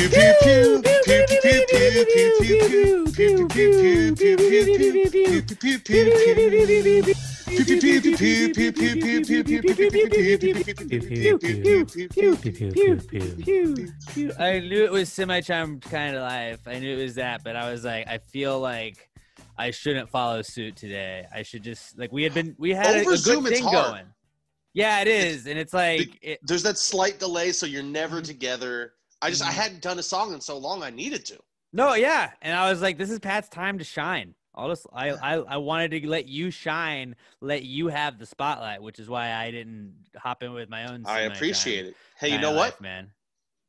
I knew it was semi-charmed kind of life. I knew it was that, but I was like, I feel like I shouldn't follow suit today. I should just like we had a good thing going. Yeah, it is, and it's like there's that slight delay, so you're never together. I hadn't done a song in so long. I needed to. No, yeah, and I was like, this is Pat's time to shine. I wanted to let you shine, let you have the spotlight, which is why I didn't hop in with my own. I appreciate it. Hey, you know what, man?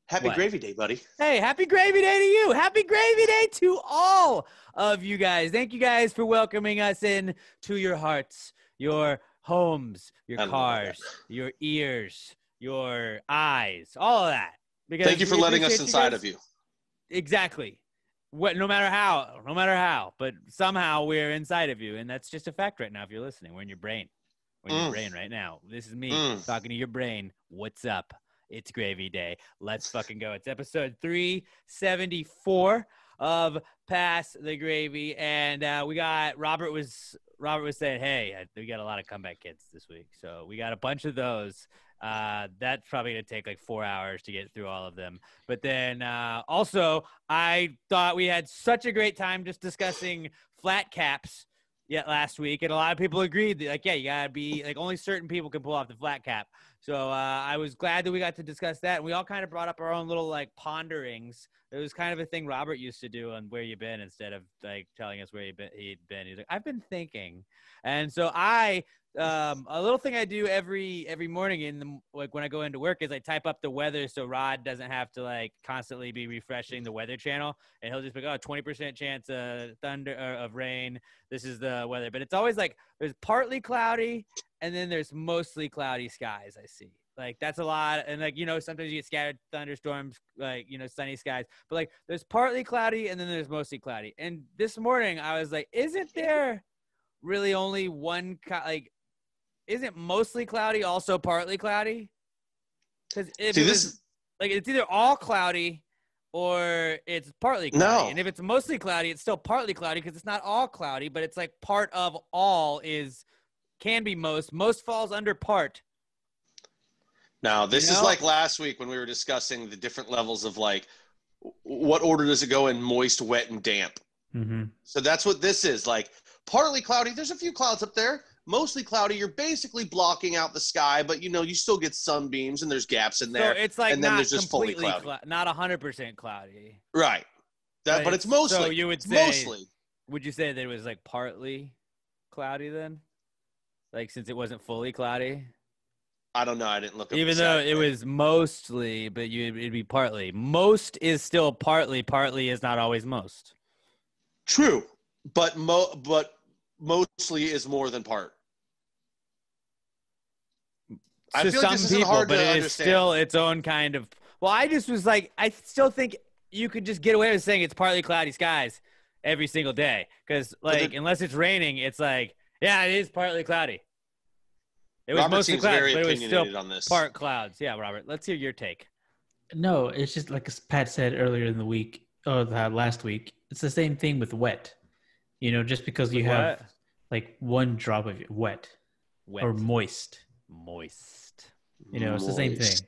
Happy Gravy Day, buddy. Hey, happy Gravy Day to you. Happy Gravy Day to all of you guys. Thank you guys for welcoming us in to your hearts, your homes, your cars, your ears, your eyes, all of that. Because thank you for letting us inside of you. Exactly. No matter how, but somehow we're inside of you, and that's just a fact right now. If you're listening, we're in your brain. We're in your brain right now. This is me talking to your brain. What's up? It's Gravy Day. Let's fucking go. It's episode 374 of Pass the Gravy, and we got Robert was saying, hey, we got a lot of comeback kids this week, so we got a bunch of those. That's probably gonna take like 4 hours to get through all of them. But then also, I thought we had such a great time just discussing flat caps last week, and a lot of people agreed that, like, yeah, you gotta be like only certain people can pull off the flat cap. So I was glad that we got to discuss that, and we all kind of brought up our own little like ponderings. It was kind of a thing Robert used to do on Where You Been, instead of like telling us where he'd been. He's like, I've been thinking. And so a little thing I do every morning when I go into work is I type up the weather so Rod doesn't have to like constantly be refreshing the weather channel, and he'll just be like, 20% chance of thunder or of rain. This is the weather. But it's always like there's partly cloudy and then there's mostly cloudy skies I see. Like, that's a lot. And, like, sometimes you get scattered thunderstorms, like, sunny skies. But, like, there's partly cloudy and then there's mostly cloudy. And this morning I was like, isn't there really only one isn't mostly cloudy also partly cloudy? Because it's either all cloudy or it's partly cloudy. No. And if it's mostly cloudy, it's still partly cloudy because it's not all cloudy, but it's like part of all can be most. Most falls under part. Now, this is like last week when we were discussing the different levels of, like, what order does it go in: moist, wet, and damp. Mm-hmm. So that's what this is. Like, partly cloudy, there's a few clouds up there. Mostly cloudy, you're basically blocking out the sky, but, you still get sunbeams and there's gaps in there. So it's like and then not there's just fully completely cloudy. not 100% cloudy. Right. But it's mostly. So you would say, mostly. Would you say that it was, like, partly cloudy then? Like, since it wasn't fully cloudy? I don't know. I didn't look up. Even though it was mostly, but it'd be partly. Most is still partly. Partly is not always most. True, but mostly is more than part. I feel like this isn't hard to understand. It's still its own kind of. Well, I just was like, I still think you could just get away with saying it's partly cloudy skies every single day, because unless it's raining, it's like, yeah, it is partly cloudy. It was mostly clouds, but it was still part clouds. Yeah, Robert, let's hear your take. No, it's just like Pat said earlier in the week, or last week, it's the same thing with wet. Just because you have like one drop of wet. Or moist. Moist. It's the same thing. Moist.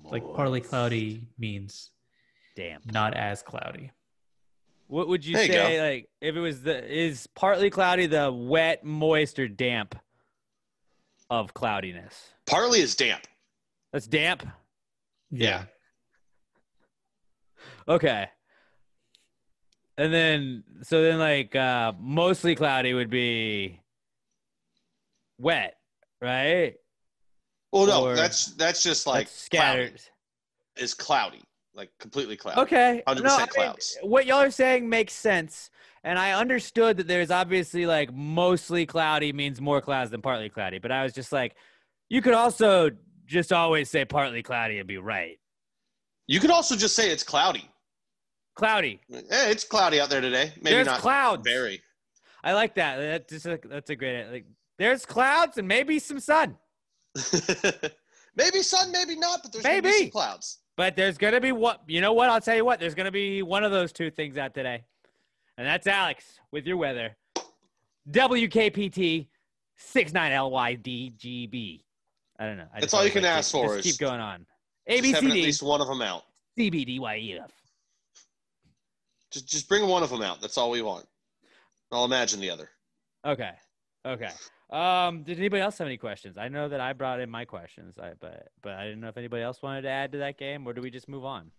Like partly cloudy means damp. Not as cloudy. What would you say, like, if it was is partly cloudy the wet, moist, or damp of cloudiness? Partly is damp. That's damp? Yeah. Okay. And then, mostly cloudy would be wet, right? Well, no, that's just like scattered. Is cloudy, like completely cloudy. Okay. 100% clouds. What y'all are saying makes sense. And I understood that there's obviously like mostly cloudy means more clouds than partly cloudy. But I was just like, you could also just always say partly cloudy and be right. You could also just say it's cloudy. Cloudy. Yeah, it's cloudy out there today. Maybe there's not clouds. Very. I like that. That's a great. Like, there's clouds and maybe some sun. Maybe sun, maybe not, but there's maybe some clouds. But there's going to be what? You know what? I'll tell you what. There's going to be one of those two things out today. And that's Alex with your weather. WKPT 69LYDGB. I don't know. That's all you can ask for. Just keep going on. ABCD. Just having at least one of them out. CBDYEF. Just bring one of them out. That's all we want. I'll imagine the other. Okay. Did anybody else have any questions? I know that I brought in my questions, but I didn't know if anybody else wanted to add to that game, or do we just move on?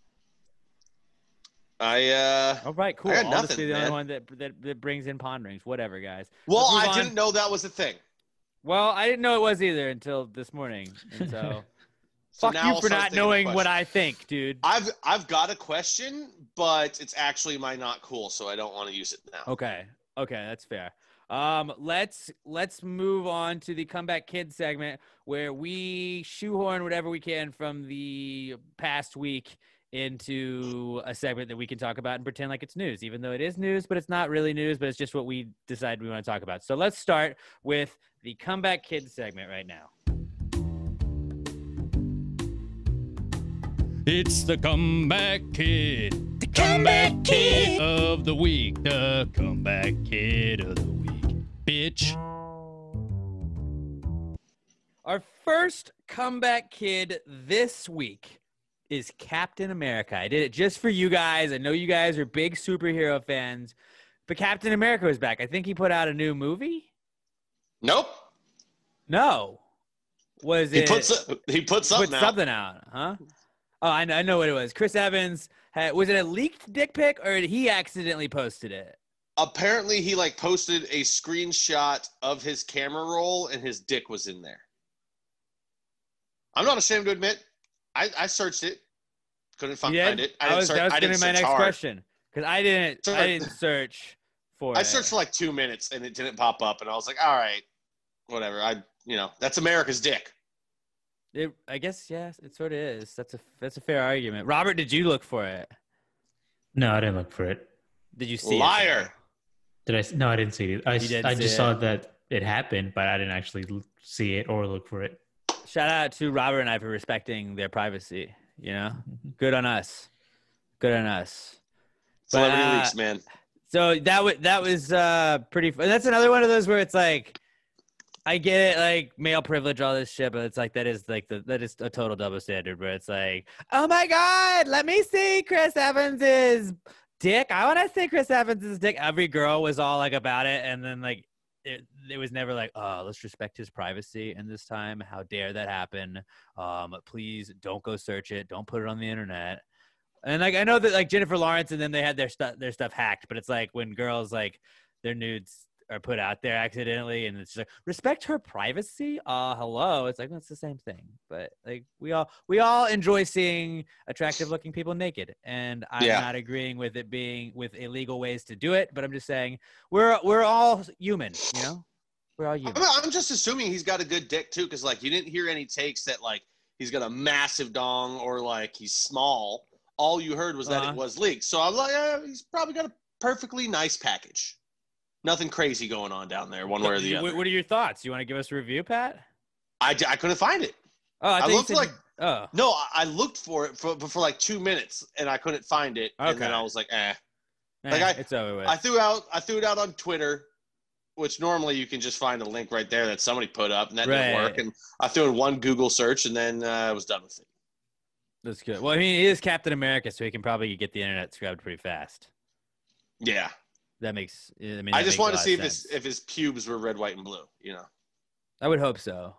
All right, cool. I'll just be the only one that brings in ponderings. Whatever, guys. Well, I didn't know that was a thing. Well, I didn't know it was either until this morning, and so fuck you for not knowing what I think, dude. I've got a question, but it's actually my not cool, so I don't want to use it now. Okay, that's fair. Let's move on to the Comeback Kid segment where we shoehorn whatever we can from the past week into a segment that we can talk about and pretend like it's news, even though it is news, but it's not really news, but it's just what we decide we want to talk about. So let's start with the Comeback Kid segment right now. It's the Comeback Kid. The Comeback Kid of the week. The Comeback Kid of the week. Bitch. Our first Comeback Kid this week is Captain America. I did it just for you guys. I know you guys are big superhero fans, but Captain America was back. I think he put out a new movie. Nope. No. Was it? He put something out, huh? Oh, I know what it was. Chris Evans was it a leaked dick pic or did he accidentally posted it? Apparently, he posted a screenshot of his camera roll and his dick was in there. I'm not ashamed to admit, I searched it, couldn't find it. That was going to be my next question because I didn't search for it. I searched for 2 minutes and it didn't pop up, and I was like, all right, whatever. That's America's dick. I guess yes, it sort of is. That's a fair argument. Robert, did you look for it? No, I didn't look for it. Did you see Liar. it? No, I didn't see it. I just saw that it happened, but I didn't actually see it or look for it. Shout out to Robert and I for respecting their privacy. Good on us. Celebrity leaks, man. So that was pretty. That's another one of those where it's like, I get it, male privilege, all this shit, but it's that is that is a total double standard where it's like, oh my God, let me see Chris Evans's dick. I want to see Chris Evans's dick. Every girl was all about it, and then it was never oh, let's respect his privacy. And this time, how dare that happen? Please don't go search it. Don't put it on the internet. And I know that Jennifer Lawrence and then they had their stuff hacked, but it's when girls their nudes are put out there accidentally, and it's just respect her privacy. Hello, it's that's the same thing. But we all enjoy seeing attractive looking people naked, and I'm not agreeing with it being with illegal ways to do it. But I'm just saying we're all human, We're all human. I'm just assuming he's got a good dick too, because you didn't hear any takes that he's got a massive dong or he's small. All you heard was that it was leaked. So I'm he's probably got a perfectly nice package. Nothing crazy going on down there, one way or the other. What are your thoughts? You want to give us a review, Pat? I couldn't find it. Oh, I looked No, I looked for it for 2 minutes and I couldn't find it. Okay. And then I was like, it's over with. I threw it out on Twitter, which normally you can just find a link right there that somebody put up, and that didn't work. And I threw in one Google search, and then I was done with it. That's good. Well, he is Captain America, so he can probably get the internet scrubbed pretty fast. Yeah. That makes. I just wanted to see if his pubes were red, white, and blue. I would hope so.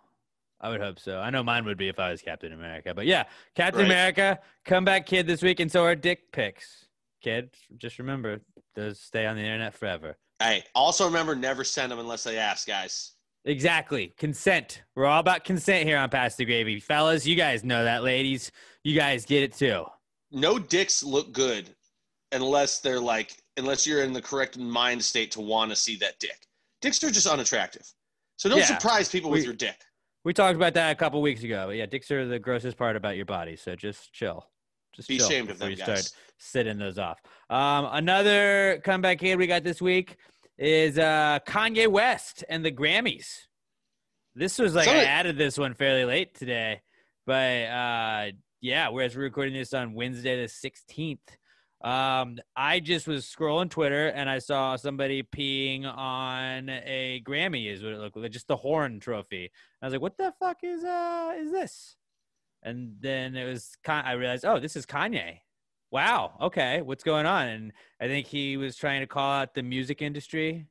I know mine would be if I was Captain America. But yeah, Captain America, Comeback Kid this week, and so are dick pics. Kid, just remember, those stay on the internet forever. Hey, also remember, never send them unless they ask, guys. Exactly. Consent. We're all about consent here on Pass the Gravy. Fellas, you guys know that. Ladies, you guys get it too. No dicks look good unless they're unless you're in the correct mind state to want to see that dick. Dicks are just unattractive. So don't surprise people with your dick. We talked about that a couple weeks ago. But yeah, dicks are the grossest part about your body. So just chill. Just be chill ashamed of them, before you guys. start sitting those off. Another comeback kid we got this week is Kanye West and the Grammys. This was I added this one fairly late today, but Yeah, whereas we're recording this on Wednesday the 16th. I just was scrolling Twitter and I saw somebody peeing on a Grammy, is what it looked like, just the horn trophy. I was like, what the fuck is this? And then I realized, oh, this is Kanye. Wow. Okay. What's going on? And I think he was trying to call out the music industry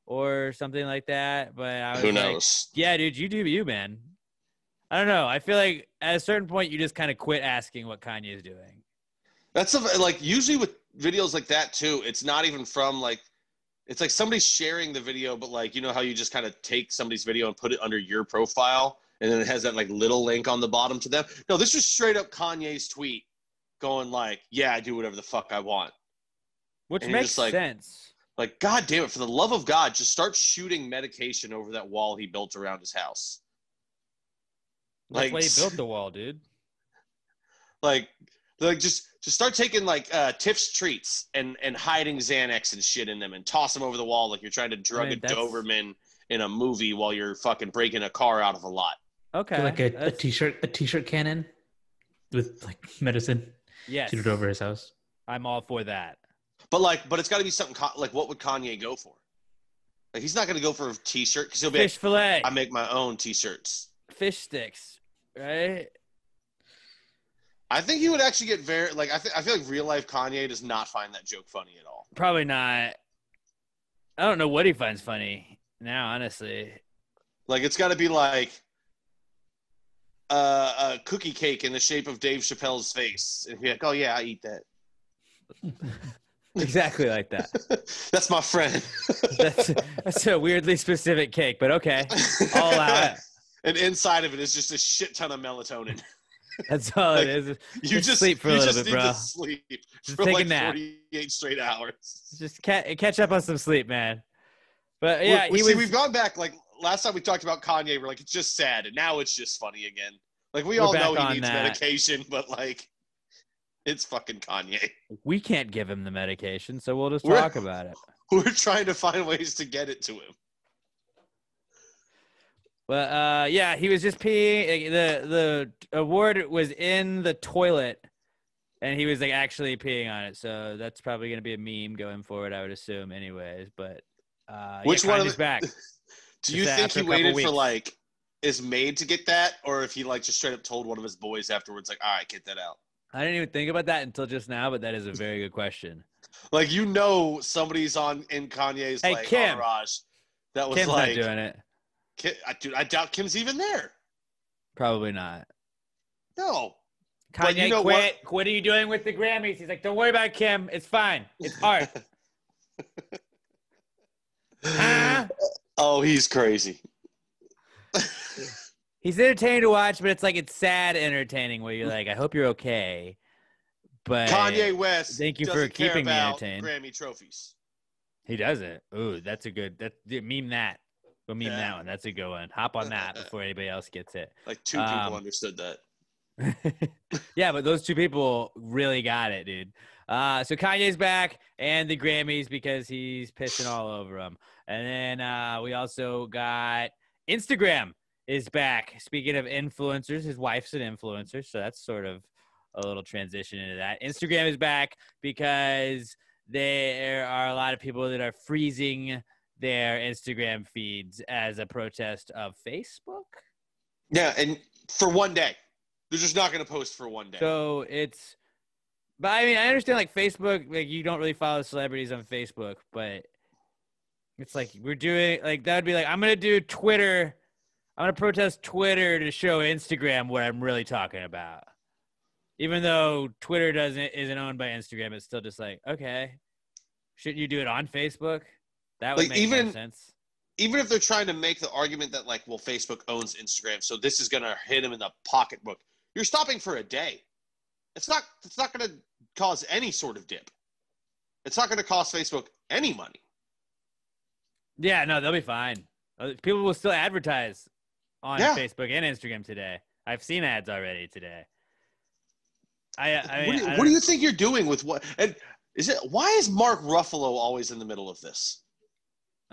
or something like that. But I was Who knows? Yeah, dude, you do you, man. I don't know. I feel like at a certain point, you just kind of quit asking what Kanye is doing. That's like usually with videos like that too. It's not even from like, it's like somebody's sharing the video, but like, you know how you just kind of take somebody's video and put it under your profile, and then it has that like little link on the bottom to them. No, this was straight up Kanye's tweet going like, yeah, I do whatever the fuck I want. Which makes sense. Like, God damn it, for the love of God, just start shooting medication over that wall he built around his house. That's why he built the wall, dude. Like just start taking like Tiff's treats and hiding Xanax and shit in them and toss them over the wall like you're trying to drug a Doberman in a movie while you're fucking breaking a car out of a lot. Okay. Like a t-shirt cannon with like medicine. Yes. Shoot it over his house. I'm all for that. But it's got to be something like, what would Kanye go for? Like, he's not going to go for a t-shirt because he'll be fish fillet. I make my own t-shirts. Fish sticks, right? I think he would actually get very like I feel like real life Kanye does not find that joke funny at all. Probably not. I don't know what he finds funny now, honestly. Like, it's got to be like a cookie cake in the shape of Dave Chappelle's face, and be like, "Oh yeah, I eat that." Exactly like that. That's my friend. that's a weirdly specific cake, but okay, I'll allow it. And inside of it is just a shit ton of melatonin. That's all like, it is. You just sleep for a little bit, bro. To sleep just for take like a nap. 48 straight hours. Just catch up on some sleep, man. But yeah, we've gone back. Like last time we talked about Kanye, we're like, it's just sad, and now it's just funny again. Like we all know he needs medication, but like, it's fucking Kanye. We can't give him the medication, so we'll just talk about it. We're trying to find ways to get it to him. But yeah, he was just peeing. The award was in the toilet, and he was like actually peeing on it. So that's probably going to be a meme going forward, I would assume, anyways. But which one is back? Do you think he waited for like is made to get that, or if he like just straight up told one of his boys afterwards, like, all right, get that out? I didn't even think about that until just now, but that is a very good question. Like, somebody's in Kanye's like Kim. entourage that was Kim's like not doing it. Dude, I doubt Kim's even there. Probably not. No. Kanye, quit. What are you doing with the Grammys? He's like, don't worry about Kim. It's fine. It's art. Oh, he's crazy. He's entertaining to watch, but it's sad entertaining where you're like, I hope you're okay. But Kanye West, thank you for keeping me entertained. Grammy trophies. He doesn't. Ooh, that's a good. Meme that. Go meme that one. That's a good one. Hop on that before anybody else gets it. Like 2 people understood that. Yeah, but those 2 people really got it, dude. So Kanye's back and the Grammys because he's pissing all over them. And then we also got Instagram is back. Speaking of influencers, his wife's an influencer, so that's sort of a little transition into that. Instagram is back because there are a lot of people that are freezing their Instagram feeds as a protest of Facebook. Yeah, and for one day. They're just not going to post for one day. So but I mean, I understand like Facebook, like you don't really follow celebrities on Facebook, but it's like we're doing like that would be like, I'm going to do Twitter. I'm going to protest Twitter to show Instagram what I'm really talking about. Even though Twitter isn't owned by Instagram, it's still just like, okay, shouldn't you do it on Facebook? That would make more sense. Even if they're trying to make the argument that like, well, Facebook owns Instagram, so this is going to hit them in the pocketbook. You're stopping for a day. It's not going to cause any sort of dip. It's not going to cost Facebook any money. Yeah, no, they'll be fine. People will still advertise on Facebook and Instagram today. I've seen ads already today. What do you think you're doing with what? And why is Mark Ruffalo always in the middle of this?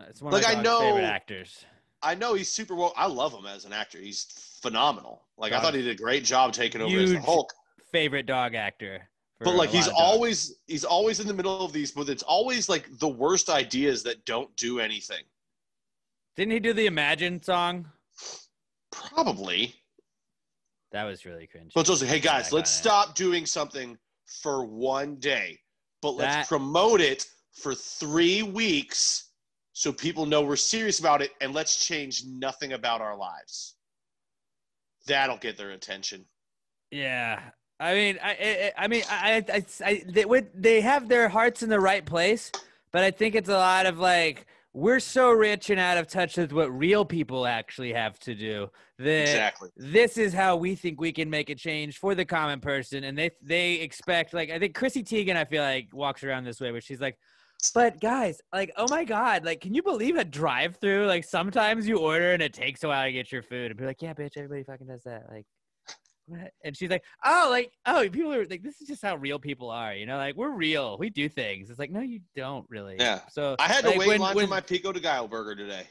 It's one of my favorite actors. I know he's super well. I love him as an actor. He's phenomenal. Like I thought he did a great job taking over as the Hulk. favorite dog actor. But like he's always in the middle of these, but it's always like the worst ideas that don't do anything. Didn't he do the Imagine song? Probably. That was really cringe. But it's also, hey guys, let's stop doing something for one day, but let's promote it for 3 weeks so people know we're serious about it, and let's change nothing about our lives. That'll get their attention. Yeah. I mean, they have their hearts in the right place, but I think it's a lot of like, we're so rich and out of touch with what real people actually have to do that this is how we think we can make a change for the common person. And they expect, like, I think Chrissy Teigen, I feel like, walks around this way where she's like, but guys, like, oh my God, like, can you believe a drive-through? Like, sometimes you order and it takes a while to get your food. And be like, yeah, bitch, everybody fucking does that. Like, what? And she's like, oh, people are like, this is just how real people are, you know, like, we're real, we do things. It's like, no, you don't really. Yeah. So I had to wait in line for my Pico de Gallo burger today.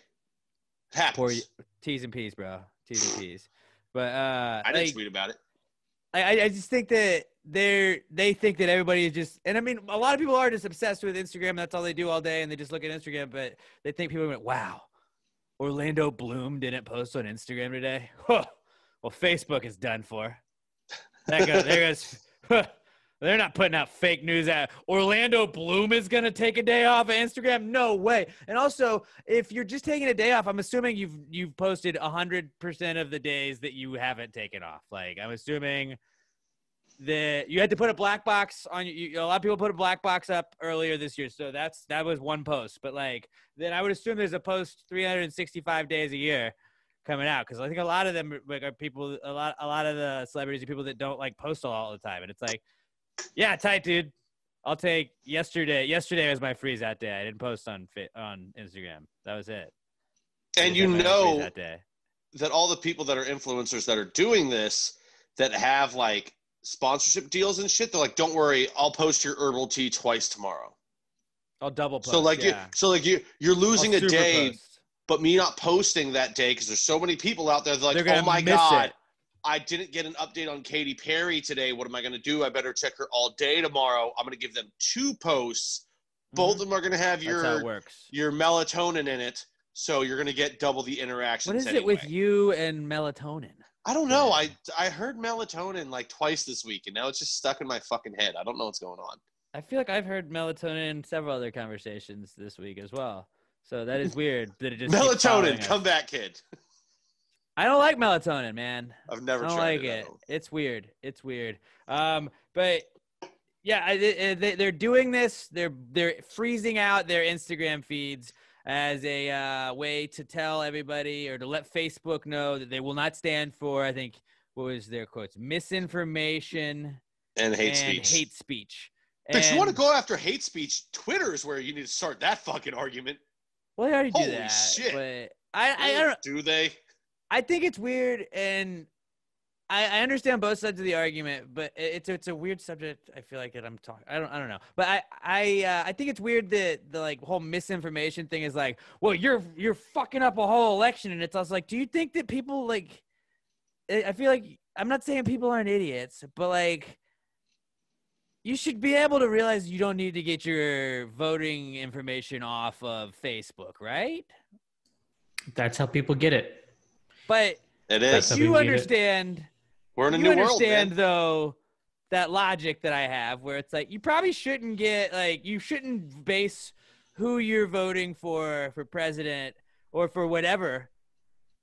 It happens. T's and P's, bro. T's and P's. But I didn't tweet about it. I just think that they think that everybody is just, and I mean, a lot of people are just obsessed with Instagram. That's all they do all day, and they just look at Instagram. But they think people went, wow, Orlando Bloom didn't post on Instagram today. Huh. Well, Facebook is done for. There goes. They're not putting out fake news out. Orlando Bloom is going to take a day off of Instagram? No way. And also, if you're just taking a day off, I'm assuming you've posted 100% of the days that you haven't taken off. Like, I'm assuming that you had to put a black box on you. A lot of people put a black box up earlier this year, so that was one post. But like, then I would assume there's a post 365 days a year coming out, because I think a lot of them like are people. A lot of the celebrities are people that don't like post all the time, and it's like, yeah, tight, dude. I'll take yesterday. Yesterday was my freeze out day. I didn't post on Instagram. That was it. And you know that all the people that are influencers that are doing this, that have like sponsorship deals and shit, they're like, don't worry, I'll post your herbal tea twice tomorrow. I'll double post. So you're losing a day, but me not posting that day because there's so many people out there that are like, oh my God, I didn't get an update on Katy Perry today. What am I going to do? I better check her all day tomorrow. I'm going to give them 2 posts. Both of them are going to have your melatonin in it. So you're going to get double the interactions. What is it with you and melatonin? I don't know. I heard melatonin like twice this week, and now it's just stuck in my fucking head. I don't know what's going on. I feel like I've heard melatonin in several other conversations this week as well. So that is weird that it just melatonin, come back, kid. I don't like melatonin, man. I've never tried like it. It's weird. It's weird. But yeah, they're doing this. They're freezing out their Instagram feeds as a way to tell everybody, or to let Facebook know that they will not stand for, I think, what was their quotes? Misinformation and hate speech. And if you want to go after hate speech, Twitter is where you need to start that fucking argument. Well, they already do that. Holy shit. But I don't. Do they? I think it's weird, and I understand both sides of the argument, but it's a weird subject. I feel like that I'm talking. I don't know, but I think it's weird that the like whole misinformation thing is like, well, you're fucking up a whole election, and it's also like, do you think that people like? I feel like, I'm not saying people aren't idiots, but like, you should be able to realize you don't need to get your voting information off of Facebook, right? That's how people get it. But it is. You understand. We're in a new world, man. Though, that logic that I have, where it's like, you probably shouldn't you shouldn't base who you're voting for president or for whatever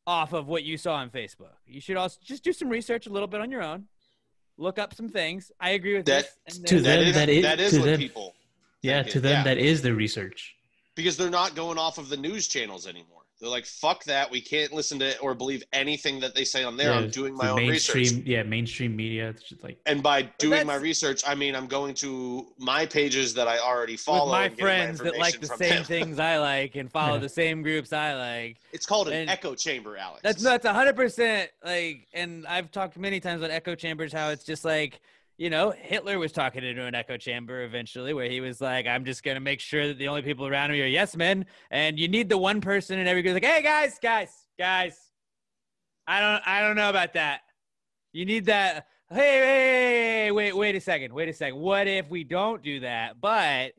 off of what you saw on Facebook. You should also just do some research a little bit on your own. Look up some things. I agree with that. This. That is what people. Yeah, to them, that is the research. Because they're not going off of the news channels anymore. They're like, fuck that. We can't listen to or believe anything that they say on there. I'm doing my own research. Yeah, mainstream media. It's just like, and by doing my research, I mean I'm going to my pages that I already follow. With my friends that like the same things I like and follow the same groups I like. It's called an echo chamber, Alex. That's 100% like, and I've talked many times about echo chambers, how it's just like, you know, Hitler was talking into an echo chamber eventually, where he was like, I'm just going to make sure that the only people around me are yes men. And you need the one person in every group like, hey, guys, I don't know about that. You need that hey, wait a second. What if we don't do that? But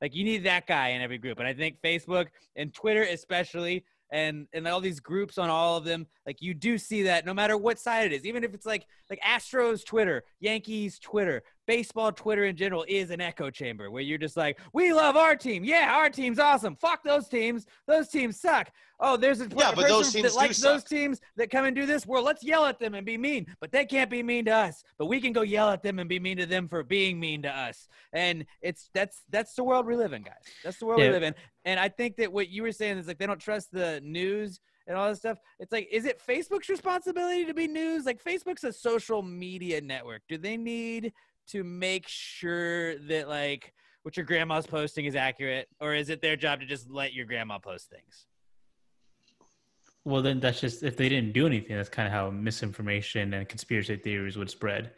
like, you need that guy in every group. And I think Facebook and Twitter especially, and all these groups on all of them, like, you do see that no matter what side it is, even if it's like Astros Twitter, Yankees Twitter, baseball Twitter in general is an echo chamber where you're just like, we love our team. Yeah, our team's awesome. Fuck those teams. Those teams suck. Oh, there's a person that likes those teams that come and do this. Well, let's yell at them and be mean, but they can't be mean to us. But we can go yell at them and be mean to them for being mean to us. And that's the world we live in, guys. That's the world we live in. And I think that what you were saying is like they don't trust the news and all this stuff. It's like, is it Facebook's responsibility to be news? Like, Facebook's a social media network. Do they need to make sure that like what your grandma's posting is accurate, or is it their job to just let your grandma post things? Well, then that's just, if they didn't do anything, that's kind of how misinformation and conspiracy theories would spread.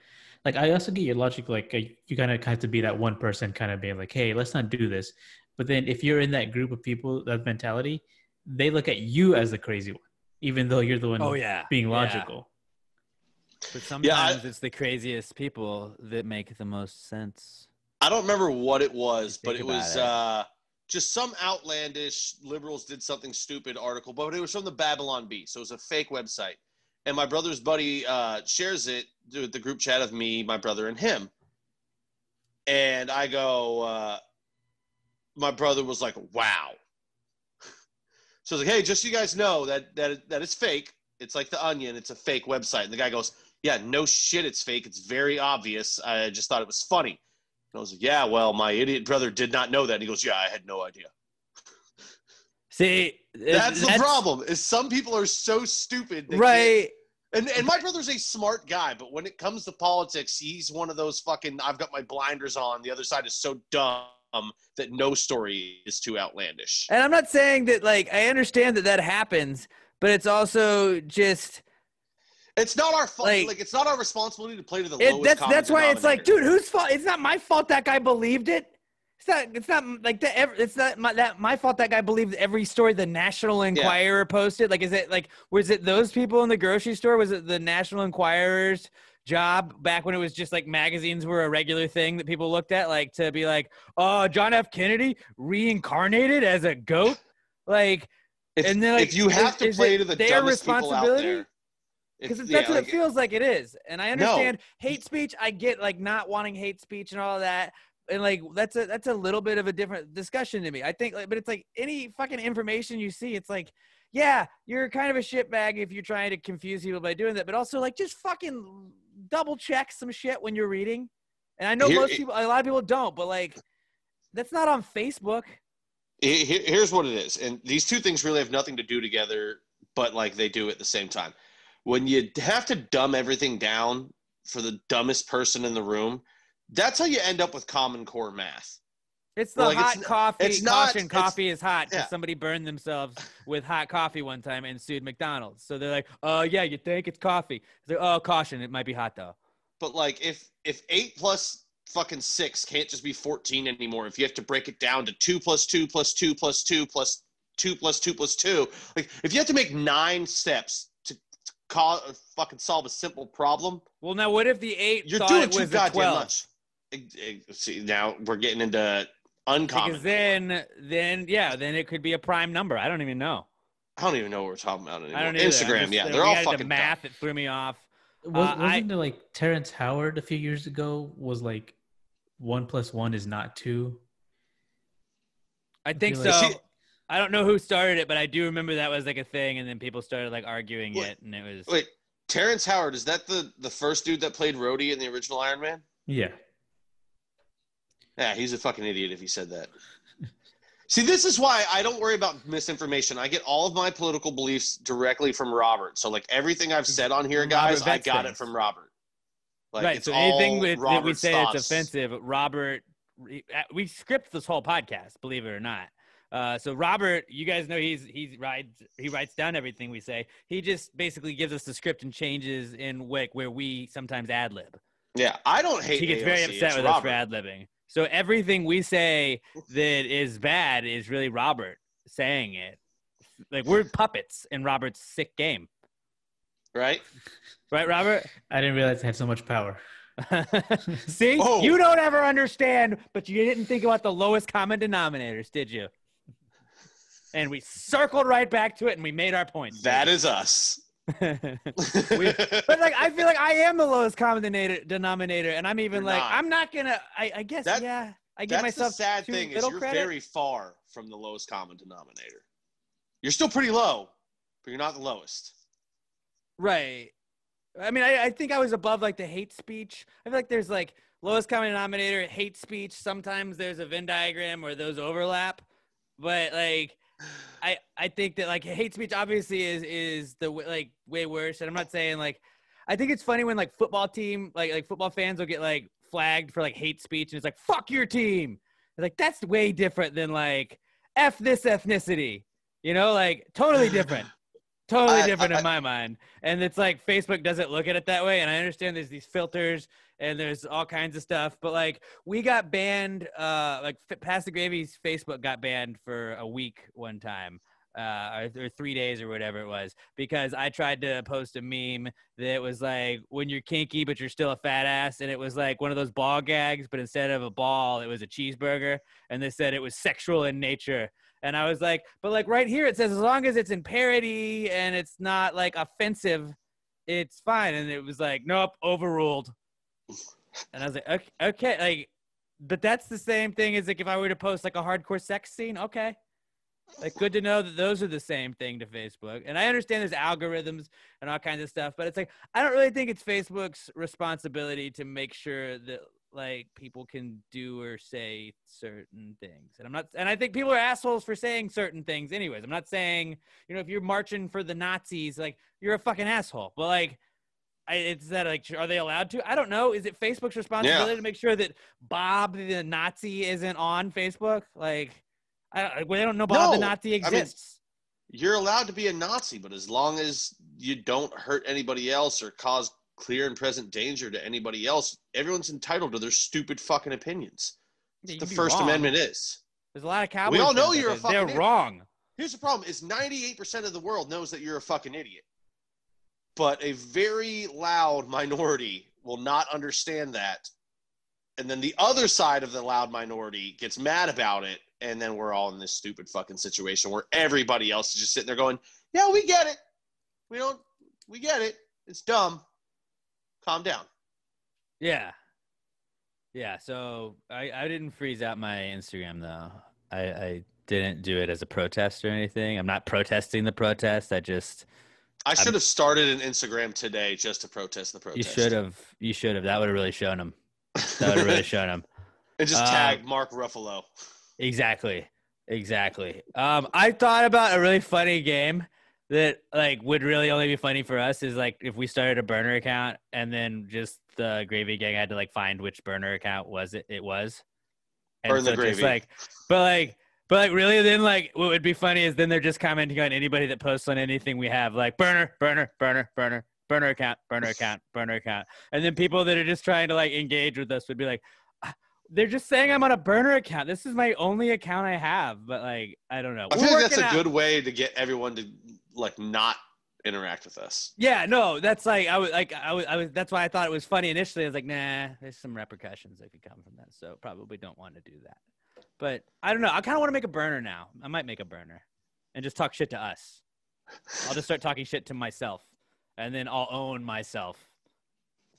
Like, I also get your logic, like, you kind of have to be that one person kind of being like, hey, let's not do this. But then if you're in that group of people, that mentality, they look at you as the crazy one, even though you're the one being logical. But sometimes it's the craziest people that make the most sense. I don't remember what it was, but it was just some outlandish liberals did something stupid article, but it was from the Babylon Bee. So it was a fake website. And my brother's buddy shares it with the group chat of me, my brother, and him. And I go, my brother was like, wow. So I was like, hey, just so you guys know that it's fake. It's like The Onion. It's a fake website. And the guy goes, yeah, no shit, it's fake. It's very obvious. I just thought it was funny. And I was like, yeah, well, my idiot brother did not know that. And he goes, yeah, I had no idea. See, that's the problem, is some people are so stupid. Right. And my brother's a smart guy, but when it comes to politics, he's one of those fucking, I've got my blinders on. The other side is so dumb that no story is too outlandish. And I'm not saying that, like, I understand that happens, but it's also just, it's not our fault. Like, it's not our responsibility to play to the lowest common that's why it's like, dude, whose fault? It's not my fault that guy believed it. It's not like that. It's not my fault that guy believed every story the National Enquirer posted. Like, is it like, was it those people in the grocery store? Was it the National Enquirer's job back when it was just like magazines were a regular thing that people looked at, like, to be like, oh, John F. Kennedy reincarnated as a goat? Like, and then, like, if you have to play to the dumbest people out there. Because that's what it feels like it is. And I understand hate speech. I get, like, not wanting hate speech and all that. And, like, that's a little bit of a different discussion to me. I think, like, but it's like any fucking information you see, it's like, yeah, you're kind of a shitbag if you're trying to confuse people by doing that. But also, like, just fucking double check some shit when you're reading. And I know a lot of people don't, but, like, that's not on Facebook. Here's what it is. And these two things really have nothing to do together, but, like, they do at the same time. When you have to dumb everything down for the dumbest person in the room, that's how you end up with Common Core math. It's the hot coffee. Caution, coffee is hot because somebody burned themselves with hot coffee one time and sued McDonald's. So they're like, oh, yeah, you think it's coffee. Like, oh, caution, it might be hot, though. But, like, if 8 plus fucking 6 can't just be 14 anymore, if you have to break it down to 2 plus 2 plus 2 plus 2 plus 2 plus 2 plus 2, like, if you have to make 9 steps to fucking solve a simple problem. Well, now what if the 8 you're thought doing it was too goddamn 12? much? See, now we're getting into uncommon. Because then it could be a prime number. I don't even know. I don't even know what we're talking about anymore. I don't Instagram, they're all fucking math. It threw me off. Wasn't there, like, Terrence Howard a few years ago was like 1 + 1 is not 2? I think so. I don't know who started it, but I do remember that was like a thing, and then people started like arguing it, and it was. Wait, Terrence Howard, is that the first dude that played Rhodey in the original Iron Man? Yeah. Yeah, he's a fucking idiot if he said that. See, this is why I don't worry about misinformation. I get all of my political beliefs directly from Robert. So, like, everything I've said on here, guys, I got it from Robert. Like, right. So anything that we say that's offensive, Robert, we script this whole podcast, believe it or not. So Robert, you guys know he writes down everything we say. He just basically gives us the script and changes in where we sometimes ad lib. Yeah, I don't hate. He gets very upset with us for ad libbing. So everything we say that is bad is really Robert saying it. Like, we're puppets in Robert's sick game. Right? Right, Robert? I didn't realize it had so much power. See? Oh. You don't ever understand, but you didn't think about the lowest common denominators, did you? And we circled right back to it, and we made our point. That is us. But like, I feel like I am the lowest common denominator, and I'm even I'm not gonna. I guess I give myself. The sad thing is you're credit. very far from the lowest common denominator. You're still pretty low, but you're not the lowest. Right. I mean, I think I was above like the hate speech. I feel like there's like lowest common denominator, hate speech. Sometimes there's a Venn diagram where those overlap, but like. I think that like hate speech obviously is the like way worse, and I'm not saying like I think it's funny when like football team like football fans will get like flagged for like hate speech, and it's like fuck your team. It's like that's way different than like F this ethnicity, you know, like totally different. Totally different in my mind. And it's like Facebook doesn't look at it that way. And I understand there's these filters and there's all kinds of stuff. But like we got banned, like Pass the Gravy's Facebook got banned for a week one time. Or 3 days or whatever it was, because I tried to post a meme that was like when you're kinky but you're still a fat ass, and it was like one of those ball gags, but instead of a ball it was a cheeseburger, and they said it was sexual in nature. And I was like, but like right here it says as long as it's in parody and it's not like offensive, it's fine. And it was like, nope, overruled. And I was like, okay, like, but that's the same thing as like if I were to post like a hardcore sex scene, okay. Like, good to know that those are the same thing to Facebook. And I understand there's algorithms and all kinds of stuff, but it's like, I don't really think it's Facebook's responsibility to make sure that like people can do or say certain things. And I think people are assholes for saying certain things anyways. I'm not saying, you know, if you're marching for the Nazis, like you're a fucking asshole, but like, it's that like, are they allowed to? I don't know. Is it Facebook's responsibility to make sure that Bob the Nazi isn't on Facebook? Like, we don't know Bob the Nazi exists. I mean, you're allowed to be a Nazi, but as long as you don't hurt anybody else or cause clear and present danger to anybody else, everyone's entitled to their stupid fucking opinions. Yeah, the First Amendment is. There's a lot of cowboys. We all know you're a fucking idiot. They're wrong. Here's the problem: is 98% of the world knows that you're a fucking idiot, but a very loud minority will not understand that, and then the other side of the loud minority gets mad about it. And then we're all in this stupid fucking situation where everybody else is just sitting there going, yeah, we get it. We get it. It's dumb. Calm down. Yeah. Yeah. So I didn't freeze out my Instagram though. I didn't do it as a protest or anything. I'm not protesting the protest. I should have started an Instagram today just to protest the protest. You should have. That would have really shown them. And just tag Mark Ruffalo. Exactly. I thought about a really funny game that like would really only be funny for us is like if we started a burner account and then just the Gravy Gang had to like find which burner account it was. And Burn the gravy. Like, but really then like what would be funny is then they're just commenting on anybody that posts on anything we have, like burner account. And then people that are just trying to like engage with us would be like, they're just saying I'm on a burner account. This is my only account I have, but like I don't know. I feel like that's a good way to get everyone to like not interact with us. Yeah, no, that's like I was. That's why I thought it was funny initially. I was like, nah, there's some repercussions that could come from that, so probably don't want to do that. But I don't know. I kind of want to make a burner now. I might make a burner and just talk shit to us. I'll just start talking shit to myself, and then I'll own myself.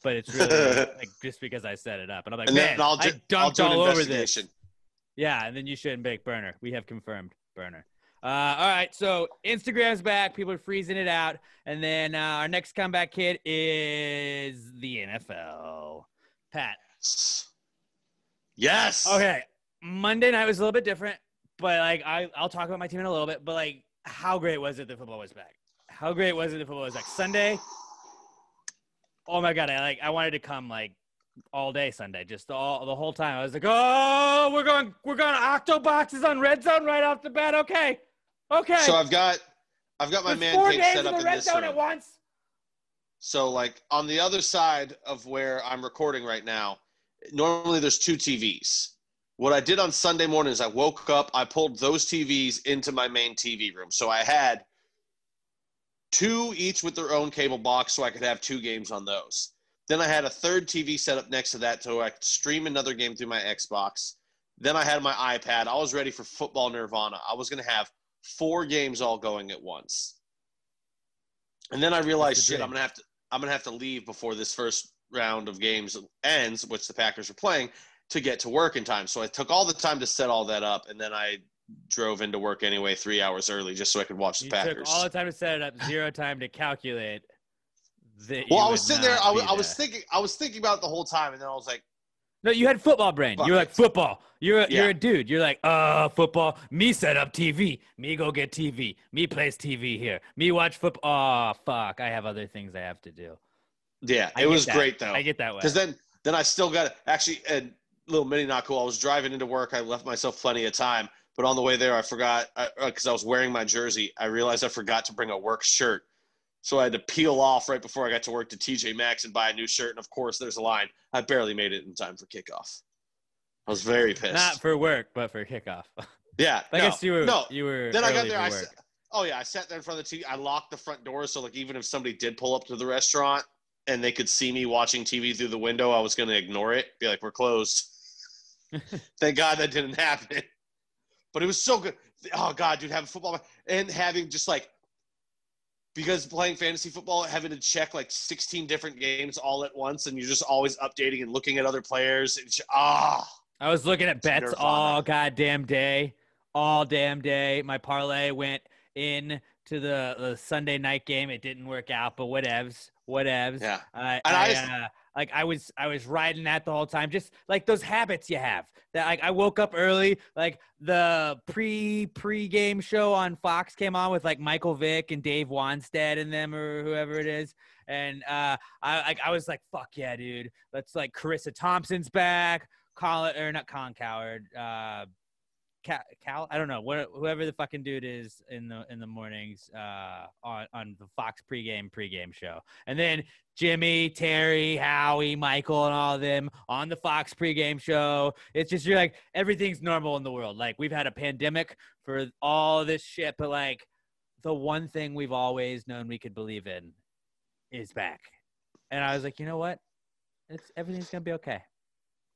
But it's really like just because I set it up. And I'm like, man, I dunked all over this. Yeah, and then you shouldn't make burner. We have confirmed burner. All right, so Instagram's back. People are freezing it out. And then our next comeback kid is the NFL. Pat. Yes. Okay, Monday night was a little bit different. But, like, I'll talk about my team in a little bit. But, like, how great was it that football was back? Sunday. Oh my God! I wanted to come like all day Sunday, just the whole time. I was like, oh, we're going octo boxes on red zone right off the bat. Okay. So I've got my man cave set up in red this zone room. at once. So like on the other side of where I'm recording right now, normally there's 2 TVs. What I did on Sunday morning is I woke up, I pulled those TVs into my main TV room. So I had 2 each with their own cable box so I could have 2 games on those. Then I had a third TV set up next to that so I could stream another game through my Xbox. Then I had my iPad. I was ready for football nirvana. I was going to have 4 games all going at once. And then I realized, shit, I'm going to have to leave before this first round of games ends, which the Packers are playing, to get to work in time. So I took all the time to set all that up, and then I drove into work anyway 3 hours early just so I could watch the Packers. You took all the time to set it up, 0 time to calculate that. Well, I was sitting there. I was thinking about it the whole time, and then I was like, no, you had football brain. You were like, football. You're a dude. You're like, football. Me set up TV. Me go get TV. Me place TV here. Me watch football. Oh, fuck. I have other things I have to do. Yeah, it was great, though. I get that way. Because then I still got – actually, a little mini not cool. I was driving into work. I left myself plenty of time. But on the way there, I forgot – because I was wearing my jersey, I realized I forgot to bring a work shirt. So I had to peel off right before I got to work to TJ Maxx and buy a new shirt. And, of course, there's a line. I barely made it in time for kickoff. I was very pissed. Not for work, but for kickoff. Yeah. I guess you were Then I got there. I sat there in front of the TV. I locked the front door. So, like, even if somebody did pull up to the restaurant and they could see me watching TV through the window, I was going to ignore it. Be like, we're closed. Thank God that didn't happen. But it was so good. Oh, God, dude, having football and having just, like, because playing fantasy football, having to check like 16 different games all at once, and you're just always updating and looking at other players. I was looking at bets all goddamn day. All damn day. My parlay went in to the Sunday night game. It didn't work out, but whatevs. Yeah. I was riding that the whole time. Just like those habits you have. That like I woke up early. Like the pre-game show on Fox came on with like Michael Vick and Dave Wanstead and them or whoever it is. And I was like, fuck yeah, dude. Let's like Carissa Thompson's back. Not Colin Coward. Cal, I don't know, whoever the fucking dude is in the mornings on the Fox pregame show, and then Jimmy, Terry, Howie, Michael, and all of them on the Fox pregame show. It's just you're like everything's normal in the world. Like we've had a pandemic for all this shit, but like the one thing we've always known we could believe in is back. And I was like, you know what? Everything's gonna be okay.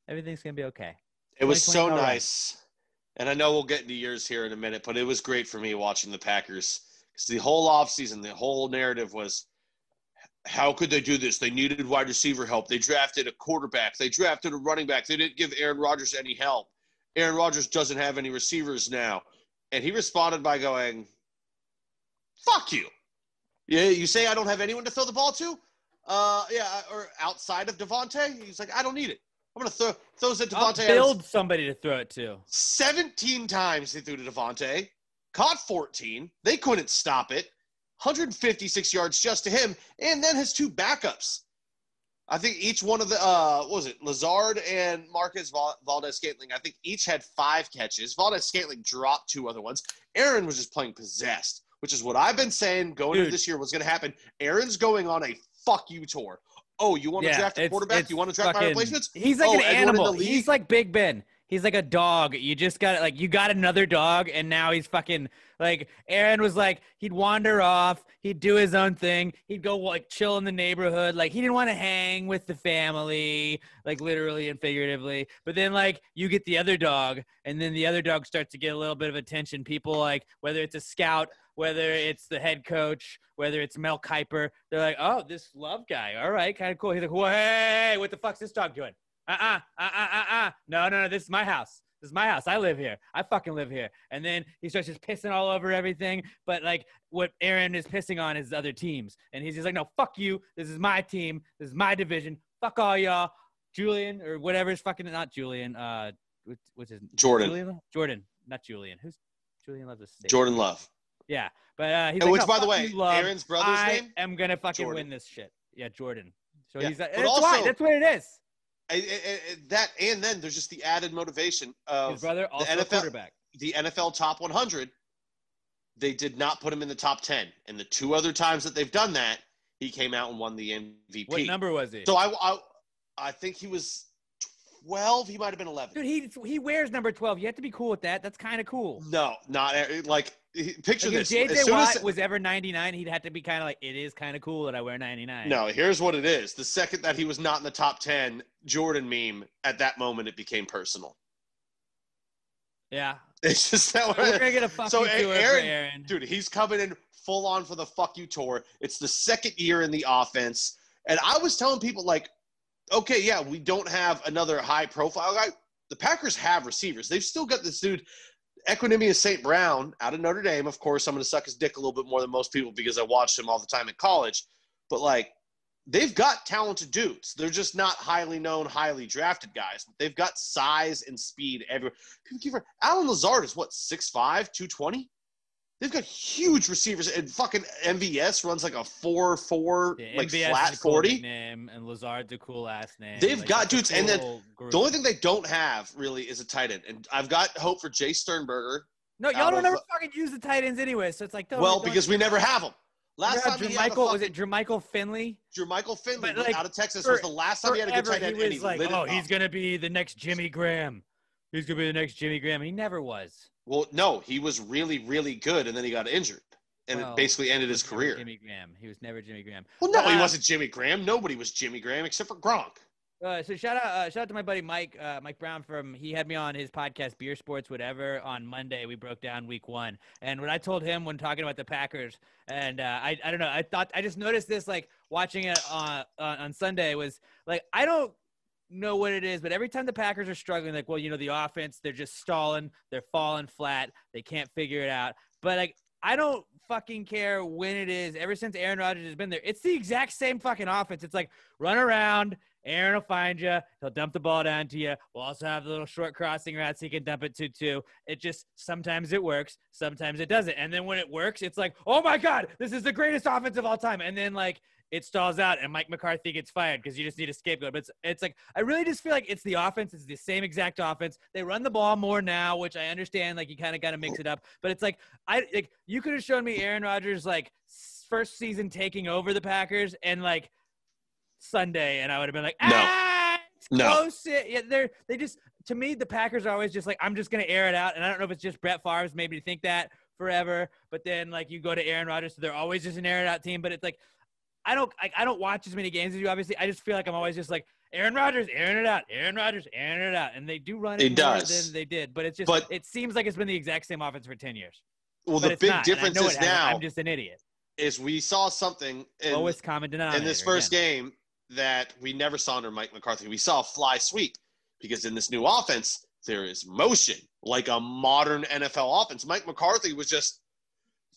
Everything's gonna be okay. It was so nice. And I know we'll get into yours here in a minute, but it was great for me watching the Packers because the whole offseason, the whole narrative was, how could they do this? They needed wide receiver help. They drafted a quarterback. They drafted a running back. They didn't give Aaron Rodgers any help. Aaron Rodgers doesn't have any receivers now. And he responded by going, fuck you. Yeah, you say I don't have anyone to throw the ball to? Or outside of Devontae? He's like, I don't need it. I'm going to throw it to Devontae. Build somebody to throw it to. 17 times they threw to Devontae. Caught 14. They couldn't stop it. 156 yards just to him. And then his 2 backups. I think each one of the, Lazard and Marcus Valdez-Scantling, I think each had 5 catches. Valdez-Scantling dropped 2 other ones. Aaron was just playing possessed, which is what I've been saying going into this year was going to happen. Aaron's going on a fuck you tour. Oh, you want to draft a quarterback? You want to draft my replacements? He's like an animal. He's like Big Ben. He's like a dog. You just got you got another dog, and now he's fucking like Aaron was like he'd wander off, he'd do his own thing, he'd go like chill in the neighborhood, like he didn't want to hang with the family, like literally and figuratively. But then like you get the other dog, and then the other dog starts to get a little bit of attention. People like whether it's a scout, whether it's the head coach, whether it's Mel Kiper, they're like, oh, this Love guy, all right, kind of cool. He's like, well, hey, what the fuck's this dog doing? No, this is my house. This is my house. I live here. I fucking live here. And then he starts just pissing all over everything. But like what Aaron is pissing on is other teams. And he's just like, no, fuck you. This is my team. This is my division. Fuck all y'all. Julian or whatever is fucking not Julian. What's his Jordan. Jordan, not Julian. Who's Julian Love's estate? Jordan Love. Yeah. But he's like, which, no, by the way, Love. Aaron's brother's name? I am gonna fucking Jordan. win this shit. Yeah, Jordan. So yeah. he's like, but that's also, why. That's what it is. That and then there's just the added motivation of his brother, also the NFL, quarterback. The NFL top 100. They did not put him in the top 10, and the 2 other times that they've done that, he came out and won the MVP. What number was he? So I think he was 12. He might have been 11. Dude, he wears number 12. You have to be cool with that. That's kind of cool. No, not like picture like this. If JJ Watt was ever 99, he'd have to be kind of like, it is kind of cool that I wear 99. No, here's what it is. The second that he was not in the top 10 Jordan meme, at that moment it became personal. Yeah. It's just that we're gonna get a fuck you tour for Aaron. Dude, he's coming in full on for the fuck you tour. It's the second year in the offense. And I was telling people, like, okay, yeah, we don't have another high-profile guy. The Packers have receivers. They've still got this dude, Equanimous St. Brown, out of Notre Dame. Of course, I'm going to suck his dick a little bit more than most people because I watched him all the time in college. But, like, they've got talented dudes. They're just not highly known, highly drafted guys. They've got size and speed everywhere. Alan Lazard is, what, 6'5", 220? They've got huge receivers, and fucking MVS runs like a 4.4, like MVS flat is a cool 40. Nickname, and Lazard's a cool ass name. They've like, got dudes, and then group. the only thing they don't have really is a tight end. And I've got hope for Jay Sternberger. No, y'all don't ever fucking use the tight ends anyway, so it's like, because we never have them. Last time was it Jermichael Finley? Jermichael Finley like, out of Texas was the last time he had a good tight end. He was like, he's gonna be the next Jimmy Graham. He's gonna be the next Jimmy Graham. He never was. Well, no, he was really, really good, and then he got injured. And it basically ended his career. Jimmy Graham. He was never Jimmy Graham. Well, no, he wasn't Jimmy Graham. Nobody was Jimmy Graham except for Gronk. So shout out to my buddy Mike Brown he had me on his podcast Beer Sports Whatever on Monday. We broke down week 1, and what I told him when talking about the Packers, and I don't know, I just noticed this like watching it on Sunday was like, I don't know what it is, but every time the Packers are struggling, like, well, you know, the offense, they're just stalling, they're falling flat, they can't figure it out. But like, I don't fucking care when it is. Ever since Aaron Rodgers has been there, it's the exact same fucking offense. It's like, run around, Aaron will find you, he'll dump the ball down to you. We'll also have the little short crossing routes he can dump it to too. It just, sometimes it works, sometimes it doesn't. And then when it works, it's like, oh my God, this is the greatest offense of all time. And then like, it stalls out and Mike McCarthy gets fired because you just need a scapegoat. But it's like, I really just feel like it's the offense. It's the same exact offense. They run the ball more now, which I understand. Like, you kind of got to mix it up. But it's like, you could have shown me Aaron Rodgers, like, first season taking over the Packers and, like, Sunday, and I would have been like, it's close. No. Yeah, they just, to me, the Packers are always just like, I'm just going to air it out. And I don't know if it's just Brett Favre's made me think that forever. But then, like, you go to Aaron Rodgers, so they're always just an air it out team. But it's like, I don't watch as many games as you, obviously. I just feel like I'm always just like, Aaron Rodgers, airing it out. Aaron Rodgers, airing it out. And they do run it more than they did. But it's just, it seems like it's been the exact same offense for 10 years. Well, the big difference is now, I'm just an idiot, is we saw something lowest common denominator in this first game that we never saw under Mike McCarthy. We saw a fly sweep because in this new offense, there is motion like a modern NFL offense. Mike McCarthy was just,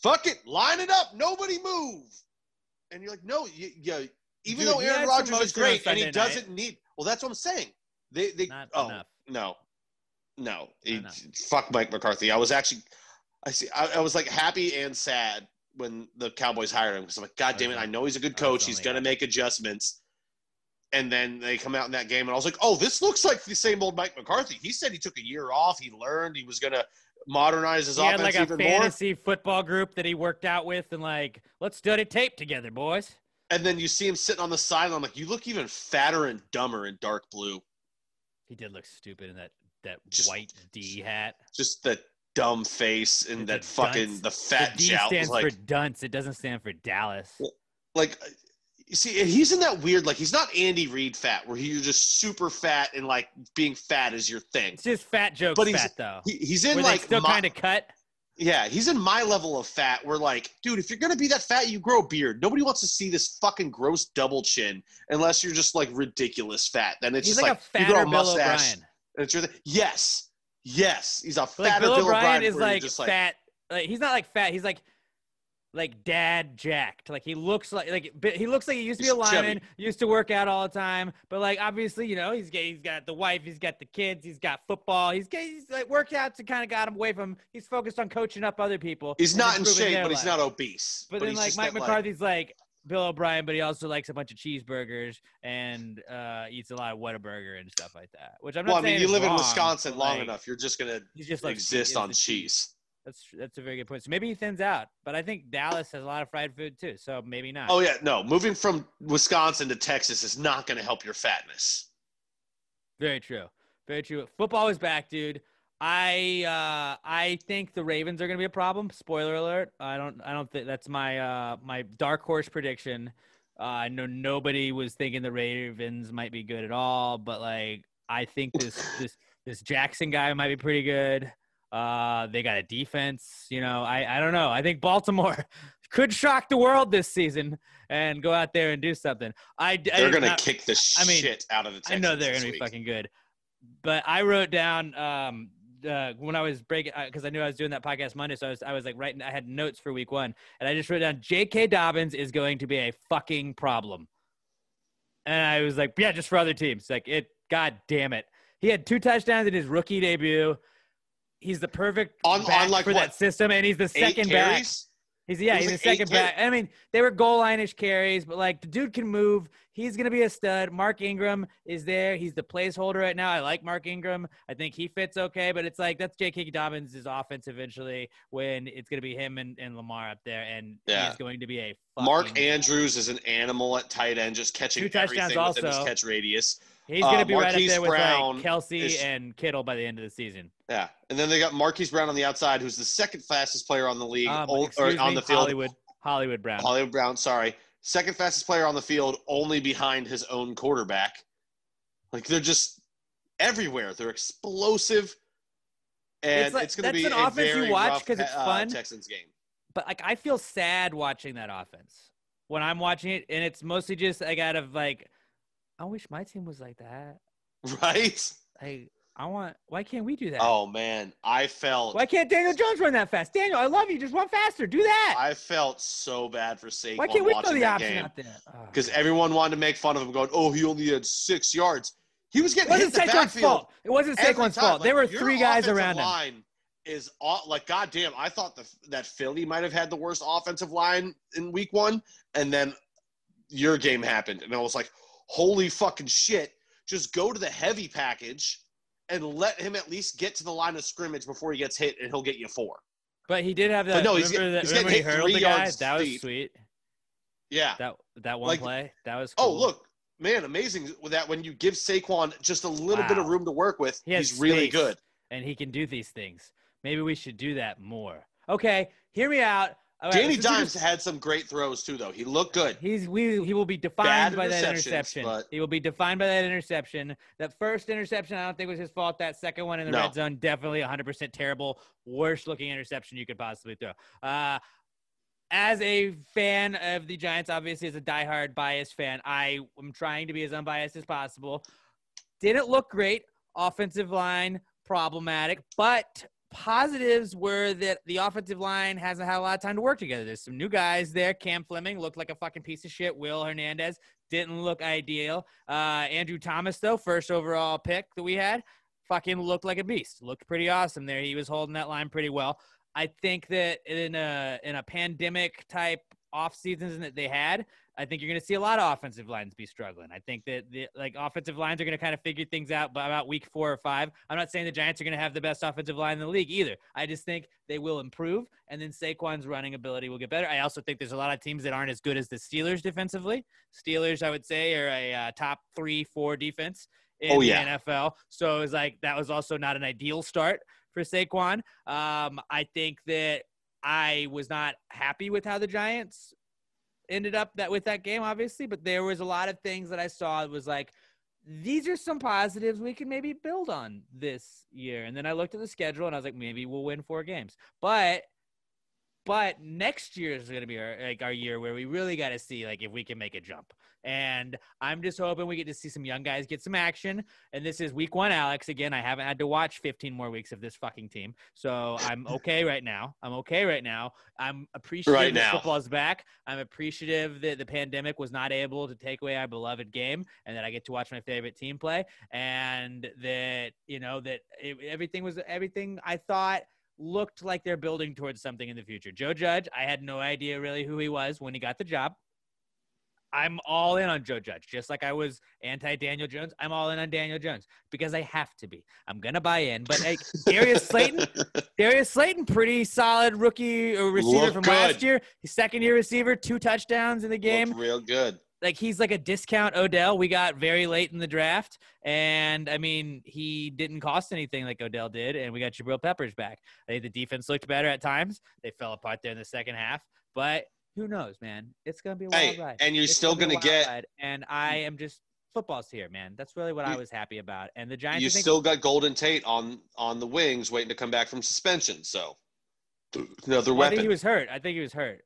fuck it, line it up, nobody move. And you're like, no, even though Aaron Rodgers is great and he doesn't need – well, that's what I'm saying. Not enough. No. Fuck Mike McCarthy. I was actually – I was like happy and sad when the Cowboys hired him because I'm like, God damn it, I know he's a good coach. He's going to make adjustments. And then they come out in that game, and I was like, oh, this looks like the same old Mike McCarthy. He said he took a year off. He learned. He was going to modernize his offense even more. He had like a fantasy football group that he worked out with, and like, let's study tape together, boys. And then you see him sitting on the sideline. I'm like, you look even fatter and dumber in dark blue. He did look stupid in that white D hat. Just that dumb face and that fucking – the fat jowl. D stands for dunce. It doesn't stand for Dallas. Like – you see, he's in that weird, like, he's not Andy Reid fat, where you're just super fat and, like, being fat is your thing. It's just fat jokes but fat, though. He's in, where like, still kind of cut. Yeah, he's in my level of fat where, like, dude, if you're going to be that fat, you grow a beard. Nobody wants to see this fucking gross double chin unless you're just, like, ridiculous fat. Then it's he's just like a you grow a Bill mustache. O'Brien. And it's your yes. He's a fatter like Bill O'Brien. O'Brien is, like, fat. Like, he's not, like, fat. He's, like dad jacked. Like, he looks like he looks like he used to be a lineman, used to work out all the time. But, like, obviously, you know, he's got the wife, he's got the kids, he's got football. He's like, workouts and kind of got him away from, he's focused on coaching up other people. He's not in shape, but he's not obese. But then, like, Mike McCarthy's like Bill O'Brien, but he also likes a bunch of cheeseburgers and eats a lot of Whataburger and stuff like that. Which I'm not saying you live wrong, in Wisconsin long enough, you're just going to like, exist on cheese. That's a very good point. So maybe he thins out, but I think Dallas has a lot of fried food too, so maybe not. Oh yeah, no. Moving from Wisconsin to Texas is not going to help your fatness. Very true. Very true. Football is back, dude. I think the Ravens are going to be a problem. Spoiler alert. I don't think that's my dark horse prediction. I know nobody was thinking the Ravens might be good at all, but like I think this Jackson guy might be pretty good. They got a defense, I don't know. I think Baltimore could shock the world this season and go out there and do something. They're going to kick the shit out of the Texans. I know they're going to be fucking good. But I wrote down when I was breaking, because I knew I was doing that podcast Monday, so I was like writing. I had notes for week 1, and I just wrote down J.K. Dobbins is going to be a fucking problem. And I was like, yeah, just for other teams. Like God damn it. He had 2 touchdowns in his rookie debut. He's the perfect back like for that system, and he's the second back. He's the second back. I mean, they were goal line-ish carries, but like the dude can move. He's gonna be a stud. Mark Ingram is there. He's the placeholder right now. I like Mark Ingram. I think he fits okay, but it's like that's J.K. Dobbins' offense eventually when it's gonna be him and Lamar up there, and he's going to be a Mark Andrews is an animal at tight end, just catching everything within his catch radius. He's going to be right up there with like Kelsey and Kittle by the end of the season. Yeah, and then they got Marquise Brown on the outside, who's the second fastest player on the league, on the field. Hollywood Brown. Hollywood Brown, sorry. Second fastest player on the field, only behind his own quarterback. Like, they're just everywhere. They're explosive, and it's going to be a very rough Texans game. But, like, I feel sad watching that offense when I'm watching it, and it's mostly just like out of, like, I wish my team was like that. Right? Why can't we do that? Oh, man. Why can't Daniel Jones run that fast? Daniel, I love you. Just run faster. Do that. I felt so bad for Saquon. Why can't we throw the option out there? Because everyone wanted to make fun of him going, oh, he only had 6 yards. He was getting hit in the backfield. It wasn't Saquon's fault. There were 3 guys around him. Line is like, goddamn, I thought that Philly might have had the worst offensive line in week 1, and then your game happened. And I was like, holy fucking shit, just go to the heavy package and let him at least get to the line of scrimmage before he gets hit, and he'll get you 4. But he did have that. No, he's getting he hit 3 yards That was deep. Sweet. Yeah. That one play, that was cool. Oh, look, man, amazing with that when you give Saquon just a little bit of room to work with, he's really good. And he can do these things. Maybe we should do that more. Okay, hear me out. Right, Danny Dimes had some great throws too, though. He looked good. He will be defined by that interception. He will be defined by that interception. That first interception, I don't think was his fault. That second one in the red zone, definitely 100% terrible. Worst looking interception you could possibly throw. As a fan of the Giants, obviously as a diehard biased fan, I am trying to be as unbiased as possible. Didn't look great. Offensive line, problematic, but positives were that the offensive line hasn't had a lot of time to work together. There's some new guys there. Cam Fleming looked like a fucking piece of shit. Will Hernandez didn't look ideal. Andrew Thomas, though, first overall pick that we had, fucking looked like a beast. Looked pretty awesome there. He was holding that line pretty well. I think that in a pandemic type off seasons that they had, I think you're going to see a lot of offensive lines be struggling. I think that the offensive lines are going to kind of figure things out by about week 4 or 5. I'm not saying the Giants are going to have the best offensive line in the league either. I just think they will improve, and then Saquon's running ability will get better. I also think there's a lot of teams that aren't as good as the Steelers defensively. Steelers, I would say, are a top 3-4 defense in the NFL. So it was like that was also not an ideal start for Saquon. I think that I was not happy with how the Giants ended up with that game, obviously, but there was a lot of things that I saw. It was like, these are some positives we can maybe build on this year. And then I looked at the schedule and I was like, maybe we'll win 4 games. But next year is going to be our year where we really got to see if we can make a jump. And I'm just hoping we get to see some young guys get some action. And this is week 1, Alex. Again, I haven't had to watch 15 more weeks of this fucking team. So I'm okay right now. I'm appreciative that football's back. I'm appreciative that the pandemic was not able to take away our beloved game and that I get to watch my favorite team play. And that, everything I thought looked like they're building towards something in the future. Joe Judge, I had no idea really who he was when he got the job. I'm all in on Joe Judge. Just like I was anti-Daniel Jones, I'm all in on Daniel Jones because I have to be. I'm going to buy in. But Darius Slayton, pretty solid rookie receiver from last year. He's second-year receiver, 2 touchdowns in the game. Looked real good. like he's like a discount Odell we got very late in the draft. And I mean, he didn't cost anything like Odell did. And we got Jabril Peppers back. I think the defense looked better at times. They fell apart there in the second half, but who knows, man? It's going to be a wild ride. And you're still going to get ride. And I am just football's here, man. That's really what I was happy about. And the Giants, you still got Golden Tate on the wings waiting to come back from suspension. So another weapon. I think he was hurt.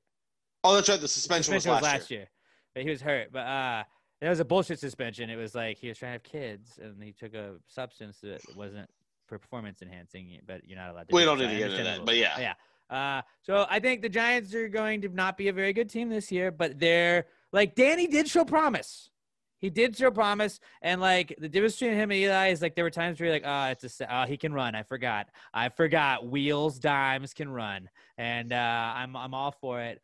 Oh, that's right. The suspension was last year. But he was hurt. But it was a bullshit suspension. It was like he was trying to have kids, and he took a substance that wasn't performance enhancing. But you're not allowed to. We don't need to get into that. But yeah. So I think the Giants are going to not be a very good team this year. But they're like Danny did show promise. He did show promise, and like the difference between him and Eli is like there were times where you're like, he can run. I forgot. Wheels, dimes can run, and I'm all for it.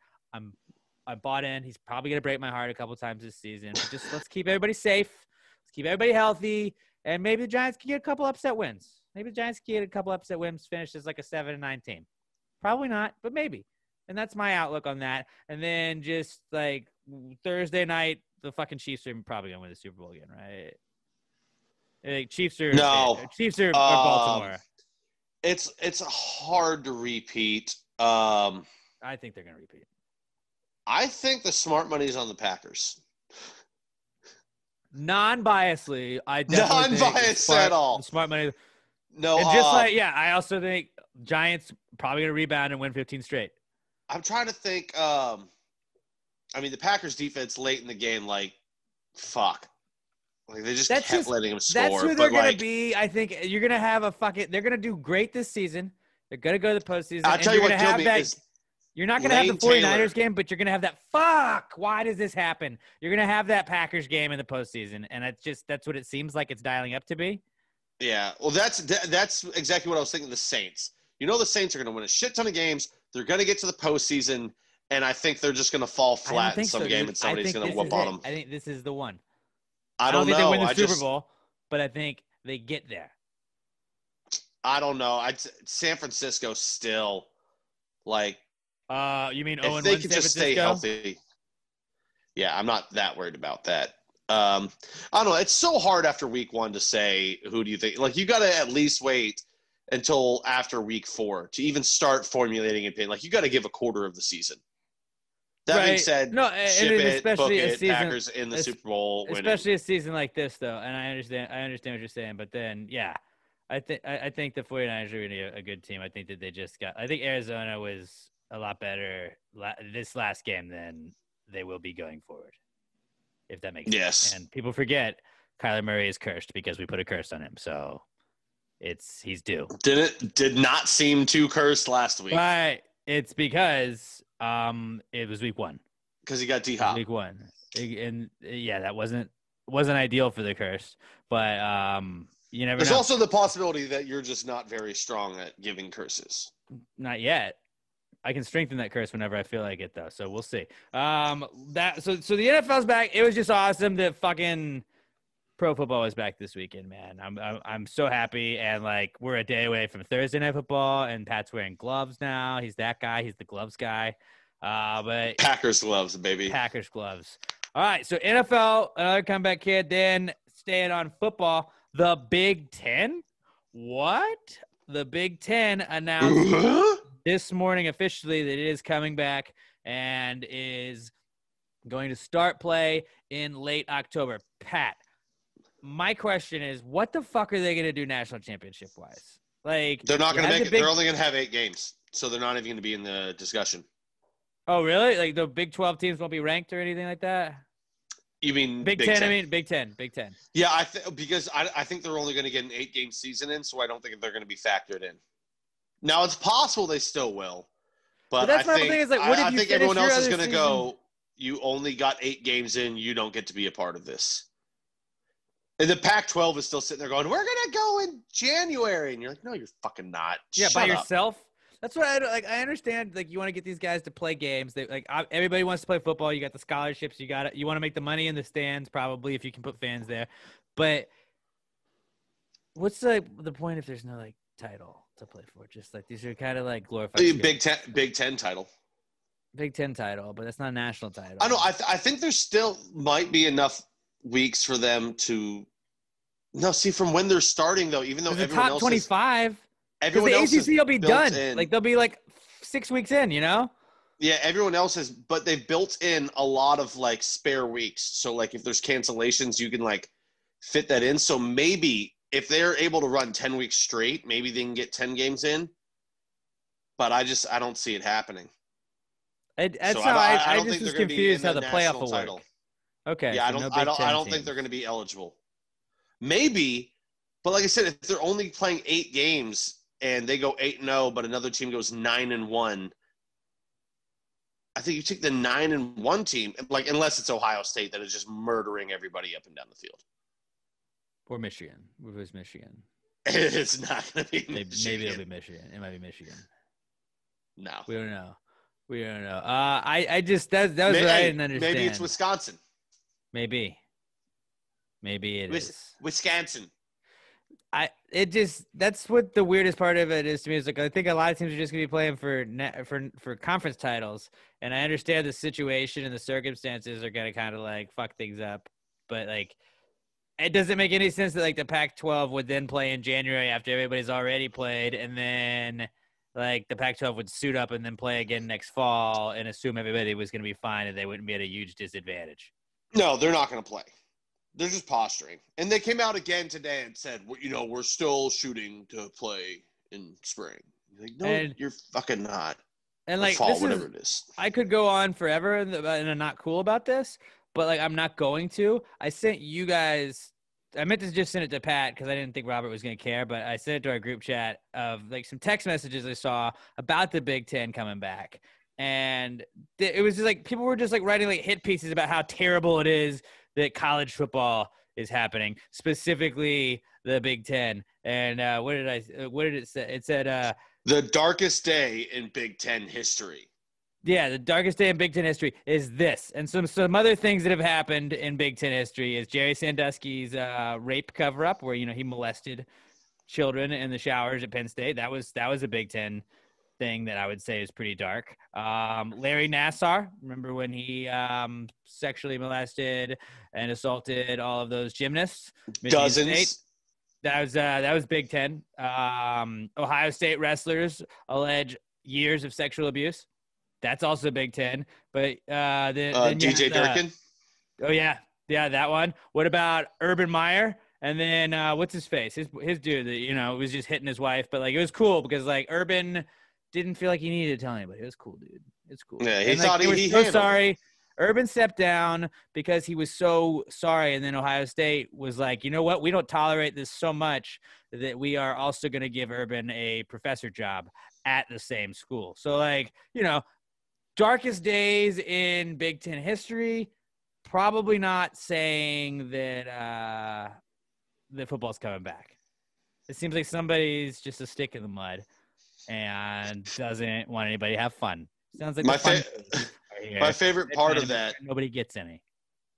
I bought in. He's probably gonna break my heart a couple times this season. But just let's keep everybody safe. Let's keep everybody healthy, and maybe the Giants can get a couple upset wins. Finish as like a 7-9 team. Probably not, but maybe. And that's my outlook on that. And then just like Thursday night, the fucking Chiefs are probably gonna win the Super Bowl again, right? Like Chiefs are Baltimore. It's hard to repeat. I think they're gonna repeat. I think the smart money is on the Packers. Non-biasly, I definitely non-biased at all. Smart money. No, and I also think Giants probably gonna rebound and win 15 straight. I'm trying to think. I mean, the Packers defense late in the game, like, fuck. Like, they just kept letting them score. That's who they're going to be. I think you're going to have they're going to do great this season. They're going to go to the postseason. I'll tell you what killed me is you're not going to have the 49ers game, but you're going to have that, fuck, why does this happen? You're going to have that Packers game in the postseason, and that's what it seems like it's dialing up to be. Yeah, well, that's exactly what I was thinking of the Saints. You know the Saints are going to win a shit ton of games. They're going to get to the postseason. And I think they're just going to fall flat in some game, and somebody's going to whoop on them. I think this is the one. I don't know. Think they win the Super Bowl, but I think they get there. I don't know. San Francisco still, like. You mean if they could just stay healthy? Yeah, I'm not that worried about that. I don't know. It's so hard after week 1 to say who do you think. Like, you got to at least wait until after week 4 to even start formulating an opinion. Like, you got to give a quarter of the season. That being said, ship it, book it, Packers in the Super Bowl. Especially a season like this, though, and I understand what you're saying, but then, yeah, I think the 49ers are really a good team. I think that I think Arizona was a lot better this last game than they will be going forward, if that makes sense. And people forget Kyler Murray is cursed because we put a curse on him, so he's due. Did not seem too cursed last week. Right. It's because it was week 1. Because he got D-Hop. Week 1. And yeah, that wasn't ideal for the curse. But you never know. There's also the possibility that you're just not very strong at giving curses. Not yet. I can strengthen that curse whenever I feel like it, though. So we'll see. So the NFL's back. It was just awesome that fucking pro football is back this weekend, man. I'm so happy, and like we're a day away from Thursday Night Football, and Pat's wearing gloves now. He's that guy. He's the gloves guy. But Packers gloves, baby. Packers gloves. All right, so NFL, another comeback kid. Then staying on football, the Big Ten. What? The Big Ten announced this morning officially that it is coming back and is going to start play in late October. Pat, my question is, what the fuck are they going to do national championship wise? Like, they're not going to make it. They're only going to have 8 games, so they're not even going to be in the discussion. Oh, really? Like the Big 12 teams won't be ranked or anything like that? You mean Big 10? I mean Big 10. Yeah, because I think they're only going to get an 8-game season in, so I don't think they're going to be factored in. Now it's possible they still will, but that's my thing. Is like, what if you think everyone else is going to go? You only got 8 games in. You don't get to be a part of this. And the Pac-12 is still sitting there going, "We're going to go in January," and you're like, "No, you're fucking not." Yeah, by yourself. That's what I understand. Like, you want to get these guys to play games. Everybody wants to play football. You got the scholarships. You want to make the money in the stands, probably, if you can put fans there. But what's the point if there's no title to play for? Just like these are kind of like glorified. Big Ten title. Big Ten title, but that's not a national title. I know. I think there still might be enough weeks for them to. No, see, from when they're starting though, even though the everyone top else 25, everyone the else ACC will be done. In. Like they'll be like 6 weeks in, you know. Yeah, everyone else has, but they've built in a lot of like spare weeks. So like if there's cancellations, you can like fit that in. So maybe if they're able to run 10 weeks straight, maybe they can get 10 games in. But I don't see it happening. I just was confused how the playoff will work. Okay. Yeah, so I don't think they're going to be eligible. Maybe, but like I said, if they're only playing 8 games and they go 8-0, but another team goes 9-1. I think you take the 9-1 team, like unless it's Ohio State that is just murdering everybody up and down the field. Or Michigan. It was Michigan. It's not going to be Michigan. Maybe it'll be Michigan. It might be Michigan. No. We don't know. I just that was what I didn't understand. Maybe it's Wisconsin. Maybe it is. Wisconsin. That's what the weirdest part of it is to me. Is like I think a lot of teams are just gonna be playing for conference titles, and I understand the situation and the circumstances are gonna kind of like fuck things up, but like it doesn't make any sense that like the Pac-12 would then play in January after everybody's already played, and then like the Pac-12 would suit up and then play again next fall and assume everybody was gonna be fine and they wouldn't be at a huge disadvantage. No, they're not gonna play. They're just posturing. And they came out again today and said, we're still shooting to play in spring. You're like, no, you're fucking not. And like, fall, whatever it is. I could go on forever and I'm not cool about this, but like, I'm not going to. I sent you guys, I meant to just send it to Pat because I didn't think Robert was going to care, but I sent it to our group chat of like some text messages I saw about the Big Ten coming back. And it was just like, people were just like writing like hit pieces about how terrible it is that college football is happening, specifically the Big Ten. And what did it say? It said the darkest day in Big Ten history. Yeah, the darkest day in Big Ten history is this. And some other things that have happened in Big Ten history is Jerry Sandusky's rape cover-up, where he molested children in the showers at Penn State. That was a Big Ten thing that I would say is pretty dark. Larry Nassar, remember when he sexually molested and assaulted all of those gymnasts? Dozens. State. That was Big Ten. Ohio State wrestlers allege years of sexual abuse. That's also Big Ten. But then DJ Durkin. Oh yeah, that one. What about Urban Meyer? And then what's his face? His dude that was just hitting his wife, but like it was cool because like Urban didn't feel like he needed to tell anybody. It was cool, dude. It's cool. Yeah, he thought he was he so handled sorry. it. Urban stepped down because he was so sorry, and then Ohio State was like, you know what? We don't tolerate this so much that we are also going to give Urban a professor job at the same school. So like, darkest days in Big Ten history, probably not saying that the football's coming back. It seems like somebody's just a stick in the mud and doesn't want anybody to have fun. Sounds like my favorite part of that. Nobody gets any.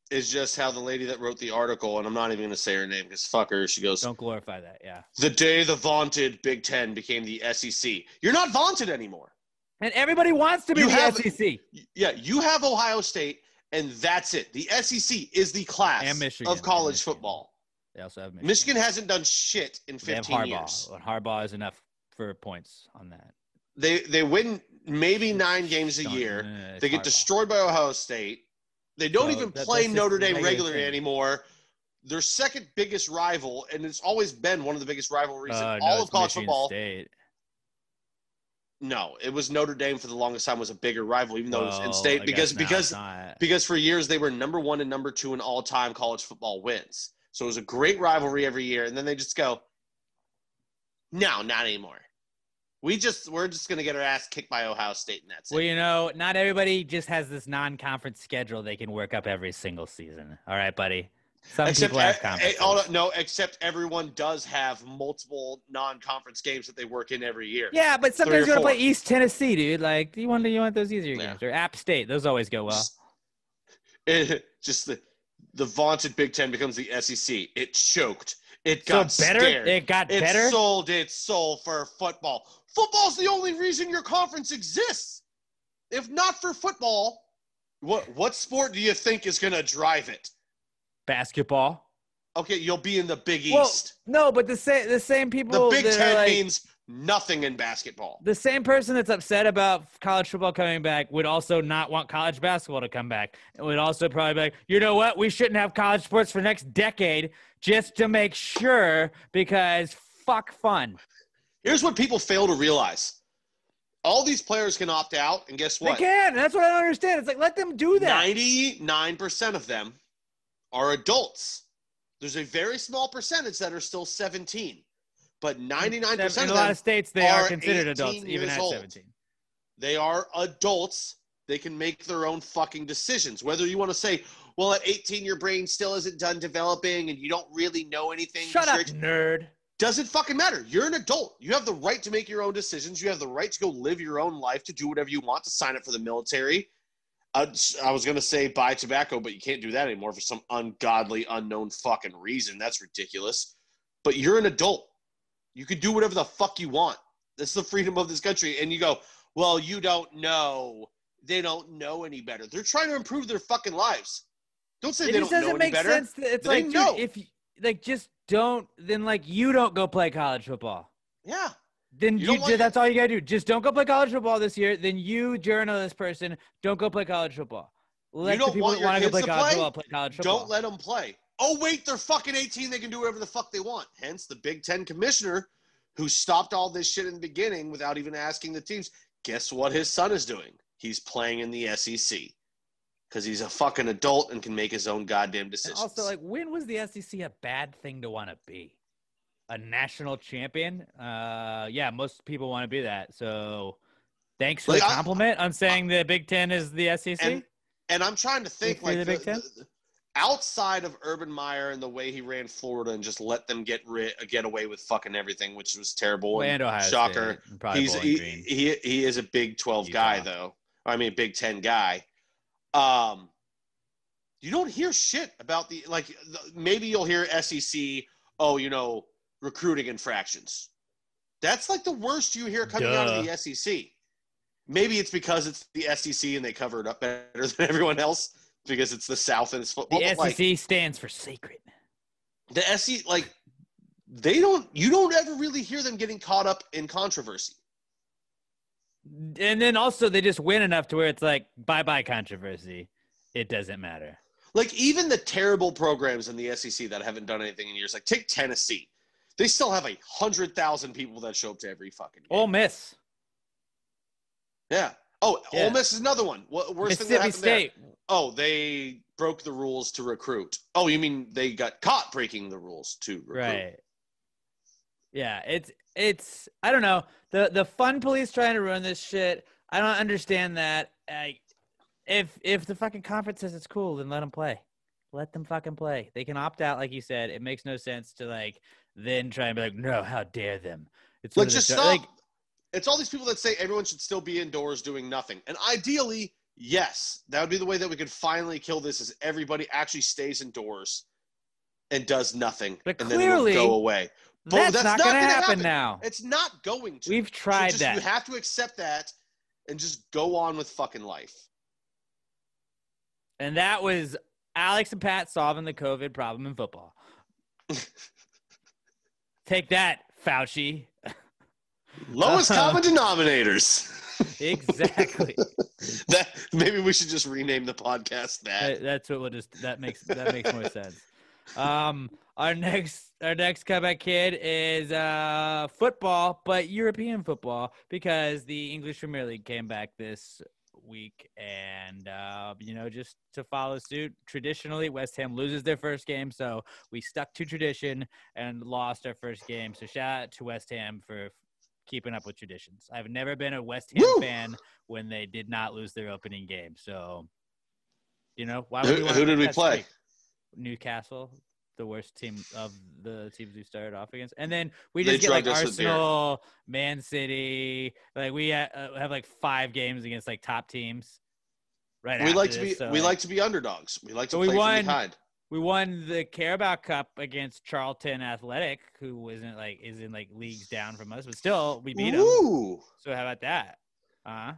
Is just how the lady that wrote the article, and I'm not even going to say her name because fuck her. She goes, "Don't glorify that." Yeah. The day the vaunted Big Ten became the SEC, you're not vaunted anymore. And everybody wants to be the SEC. Yeah, you have Ohio State, and that's it. The SEC is the class of college football. They also have Michigan. Michigan hasn't done shit in 15 years. Harbaugh is enough for points on that. They win maybe 9 games a year. They get destroyed by Ohio State. They don't even play Notre Dame regularly anymore. Their second biggest rival, and it's always been one of the biggest rivalries in all of college football. State. No, it was Notre Dame for the longest time was a bigger rival, even though it was in state because for years they were number 1 and number 2 in all-time college football wins. So it was a great rivalry every year, and then they just go, no, not anymore. We're just going to get our ass kicked by Ohio State, and that's it. Well, not everybody just has this non-conference schedule they can work up every single season. All right, buddy. Some people have conferences. No, except everyone does have multiple non-conference games that they work in every year. Yeah, but sometimes you want to play East Tennessee, dude. Like, you want those easier games. Or App State. Those always go well. Just the vaunted Big Ten becomes the SEC. It choked. It got better. Scared. It got better. It sold its soul for football. Football's the only reason your conference exists. If not for football, what sport do you think is going to drive it? Basketball. Okay, you'll be in the Big East. No, but the same people. The Big Ten means nothing in basketball. The same person that's upset about college football coming back would also not want college basketball to come back. It would also probably be like, you know what? We shouldn't have college sports for next decade just to make sure because fuck fun. Here's what people fail to realize. All these players can opt out, and guess what? They can. That's what I don't understand. It's like, let them do that. 99% of them are adults. There's a very small percentage that are still 17. But 99% of them in a lot of states, they are considered adults, even at 17. They are adults. They can make their own fucking decisions. Whether you want to say, well, at 18, your brain still isn't done developing and you don't really know anything. Shut up, nerd. Doesn't fucking matter. You're an adult. You have the right to make your own decisions. You have the right to go live your own life, to do whatever you want, to sign up for the military. I was going to say buy tobacco, but you can't do that anymore for some ungodly, unknown fucking reason. That's ridiculous. But you're an adult. You can do whatever the fuck you want. That's the freedom of this country. And you go, well, you don't know. They don't know any better. They're trying to improve their fucking lives. Don't say they don't know any better. It doesn't make sense. It's like, dude, if just don't, then you don't go play college football. Yeah. Then that's all you gotta do. Just don't go play college football this year. Then you, journalist person, don't go play college football. Let the people that want to go play college football play college football. Don't let them play. Oh, wait, they're fucking 18. They can do whatever the fuck they want. Hence, the Big Ten commissioner who stopped all this shit in the beginning without even asking the teams. Guess what his son is doing? He's playing in the SEC because he's a fucking adult and can make his own goddamn decisions. And also, when was the SEC a bad thing to want to be? A national champion? Yeah, most people want to be that. So thanks for the compliment on saying the Big Ten is the SEC. And I'm trying to think the Big Ten? Outside of Urban Meyer and the way he ran Florida and just let them get away with fucking everything, which was terrible. And Ohio shocker. State, he is a Big 12 guy, though. I mean, Big 10 guy. You don't hear shit about maybe you'll hear SEC, recruiting infractions. That's the worst you hear coming out of the SEC. Maybe it's because it's the SEC and they cover it up better than everyone else because it's the South and it's football. The SEC stands for sacred. The SEC, you don't ever really hear them getting caught up in controversy. And then also they just win enough to where it's bye-bye controversy. It doesn't matter. Even the terrible programs in the SEC that haven't done anything in years, take Tennessee. They still have 100,000 people that show up to every fucking game. Ole Miss. Yeah. Oh, yeah. Ole Miss is another one. Worst thing that happened State. There? Oh, they broke the rules to recruit. Oh, you mean they got caught breaking the rules to recruit? Right. Yeah, it's I don't know. The fun police trying to run this shit. I don't understand that. If the fucking conference says it's cool, then let them play. Let them fucking play. They can opt out, like you said. It makes no sense to then try and be no, how dare them? It's just stop. It's all these people that say everyone should still be indoors doing nothing. And ideally, yes, that would be the way that we could finally kill this is everybody actually stays indoors and does nothing. But and clearly, then it'll go away. That's not going to happen now. It's not going to. We've tried that. You have to accept that and just go on with fucking life. And that was Alex and Pat solving the COVID problem in football. Take that, Fauci. Lowest common denominators. Exactly. Maybe we should just rename the podcast that. That's what that makes more sense. Our next comeback kid is football, but European football because the English Premier League came back this week, and just to follow suit, traditionally West Ham loses their first game, so we stuck to tradition and lost our first game. So shout out to West Ham for keeping up with traditions. I've never been a West Ham fan when they did not lose their opening game. So, why would who did we play? Newcastle, the worst team of the teams we started off against. And then we just get Arsenal, Man City. We have 5 games against top teams. Right. We like to be underdogs. We like to play from behind. We won the Carabao Cup against Charlton Athletic, who is in leagues down from us, but still we beat them. So how about that?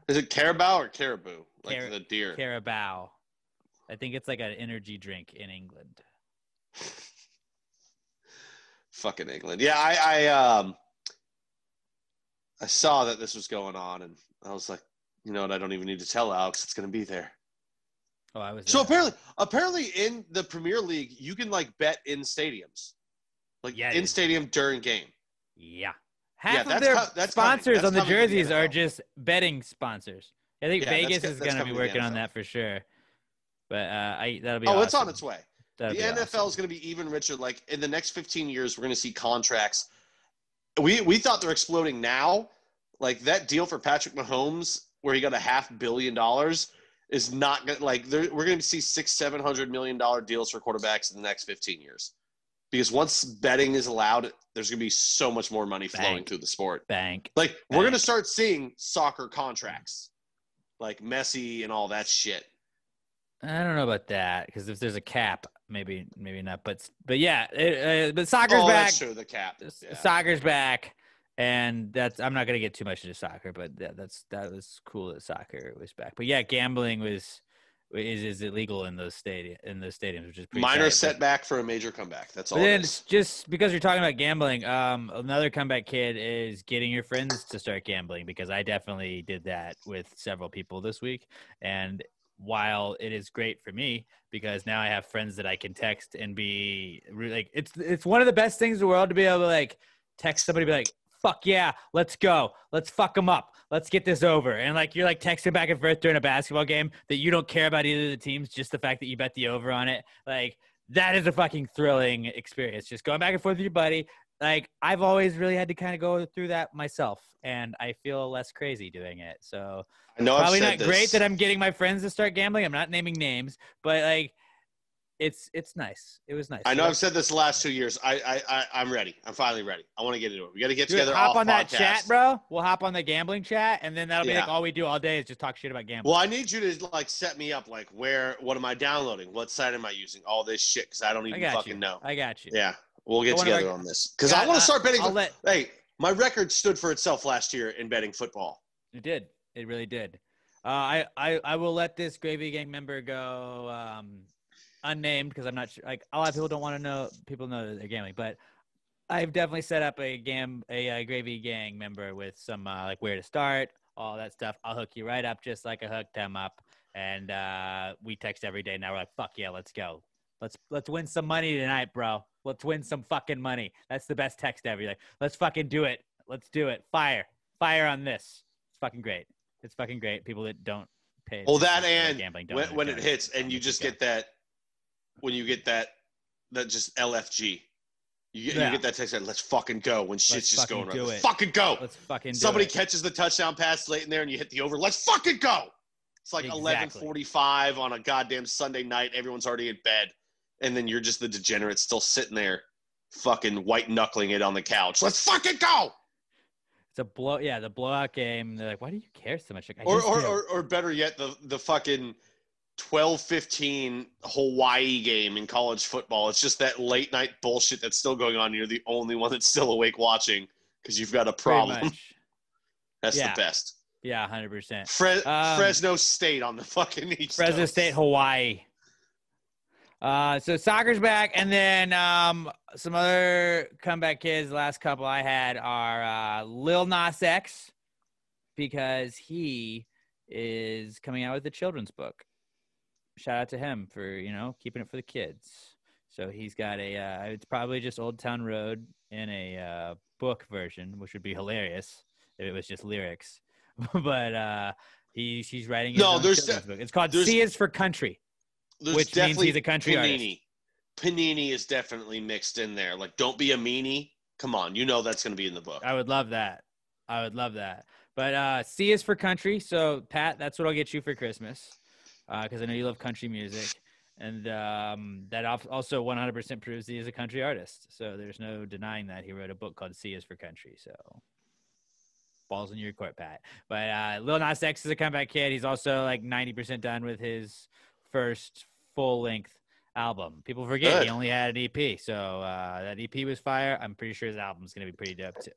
Is it Carabao or Caribou? Like the deer? Carabao. I think it's like an energy drink in England. Fucking England. Yeah, I saw that this was going on, and I was like, you know what? I don't even need to tell Alex it's going to be there. Oh, I was. So apparently in the Premier League, you can like bet in stadiums, in stadium during game. Yeah. Half of their sponsors on the jerseys are just betting sponsors. I think Vegas is going to be working on that for sure. But that'll be awesome. It's on its way. The NFL is going to be even richer. Like in the next 15 years, we're going to see contracts. We thought they're exploding now. Like that deal for Patrick Mahomes, where he got $500 million, is not going. Like we're going to see $600-700 million deals for quarterbacks in the next 15 years, because once betting is allowed, there's going to be so much more money flowing through the sport. We're going to start seeing soccer contracts, like Messi and all that shit. I don't know about that, because if there's a cap, maybe not. But yeah, but soccer's back. That's true, the cap. Yeah. Soccer's back, and I'm not gonna get too much into soccer, but that was cool that soccer was back. But yeah, gambling is illegal in those stadiums, which is pretty minor setback for a major comeback. That's all. But then just because you're talking about gambling, another comeback kid is getting your friends to start gambling, because I definitely did that with several people this week. And while it is great for me, because now I have friends that I can text and be like, it's one of the best things in the world to be able to like text somebody, be like, fuck yeah, let's go, let's fuck them up, let's get this over. And like you're like texting back and forth during a basketball game that you don't care about either of the teams, just the fact that you bet the over on it. Like that is a fucking thrilling experience, just going back and forth with your buddy. Like I've always really had to kind of go through that myself, and I feel less crazy doing it. So I know probably not great that I'm getting my friends to start gambling. I'm not naming names, but like it's nice. It was nice. I know I've said this the last 2 years. I'm ready. I'm finally ready. I want to get into it. We got to get together. Hop on that chat, bro. We'll hop on the gambling chat, and then that'll be like all we do all day is just talk shit about gambling. Well, I need you to like set me up. Like what am I downloading? What site am I using? All this shit, because I don't even fucking know. I got you. Yeah. We'll get together on this, because I want to start betting. Hey, my record stood for itself last year in betting football. It did. It really did. I will let this Gravy Gang member go unnamed, because I'm not sure. Like a lot of people don't want to know. People know that they're gambling, but I've definitely set up a Gravy Gang member with some like where to start, all that stuff. I'll hook you right up, just like I hooked them up, and we text every day. Now we're like, fuck yeah, let's go. Let's win some money tonight, bro. Let's win some fucking money. That's the best text ever. You're like, let's fucking do it. Let's do it. Fire on this. It's fucking great. It's fucking great. People that don't pay. Well, that and gambling when it hits, and you just get that. When you get that just LFG, you get that text. Let's fucking go. When shit's just going right. Let's fucking go. Let's fucking. Somebody catches the touchdown pass late in there, and you hit the over. Let's fucking go. It's like 11:45 on a goddamn Sunday night. Everyone's already in bed. And then you're just the degenerate still sitting there fucking white knuckling it on the couch. Let's fucking go. It's the blowout game. They're like, why do you care so much? Like, or better yet, the fucking 12-15 Hawaii game in college football. It's just that late night bullshit that's still going on. You're the only one that's still awake watching because you've got a problem. That's the best. Yeah, 100%. Fresno State on the fucking East Fresno Coast. State, Hawaii. So soccer's back, and then some other comeback kids. The last couple I had are Lil Nas X, because he is coming out with a children's book. Shout out to him for keeping it for the kids. So he's got it's probably just Old Town Road in a book version, which would be hilarious if it was just lyrics. But he's writing his own children's book. It's called C is for Country. Which means he's a country artist. Panini is definitely mixed in there. Like, don't be a meanie. Come on, that's going to be in the book. I would love that. But C is for country. So, Pat, that's what I'll get you for Christmas, because I know you love country music. And that also 100% proves he is a country artist. So there's no denying that. He wrote a book called C is for Country. So balls in your court, Pat. But Lil Nas X is a comeback kid. He's also like 90% done with his first full-length album. People forget he only had an EP, so that EP was fire. I'm pretty sure his album's gonna be pretty dope too.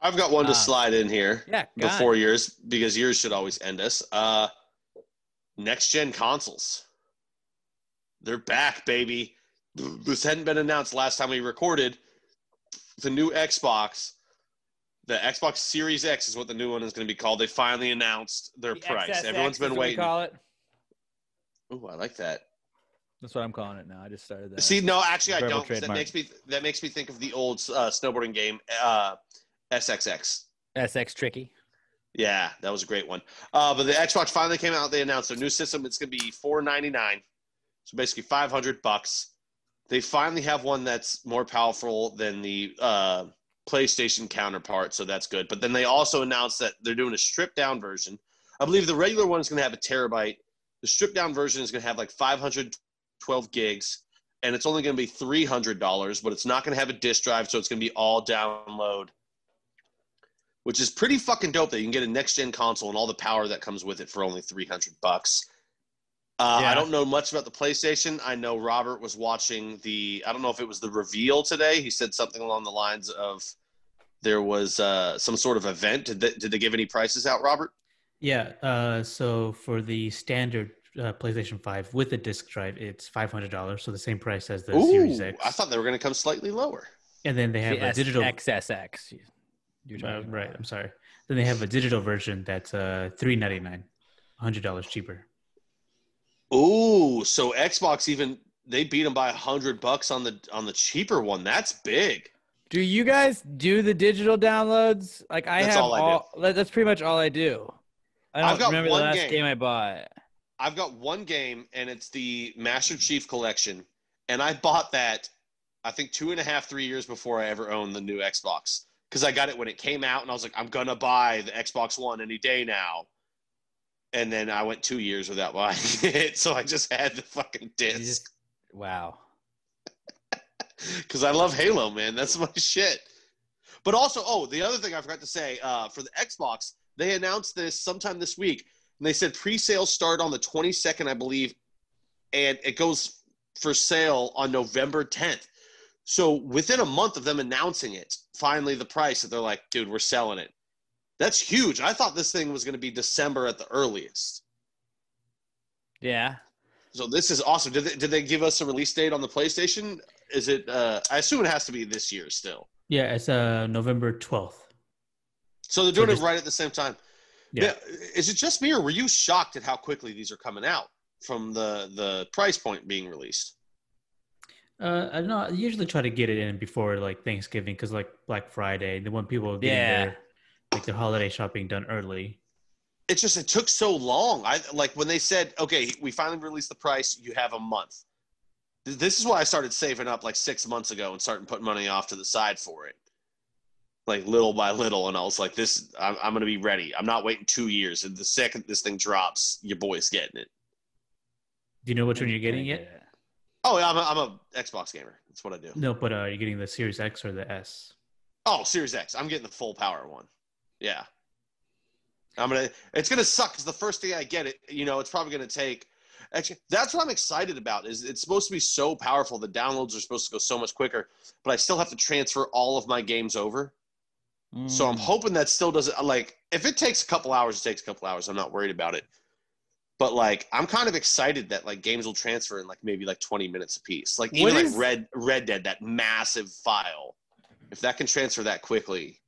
I've got one to slide in here. Yeah, before yours, because yours should always end us. Next gen consoles. They're back, baby. This hadn't been announced last time we recorded. The new Xbox, the Xbox Series X is what the new one is going to be called. They finally announced their price. XSX Everyone's been waiting. Call it. Ooh, I like that. That's what I'm calling it now. I just started that. See, no, actually, I don't. That makes me think of the old snowboarding game, SXX. SX Tricky. Yeah, that was a great one. But the Xbox finally came out. They announced their new system. It's going to be $499, so basically $500. They finally have one that's more powerful than the PlayStation counterpart, so that's good. But then they also announced that they're doing a stripped-down version. I believe the regular one is going to have a terabyte. The stripped-down version is going to have like 512 gigs, and it's only going to be $300, but it's not going to have a disk drive, so it's going to be all download, which is pretty fucking dope that you can get a next-gen console and all the power that comes with it for only $300. I don't know much about the PlayStation. I know Robert was watching I don't know if it was the reveal today. He said something along the lines of there was some sort of event. Did they give any prices out, Robert? Yeah. So for the standard PlayStation 5 with the disc drive, it's $500. So the same price as the Series X. I thought they were going to come slightly lower. And then they have a digital XSX. Right. I'm sorry. Then they have a digital version that's $399, $100 cheaper. Ooh, so Xbox they beat them by $100 on the cheaper one. That's big. Do you guys do the digital downloads? Like that's pretty much all I do. I don't remember the last game I bought. I've got one game, and it's the Master Chief Collection, and I bought that I think 2.5, 3 years before I ever owned the new Xbox, because I got it when it came out, and I was like, I'm gonna buy the Xbox One any day now. And then I went 2 years without buying it, so I just had the fucking disc. Wow. Because I love Halo, man. That's my shit. But also, the other thing I forgot to say, for the Xbox, they announced this sometime this week. And they said pre-sales start on the 22nd, I believe, and it goes for sale on November 10th. So within a month of them announcing it, finally the price, that they're like, dude, we're selling it. That's huge. I thought this thing was going to be December at the earliest. Yeah. So this is awesome. Did they give us a release date on the PlayStation? Is it? I assume it has to be this year still. Yeah, it's November 12th. So they're doing it right at the same time. Yeah. Is it just me, or were you shocked at how quickly these are coming out from the price point being released? I usually try to get it in before like Thanksgiving, because like Black Friday, they want people getting their holiday shopping done early. It took so long. When they said, okay, we finally released the price, you have a month. This is why I started saving up like 6 months ago and starting putting money off to the side for it. Like little by little. And I was like, I'm going to be ready. I'm not waiting 2 years. And the second this thing drops, your boy's getting it. Do you know which one you're getting yet? Oh, yeah, I'm a Xbox gamer. That's what I do. No, but are you getting the Series X or the S? Oh, Series X. I'm getting the full power one. Yeah. It's going to suck because the first day I get it, it's probably going to take – actually, that's what I'm excited about is it's supposed to be so powerful. The downloads are supposed to go so much quicker, but I still have to transfer all of my games over. So I'm hoping that still doesn't – like, if it takes a couple hours, it takes a couple hours. I'm not worried about it. But, like, I'm kind of excited that, like, games will transfer in, like, maybe, like, 20 minutes a piece. Like, even Red Dead, that massive file, if that can transfer that quickly,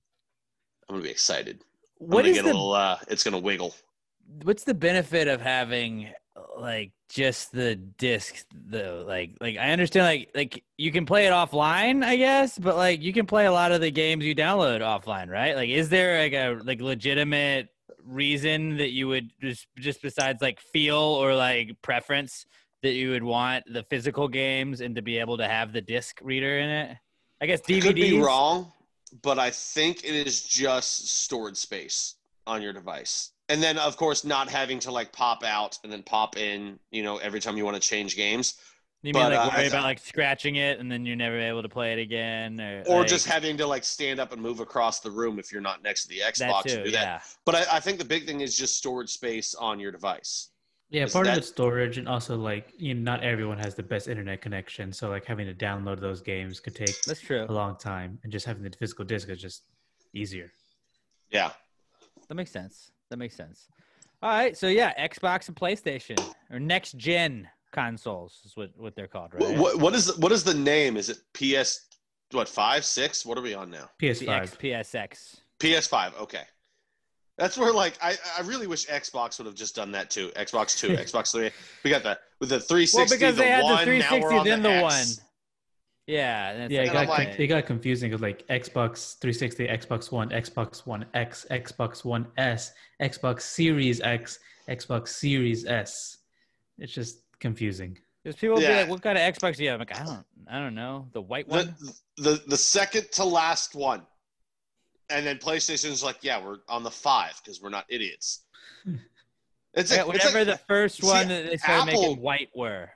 I'm going to be excited. It's going to wiggle. What's the benefit of having like just the disc though? Like I understand like you can play it offline, I guess, but like you can play a lot of the games you download offline, right? Like is there like a legitimate reason that you would just besides like feel or like preference that you would want the physical games and to be able to have the disc reader in it? I guess DVDs. Could be wrong. But I think it is just storage space on your device. And then, of course, not having to, like, pop out and then pop in, every time you want to change games. You mean worry about, like, scratching it and then you're never able to play it again? Or like, just having to, like, stand up and move across the room if you're not next to the Xbox to do that. Yeah. But I think the big thing is just storage space on your device. Yeah, part of it's storage, and also like not everyone has the best internet connection, so like having to download those games could take a long time, and just having the physical disc is just easier. Yeah. That makes sense. All right. So, yeah, Xbox and PlayStation or next gen consoles is what they're called, right? What is the name? Is it PS, 5, 6? What are we on now? PS5. PSX. PS5. Okay. That's where, like, I really wish Xbox would have just done that too. Xbox 2, Xbox 3. We got with the 360, well, because they had one, the 360, then the X. one. Yeah. It got confusing because like Xbox 360, Xbox One, Xbox One X, Xbox One S, Xbox Series X, Xbox Series S. It's just confusing. Because people be like, "What kind of Xbox do you have?" I'm like, I don't know, the white one. The second to last one, and then PlayStation's like, "Yeah, we're on the 5 because we're not idiots." It's whatever the first one that they started making white were.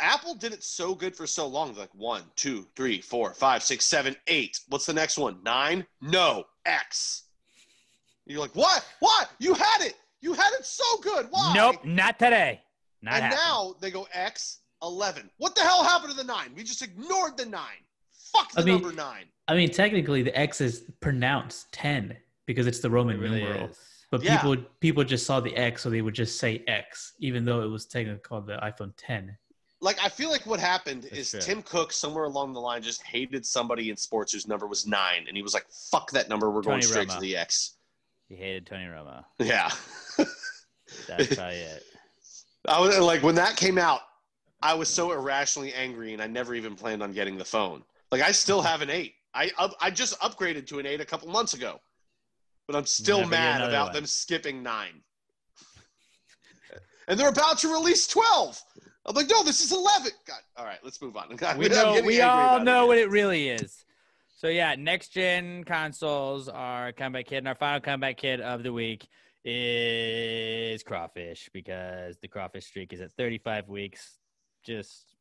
Apple did it so good for so long. Like 1, 2, 3, 4, 5, 6, 7, 8. What's the next one? 9? No, X. You're like, what? What? You had it. You had it so good. Why? Nope, not today. Not happening. Now they go X, 11. What the hell happened to the 9? We just ignored the 9. Fuck the number 9. I mean, technically, the X is pronounced 10 because it's the Roman numeral. But people just saw the X, so they would just say X, even though it was technically called the iPhone 10. Like, I feel like what happened is Tim Cook, somewhere along the line, just hated somebody in sports whose number was 9. And he was like, fuck that number. We're going straight to the X. He hated Tony Romo. Yeah. That's probably it. I was like, when that came out, I was so irrationally angry, and I never even planned on getting the phone. Like, I still have an 8. I just upgraded to an 8 a couple months ago. But I'm still mad about them skipping 9. And they're about to release 12. I'm like, no, this is 11. God, all right, let's move on. We all know what it really is. So, yeah, next-gen consoles are Comeback Kid, and our final Comeback Kid of the week is Crawfish, because the Crawfish streak is at 35 weeks. Just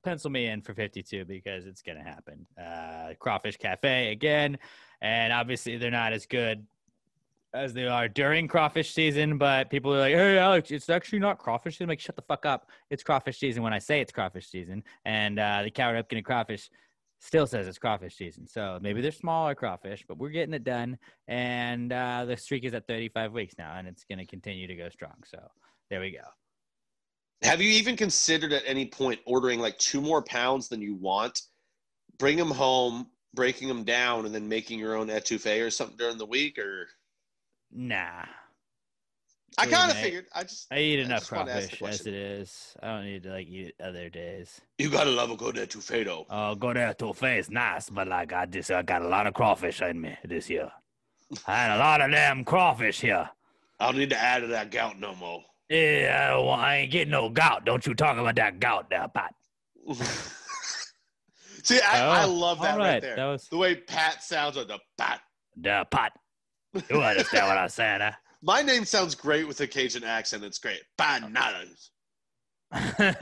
pencil me in for 52 because it's going to happen. Crawfish Cafe again, and obviously they're not as good as they are during crawfish season, but people are like, hey, Alex, it's actually not crawfish season. I'm like, shut the fuck up. It's crawfish season when I say it's crawfish season. And the Coward Up Getting Crawfish still says it's crawfish season. So maybe they're smaller crawfish, but we're getting it done. And the streak is at 35 weeks now, and it's going to continue to go strong. So there we go. Have you even considered at any point ordering like 2 more pounds than you want, bring them home, breaking them down, and then making your own etouffee or something during the week? Or nah. I kind of figured. I eat enough crawfish as it is. I don't need to like eat it other days. You gotta love a good etouffee though. Oh, good etouffee is nice, but like I got a lot of crawfish in me this year. I had a lot of damn crawfish here. I don't need to add to that gout no more. Yeah, I ain't getting no gout. Don't you talk about that gout there, Pat. See, I love that right there. That was... The way Pat sounds like the Pat. The Pat. You understand what I'm saying, huh? My name sounds great with a Cajun accent. It's great. Bananas. Pat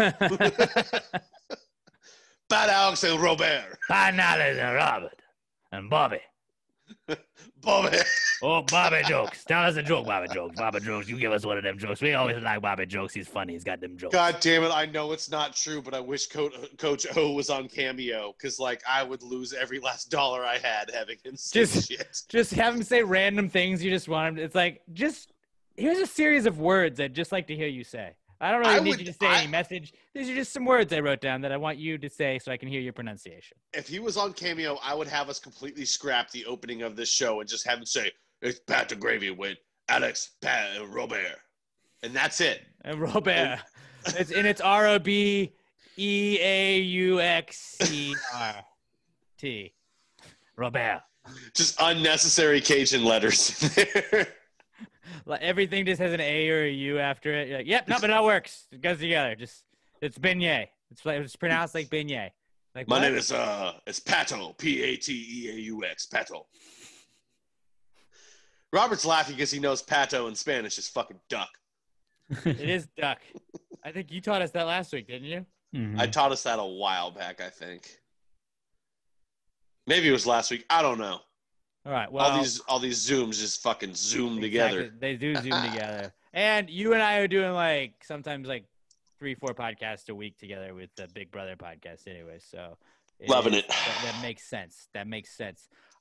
Alex and Robert. Bananas and Robert. And Bobby. Bobby. Oh, Bobby jokes. Tell us a joke, Bobby jokes. Bobby jokes. You give us one of them jokes. We always like Bobby jokes. He's funny. He's got them jokes. God damn it. I know it's not true, but I wish Coach O was on Cameo, because, like, I would lose every last dollar I had having him say shit. Just have him say random things you just want him to. It's like, here's a series of words I'd just like to hear you say. I don't really need you to say any message. These are just some words I wrote down that I want you to say so I can hear your pronunciation. If he was on Cameo, I would have us completely scrap the opening of this show and just have him say, it's Pat the Gravy with Alex, Pat, and Robert. And that's it. And Robert. It's ROBEAUXERT. Robert. Just unnecessary Cajun letters there. Like everything just has an A or a U after it. You're like, yep, no, but that works. It goes together. It's beignet. It's pronounced like beignet. Like my name is it's Pato, Pateaux, Pato. Robert's laughing because he knows Pato in Spanish is fucking duck. It is duck. I think you taught us that last week, didn't you? Mm-hmm. I taught us that a while back, I think. Maybe it was last week. I don't know. All right. Well, all these Zooms just fucking zoom together. They do zoom together. And you and I are doing sometimes 3-4 podcasts a week together with the Big Brother podcast anyway. So loving it. That makes sense.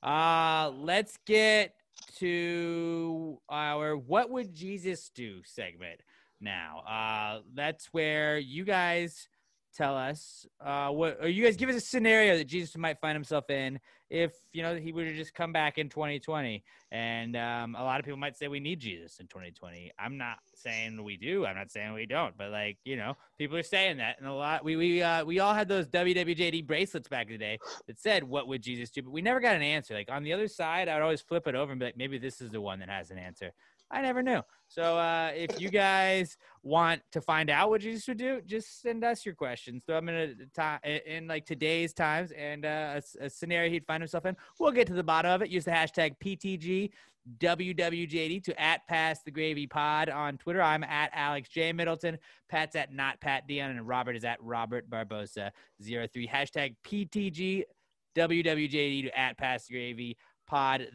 Let's get to our What Would Jesus Do segment now. That's where you guys tell us or you guys give us a scenario that Jesus might find himself in if, you know, he were to just come back in 2020. And a lot of people might say we need Jesus in 2020. I'm not saying we do. I'm not saying we don't. But, like, you know, people are saying that. And a lot, we all had those WWJD bracelets back in the day that said, what would Jesus do? But we never got an answer. Like, on the other side, I would always flip it over and be like, maybe this is the one that has an answer. I never knew. So if you guys want to find out what Jesus would do, just send us your questions. Throw them in like today's times and a scenario he'd find himself in. We'll get to the bottom of it. Use the hashtag PTGWWJD to @PassTheGravyPod on Twitter. I'm at Alex J. Middleton. Pat's at NotPatDion, and Robert is at Robert Barbosa 03. Hashtag PTGWWJD to @PassTheGravyPod.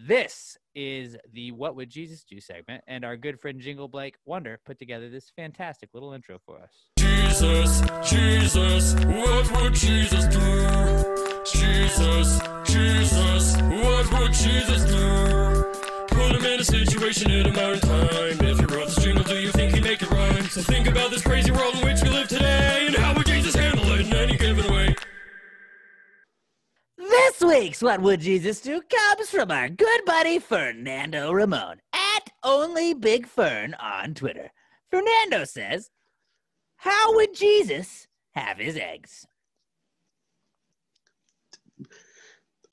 This is the What Would Jesus Do segment, and our good friend Jingle Blake Wonder put together this fantastic little intro for us. Jesus, Jesus, what would Jesus do? Jesus, Jesus, what would Jesus do? Put him in a situation in a modern time. If you wrote this jingle, do you think he'd make it rhyme? So think about this crazy world in which we live today, and how would Jesus handle it in any given way? This week's What Would Jesus Do comes from our good buddy Fernando Ramon at Only Big Fern on Twitter. Fernando says, how would Jesus have his eggs?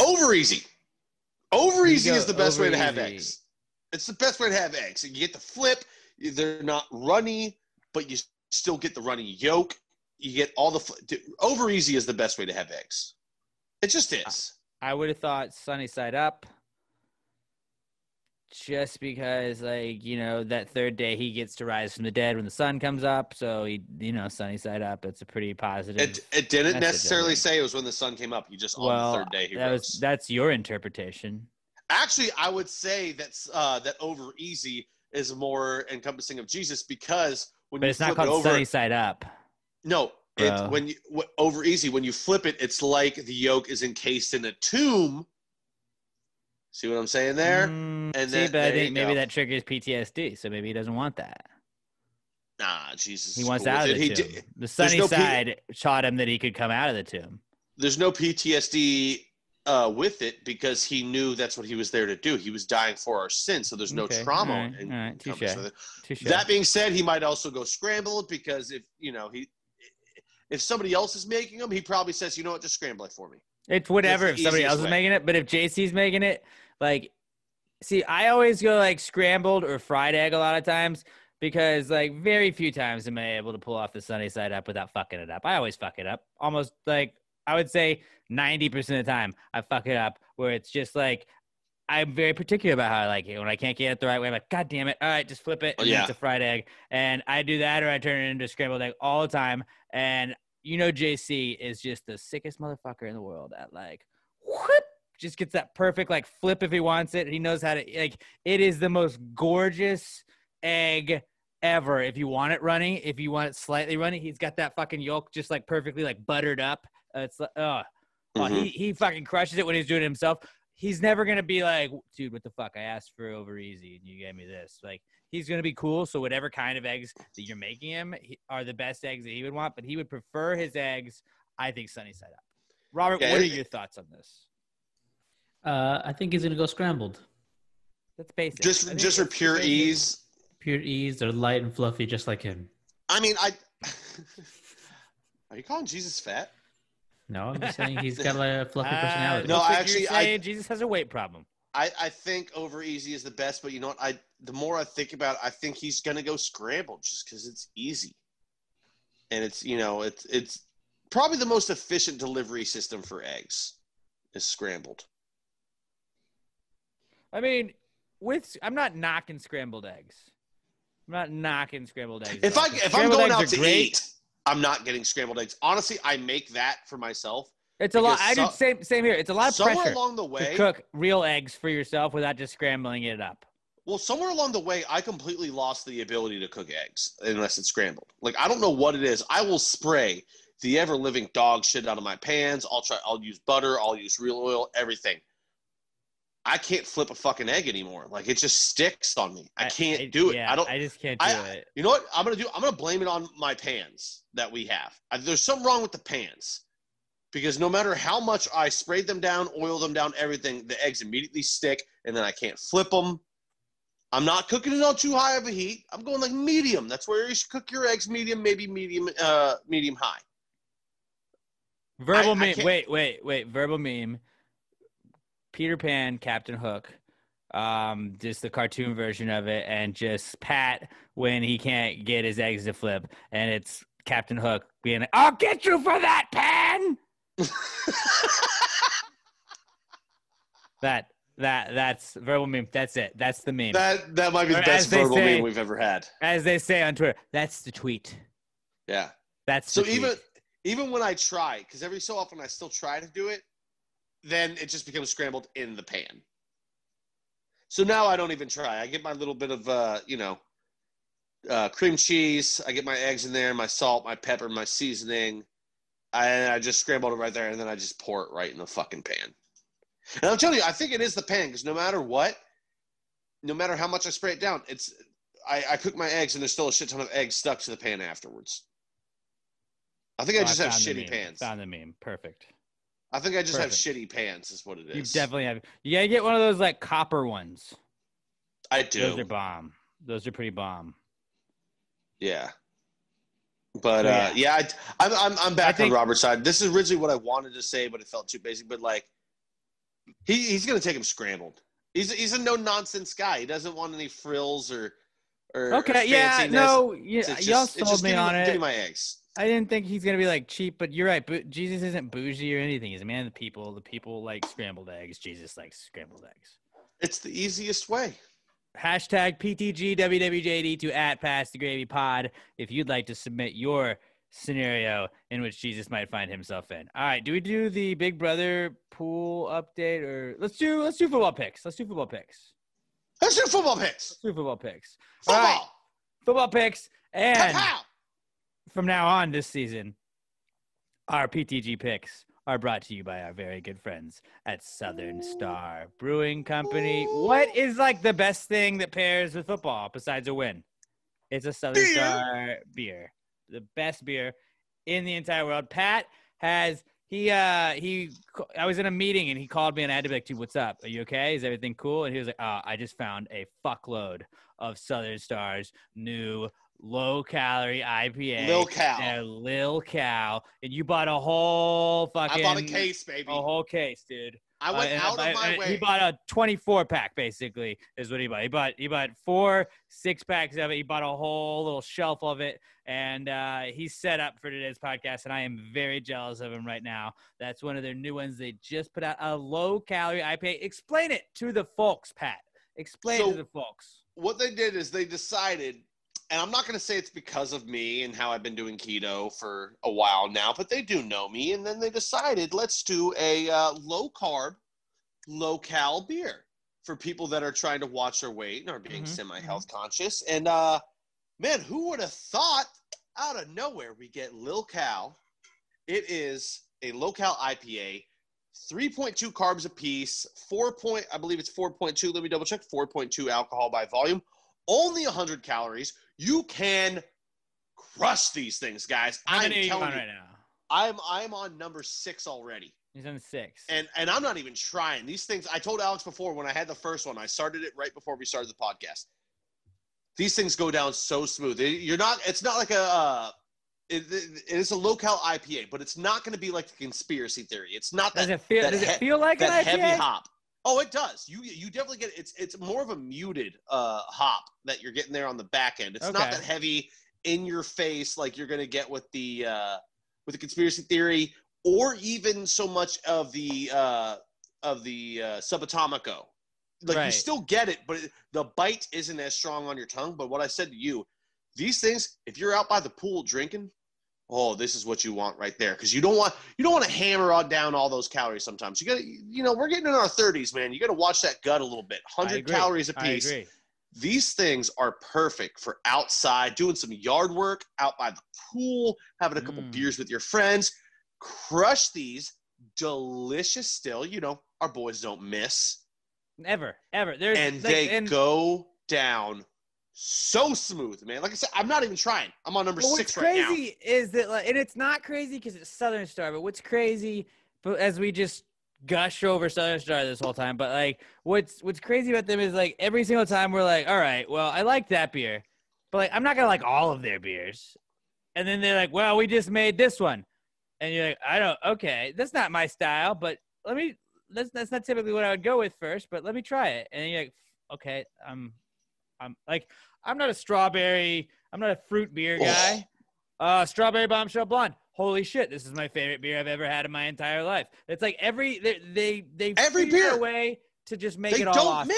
Over easy. Over easy is the best way to have easy. eggs. It's the best way to have eggs. You get the flip. They're not runny, but you still get the runny yolk. You get all the over easy is the best way to have eggs. It just is. I would have thought sunny side up, just because, like, you know, that third day he gets to rise from the dead when the sun comes up. So, he, you know, sunny side up. It's a pretty positive. It didn't necessarily say it was when the sun came up. You just on the third day he rose. That's your interpretation. Actually, I would say that over easy is more encompassing of Jesus, because when but it's not called sunny side up. No. It's when you over easy, when you flip it, it's like the yolk is encased in a tomb. See what I'm saying there? But I think maybe that triggers PTSD, so maybe he doesn't want that. Nah, Jesus. He wants out of the tomb. The sunny side taught him that he could come out of the tomb. There's no PTSD with it, because he knew that's what he was there to do. He was dying for our sins, so there's no trauma. All right. Touche. That being said, he might also go scramble it, because if somebody else is making them, he probably says, you know what, just scramble it for me. It's whatever if somebody else is making it. But if JC's making it, like, see, I always go like scrambled or fried egg a lot of times, because like very few times am I able to pull off the sunny side up without fucking it up. I always fuck it up. Almost like I would say 90% of the time I fuck it up, where it's just like I'm very particular about how I like it. When I can't get it the right way, I'm like, God damn it. All right, just flip it. And then it's a fried egg. And I do that, or I turn it into a scrambled egg all the time. And you know, JC is just the sickest motherfucker in the world at like, whoop, just gets that perfect like flip if he wants it. He knows how to, like, it is the most gorgeous egg ever. If you want it runny, if you want it slightly runny, he's got that fucking yolk just like perfectly like buttered up. It's like, he fucking crushes it when he's doing it himself. He's never going to be like, dude, what the fuck? I asked for over easy and you gave me this. Like, he's going to be cool. So whatever kind of eggs that you're making him are the best eggs that he would want, but he would prefer his eggs, I think, sunny side up. Robert, what are your thoughts on this? I think he's going to go scrambled. That's basic. Just for pure ease. Pure ease. They're light and fluffy, just like him. I mean, are you calling Jesus fat? No, I'm just saying he's got a fluffy personality. No, actually, Jesus has a weight problem. I think over easy is the best, but you know what? The more I think about it, I think he's gonna go scrambled just because it's easy, and it's it's probably the most efficient delivery system for eggs is scrambled. I mean, I'm not knocking scrambled eggs. I'm not knocking scrambled eggs. If I'm going out to eat, I'm not getting scrambled eggs. Honestly, I make that for myself. It's a lot. I do same here. It's a lot of pressure somewhere along the way to cook real eggs for yourself without just scrambling it up. Well, somewhere along the way, I completely lost the ability to cook eggs unless it's scrambled. Like, I don't know what it is. I will spray the ever-living dog shit out of my pans. I'll use butter. I'll use real oil, everything. I can't flip a fucking egg anymore. Like, it just sticks on me. I can't do it. Yeah, I just can't do it. You know what I'm gonna do? I'm gonna blame it on my pans that we have. There's something wrong with the pans, because no matter how much I sprayed them down, oil them down, everything, the eggs immediately stick, and then I can't flip them. I'm not cooking it on too high of a heat. I'm going like medium. That's where you should cook your eggs, medium, maybe medium high. Verbal meme. Wait. Verbal meme. Peter Pan, Captain Hook. Just the cartoon version of it, and just Pat when he can't get his eggs to flip, and it's Captain Hook being like, "I'll get you for that, Pan." That's verbal meme. That's it. That's the meme. That might be the best verbal meme we've ever had. As they say on Twitter, that's the tweet. Yeah. That's the tweet. Even when I try, because every so often I still try to do it, then it just becomes scrambled in the pan. So now I don't even try. I get my little bit of cream cheese. I get my eggs in there, my salt, my pepper, my seasoning. I just scrambled it right there, and then I just pour it right in the fucking pan. And I'm telling you, I think it is the pan, because no matter how much I spray it down, I cook my eggs, and there's still a shit ton of eggs stuck to the pan afterwards. I think I just have shitty pans. Found the meme. Perfect. I think I just have shitty pans is what it is. You definitely have. You gotta get one of those like copper ones. I do. Those are bomb. Those are pretty bomb. Yeah. But I'm back on Robert's side. This is originally what I wanted to say, but it felt too basic. But like, he's gonna take him scrambled. He's a no nonsense guy. He doesn't want any frills or okay. Yeah. No. Y'all sold me on it. Give me my eggs. I didn't think he's gonna be like cheap, but you're right. Jesus isn't bougie or anything. He's a man of the people. The people like scrambled eggs. Jesus likes scrambled eggs. It's the easiest way. Hashtag PTGWWJD to @PassTheGravyPod if you'd like to submit your scenario in which Jesus might find himself in. All right, do we do the Big Brother pool update, or let's do football picks? Let's do football picks. All right, football picks, and from now on this season, our PTG picks are brought to you by our very good friends at Southern Star Brewing Company. What is like the best thing that pairs with football besides a win? It's a Southern Star beer. The best beer in the entire world. Pat has I was in a meeting and he called me and I had to be like, dude, what's up? Are you okay? Is everything cool? And he was like, oh, I just found a fuckload of Southern Star's new low-calorie IPA. Lil Cow. And you bought a whole fucking... I bought a case, baby. A whole case, dude. I went out of my way. He bought a 24-pack, basically, is what he bought. He bought 4 6-packs of it. He bought a whole little shelf of it. And he's set up for today's podcast, and I am very jealous of him right now. That's one of their new ones. They just put out a low-calorie IPA. Explain it to the folks, Pat. Explain it to the folks. What they did is they decided... And I'm not going to say it's because of me and how I've been doing keto for a while now, but they do know me. And then they decided, let's do a low-carb, low-cal beer for people that are trying to watch their weight and are being semi-health conscious. And, man, who would have thought out of nowhere we get Lil Cal? It is a low-cal IPA, 3.2 carbs a piece, I believe it's 4.2. Let me double-check. 4.2 alcohol by volume. Only 100 calories. You can crush these things, guys. I'm telling you right now. I'm on number 6 already. He's on 6. And I'm not even trying. These things, I told Alex before when I had the first one, I started it right before we started the podcast. These things go down so smooth. It's not like it is a low-cal IPA, but it's not going to be like the conspiracy theory. It's not that. Does it feel like an IPA? Heavy hop. Oh, it does. You definitely get it. It's more of a muted hop that you're getting there on the back end. It's not that heavy in your face like you're going to get with the conspiracy theory, or even so much of the Subatomico. Like you still get it, but the bite isn't as strong on your tongue. But what I said to you, these things, if you're out by the pool drinking, oh, this is what you want right there, because you don't want to hammer down all those calories. Sometimes you got to, we're getting in our 30s, man. You got to watch that gut a little bit. 100 calories a piece. I agree. These things are perfect for outside, doing some yard work out by the pool, having a couple beers with your friends. Crush these, delicious still. Our boys don't miss. Ever. They go down so smooth, man. Like I said, I'm not even trying. I'm on number 6 right now. What's crazy is that, and it's not crazy because it's Southern Star, but what's crazy, but as we just gush over Southern Star this whole time, but like what's crazy about them is like every single time we're like, all right, well, I like that beer, but like I'm not gonna like all of their beers. And then they're like, well, we just made this one. And you're like, okay, that's not my style, but that's not typically what I would go with first, but let me try it. And then you're like, okay, I'm not a fruit beer guy. Strawberry Bombshell Blonde. Holy shit, this is my favorite beer I've ever had in my entire life. It's like every beer a way to just make it all awesome.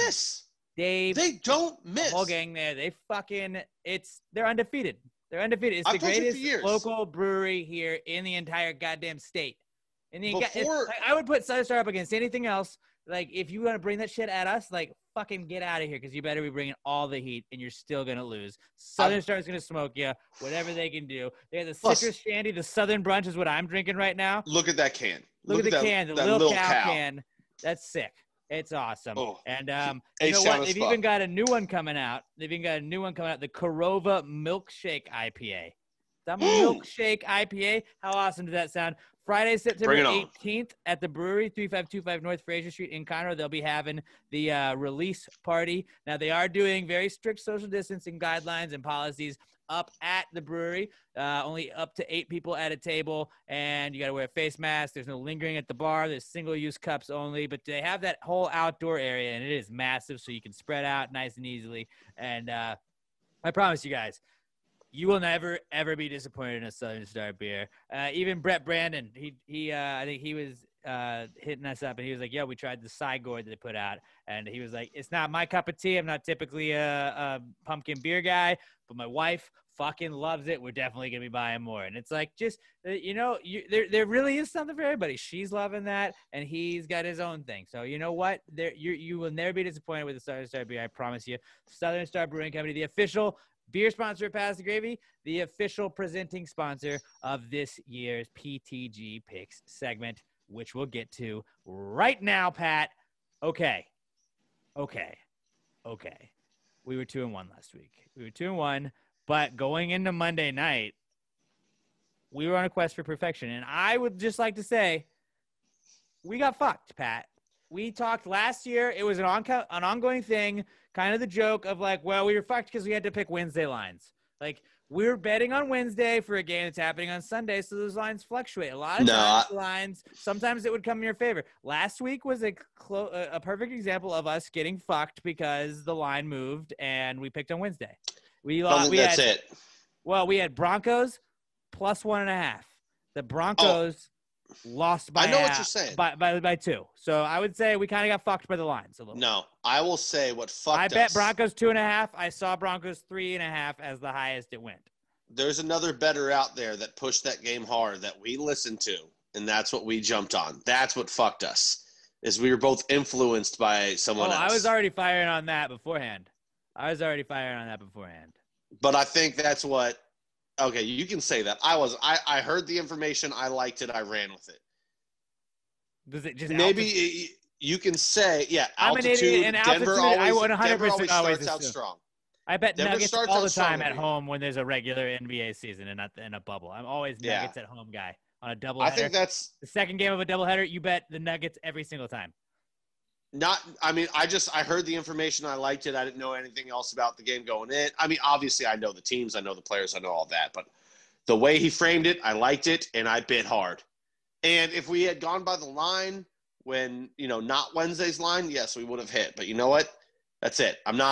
They don't miss. The whole gang there, they're undefeated. They're undefeated. It's the greatest local brewery here in the entire goddamn state. I would put Southern Star up against anything else. Like, if you want to bring that shit at us, like, fucking get out of here because you better be bringing all the heat and you're still going to lose. Southern Star is going to smoke you, whatever they can do. They have the citrus shandy. The Southern Brunch is what I'm drinking right now. Look at that can. Look at the can. The little cow can. That's sick. It's awesome. And you know what? They've even got a new one coming out. The Korova Milkshake IPA. The Milkshake IPA. How awesome does that sound? Friday, September 18th at the brewery, 3525 North Fraser Street in Conroe. They'll be having the release party. Now, they are doing very strict social distancing guidelines and policies up at the brewery, only up to 8 people at a table, and you got to wear a face mask. There's no lingering at the bar. There's single-use cups only, but they have that whole outdoor area, and it is massive, so you can spread out nice and easily. And I promise you guys, you will never, ever be disappointed in a Southern Star beer. Even Brett Brandon, I think he was hitting us up, and he was like, we tried the Sigurd that they put out. And he was like, it's not my cup of tea. I'm not typically a pumpkin beer guy, but my wife fucking loves it. We're definitely going to be buying more. And it's like, just, there really is something for everybody. She's loving that, and he's got his own thing. So you know what? You will never be disappointed with the Southern Star beer, I promise you. Southern Star Brewing Company, the official beer sponsor of Pass the Gravy, the official presenting sponsor of this year's PTG Picks segment, which we'll get to right now, Pat. Okay. We were 2-1 last week. We were 2-1, but going into Monday night, we were on a quest for perfection. And I would just like to say, we got fucked, Pat. We talked last year. It was an ongoing thing, kind of the joke of like, well, we were fucked because we had to pick Wednesday lines. Like, we were betting on Wednesday for a game that's happening on Sunday, so those lines fluctuate. A lot of times, lines, sometimes it would come in your favor. Last week was a perfect example of us getting fucked because the line moved, and we picked on Wednesday. That's it. Well, we had Broncos plus 1.5. The Broncos lost by what you're saying. By 2. So I would say we kind of got fucked by the lines a little. No, I will say what fucked us. I bet Broncos 2.5. I saw Broncos 3.5 as the highest it went. There's another bettor out there that pushed that game hard that we listened to, and that's what we jumped on. That's what fucked us, is we were both influenced by someone else. I was already firing on that beforehand. But I think that's what – okay, you can say that. I heard the information. I liked it. I ran with it. Does it just maybe you can say, altitude. I'm an idiot, Denver always, 100% Denver always starts out strong. I bet Denver Nuggets all the time at home when there's a regular NBA season and not in a bubble. I'm always Nuggets at home guy on a doubleheader. I think that's the second game of a doubleheader. You bet the Nuggets every single time. I heard the information. I liked it. I didn't know anything else about the game going in. I mean, obviously I know the teams, I know the players, I know all that, but the way he framed it, I liked it, and I bid hard. And if we had gone by the line when, not Wednesday's line, yes, we would have hit. But you know what? That's it. I'm going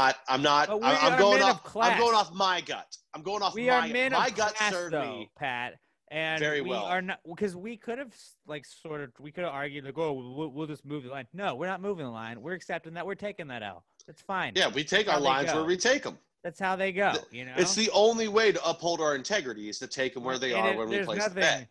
off my gut. I'm going off my gut served me, Pat. And very well. Are not, because we could have argued like, we'll just move the line. No, we're not moving the line. We're accepting that. We're taking that L. That's fine. Yeah, we take our lines where we take them. That's how they go. It's the only way to uphold our integrity is to take them where they are when we place the bet.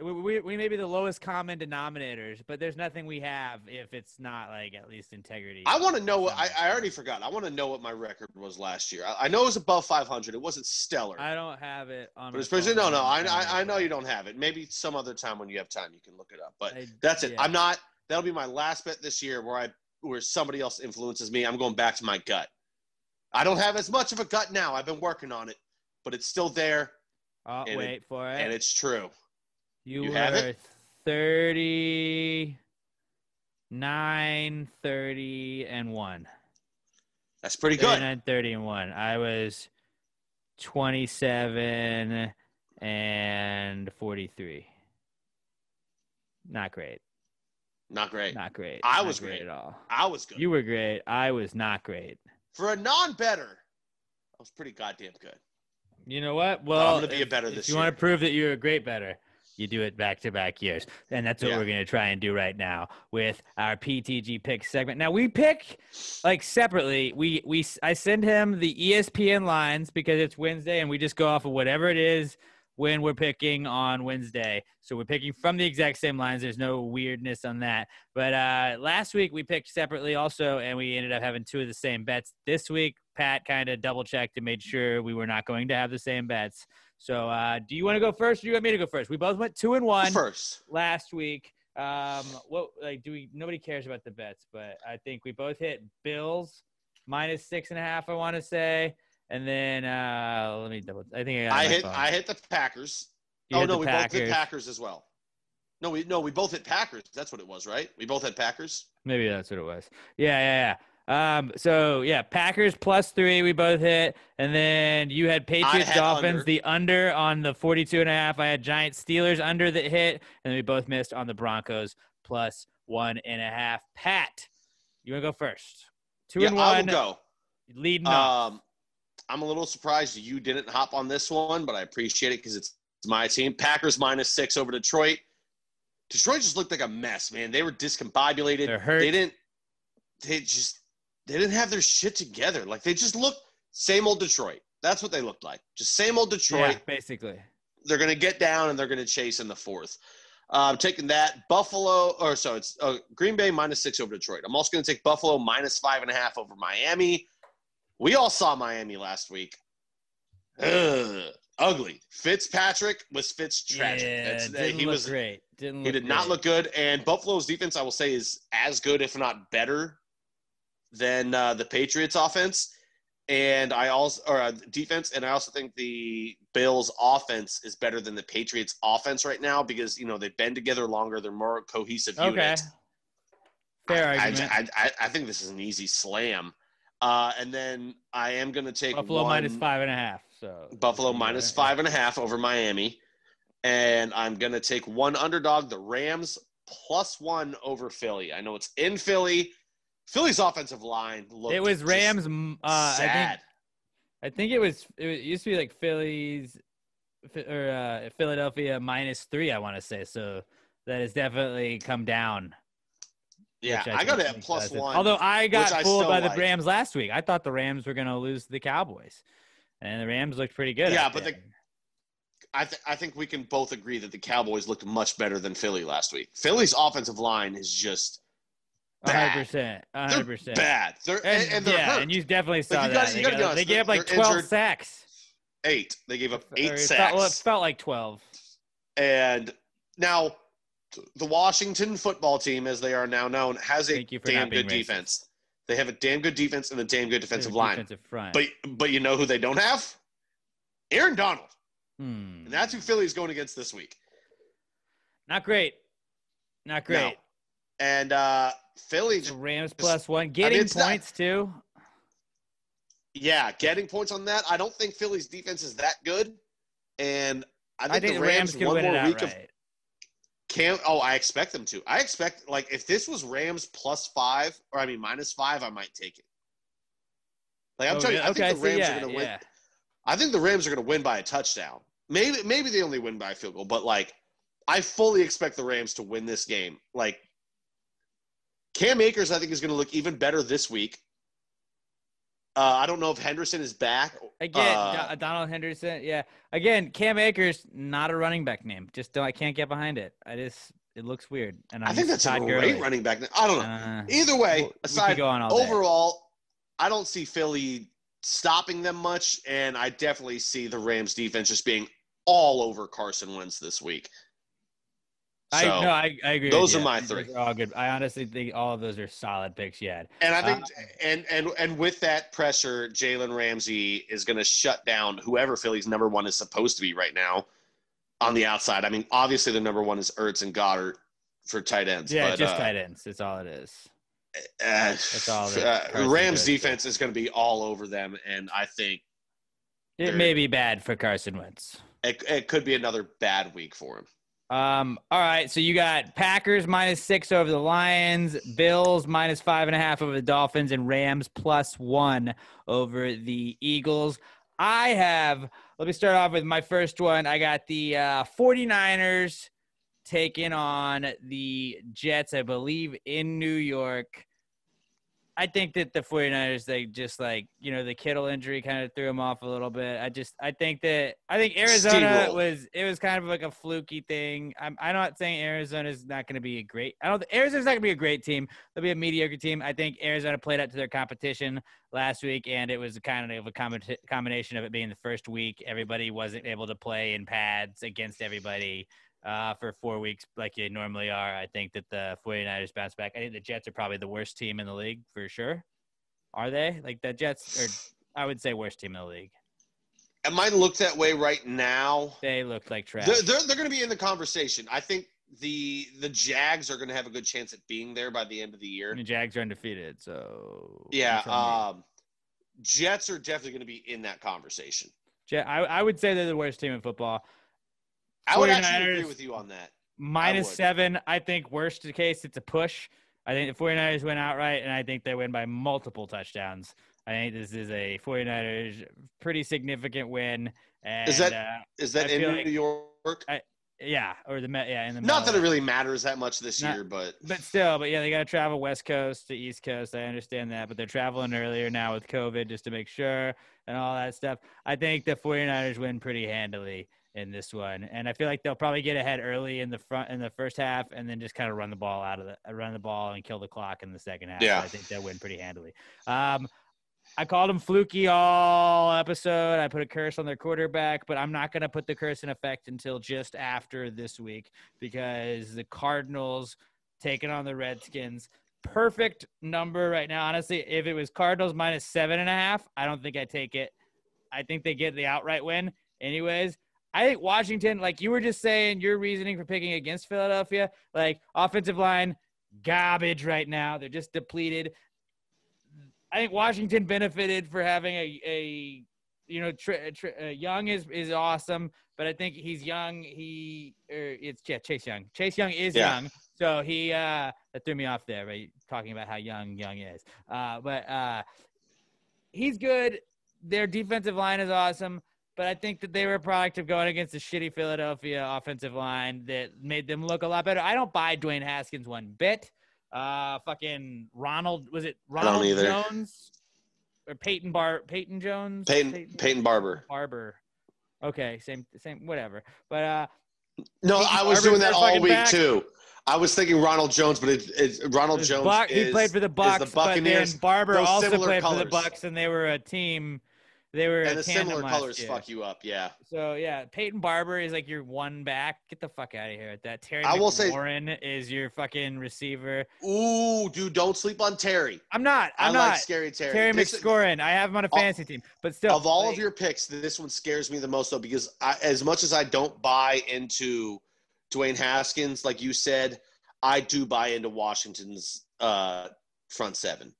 We may be the lowest common denominators, but there's nothing we have if it's not like at least integrity. I want to know what I already forgot. I want to know what my record was last year. I know it was above 500. It wasn't stellar. I don't have it on. But especially no. I know you don't have it. Maybe some other time when you have time you can look it up. But that's it. Yeah. That'll be my last bet this year where I where somebody else influences me. I'm going back to my gut. I don't have as much of a gut now. I've been working on it, but it's still there. Oh, wait for it. And it's true. You have were it? 39, 30, and 1. That's pretty good. 39, 30, and 1. I was 27 and 43. Not great. Not great. Not great. I Not was great great at all. I was good. You were great. I was not great. For a non-better, I was pretty goddamn good. You know what? Well, I'm going to be a better this year. If you want to prove that you're a great better, you do it back-to-back years. And that's what we're going to try and do right now with our PTG pick segment. Now, we pick, like, separately. I send him the ESPN lines because it's Wednesday, and we just go off of whatever it is when we're picking on Wednesday. So we're picking from the exact same lines. There's no weirdness on that. But last week we picked separately also, and we ended up having 2 of the same bets. This week, Pat kind of double-checked and made sure we were not going to have the same bets. So do you want to go first, or do you want me to go first? We both went 2-1 first last week. Nobody cares about the bets, but I think we both hit Bills minus 6.5, I want to say. And then let me double. I think I hit the Packers. We both hit Packers as well. No, we both hit Packers. That's what it was, right? We both had Packers. Maybe that's what it was. Yeah. Packers +3 we both hit, and then you had Patriots Dolphins the under on the 42.5. I had Giants Steelers under that hit, and then we both missed on the Broncos +1.5. Pat, you want to go first? 2-1. I will go. Leading off. I'm a little surprised you didn't hop on this one, but I appreciate it because it's my team. Packers -6 over Detroit. Detroit just looked like a mess, man. They were discombobulated. They're hurt. They didn't have their shit together. Like, they just looked same old Detroit. That's what they looked like. Just same old Detroit. Yeah, basically. They're going to get down, and they're going to chase in the fourth. Taking that, it's Green Bay -6 over Detroit. I'm also going to take Buffalo -5.5 over Miami. We all saw Miami last week. Ugly. Fitzpatrick was Fitz-tragic. Yeah, he was great. He did not look good. And Buffalo's defense, I will say, is as good, if not better, than the Patriots' offense. And defense. And I also think the Bills' offense is better than the Patriots' offense right now because, they've been together longer. They're more cohesive unit. Fair argument. I think this is an easy slam. And then I am going to take Buffalo -5.5. So Buffalo -5.5 over Miami. And I'm going to take one underdog, the Rams +1 over Philly. I know it's in Philly. Philly's offensive line looked Rams. sad. I think it used to be like Phillies or Philadelphia -3, I want to say. So that has definitely come down. Yeah, I got it at +1. Although I got fooled by the Rams last week. I thought the Rams were going to lose to the Cowboys. And the Rams looked pretty good. Yeah, but I think we can both agree that the Cowboys looked much better than Philly last week. Philly's offensive line is just bad. 100%. They're bad. They're hurt. And you definitely saw that. They gave up like 12 injured. sacks. 8. They gave up 8 sacks. It felt like 12. And now the Washington football team, as they are now known, has a damn good defense. They have a damn good defense and a damn good defensive line. Defensive front. But you know who they don't have? Aaron Donald. And that's who Philly's going against this week. Not great. No. And Philly. The Rams +1. Getting points, too. Yeah, getting points on that. I don't think Philly's defense is that good. And I think the Rams can win it outright. I expect them to. I expect, if this was Rams +5, -5, I might take it. I'm telling you, I think the Rams are going to win. I think the Rams are going to win by a touchdown. Maybe they only win by a field goal, but I fully expect the Rams to win this game. Cam Akers, I think, is going to look even better this week. I don't know if Henderson is back. Again, Donald Henderson. Yeah. Again, Cam Akers, not a running back name. I can't get behind it. It looks weird. And I think that's a great running back name. I don't know. Either way, overall, I don't see Philly stopping them much, and I definitely see the Rams defense just being all over Carson Wentz this week. So I agree. Those are my three. They're all good. I honestly think all of those are solid picks you had. And I think, and with that pressure, Jalen Ramsey is going to shut down whoever Philly's number one is supposed to be right now on the outside. I mean, obviously the number one is Ertz and Goddard for tight ends. Yeah, but, just tight ends. That's all it is. That's all. Rams defense is going to be all over them, and I think it may be bad for Carson Wentz. It could be another bad week for him. All right, so you got Packers -6 over the Lions, Bills -5.5 over the Dolphins, and Rams +1 over the Eagles. Let me start off with my first one. I got the 49ers taking on the Jets, I believe, in New York. I think that the 49ers, they just the Kittle injury kind of threw them off a little bit. I think Arizona was kind of like a fluky thing. I'm not saying Arizona's not going to be Arizona's not going to be a great team. They'll be a mediocre team. I think Arizona played up to their competition last week, and it was kind of a combination of it being the first week. Everybody wasn't able to play in pads against everybody for 4 weeks like you normally are. I think that the 49ers bounce back. I think the Jets are probably the worst team in the league for sure. Are they? Like the Jets are, I would say, worst team in the league. It might look that way right now. They look like trash. They're going to be in the conversation. I think the Jags are going to have a good chance at being there by the end of the year. And the Jags are undefeated, so yeah. Jets are definitely going to be in that conversation. I would say they're the worst team in football. I would actually agree with you on that. -7, I think worst case, it's a push. I think the 49ers win outright, and I think they win by multiple touchdowns. I think this is a 49ers pretty significant win. And, is that in New York? In the Not that it really matters that much this year, but yeah, they got to travel West Coast to East Coast. I understand that, but they're traveling earlier now with COVID just to make sure and all that stuff. I think the 49ers win pretty handily in this one, and I feel like they'll probably get ahead early in the first half, and then just kind of run the ball and kill the clock in the second half. Yeah, so I think they'll win pretty handily. I called them fluky all episode. I put a curse on their quarterback, but I'm not going to put the curse in effect until just after this week because the Cardinals taking on the Redskins. Perfect number right now. Honestly, if it was Cardinals -7.5, I don't think I'd take it. I think they get the outright win anyways. I think Washington, like you were just saying, your reasoning for picking against Philadelphia, like offensive line, garbage right now. They're just depleted. I think Washington benefited for having Young is awesome, but I think he's young. Chase Young. Chase Young is young, so that threw me off there, right? Talking about how young is, but he's good. Their defensive line is awesome. But I think that they were a product of going against a shitty Philadelphia offensive line that made them look a lot better. I don't buy Dwayne Haskins one bit. Fucking Ronald Jones or Peyton Jones? Peyton Barber. Barber. Okay, same, whatever. But no, Peyton I was Barber's doing that all week back. Too. I was thinking Ronald Jones, but Ronald Jones. He played for the Bucks, but then Barber also played for the Bucks, and they were a team. They were and a the similar colors year. fuck you up, yeah. So yeah, Peyton Barber is like your one back. Get the fuck out of here with that. Terry McLaurin is your fucking receiver. Ooh, dude, don't sleep on Terry. I'm not. I like scary Terry. Terry McLaurin. I have him on a fantasy team, but still. Of all of your picks, this one scares me the most though because as much as I don't buy into Dwayne Haskins, like you said, I do buy into Washington's front seven.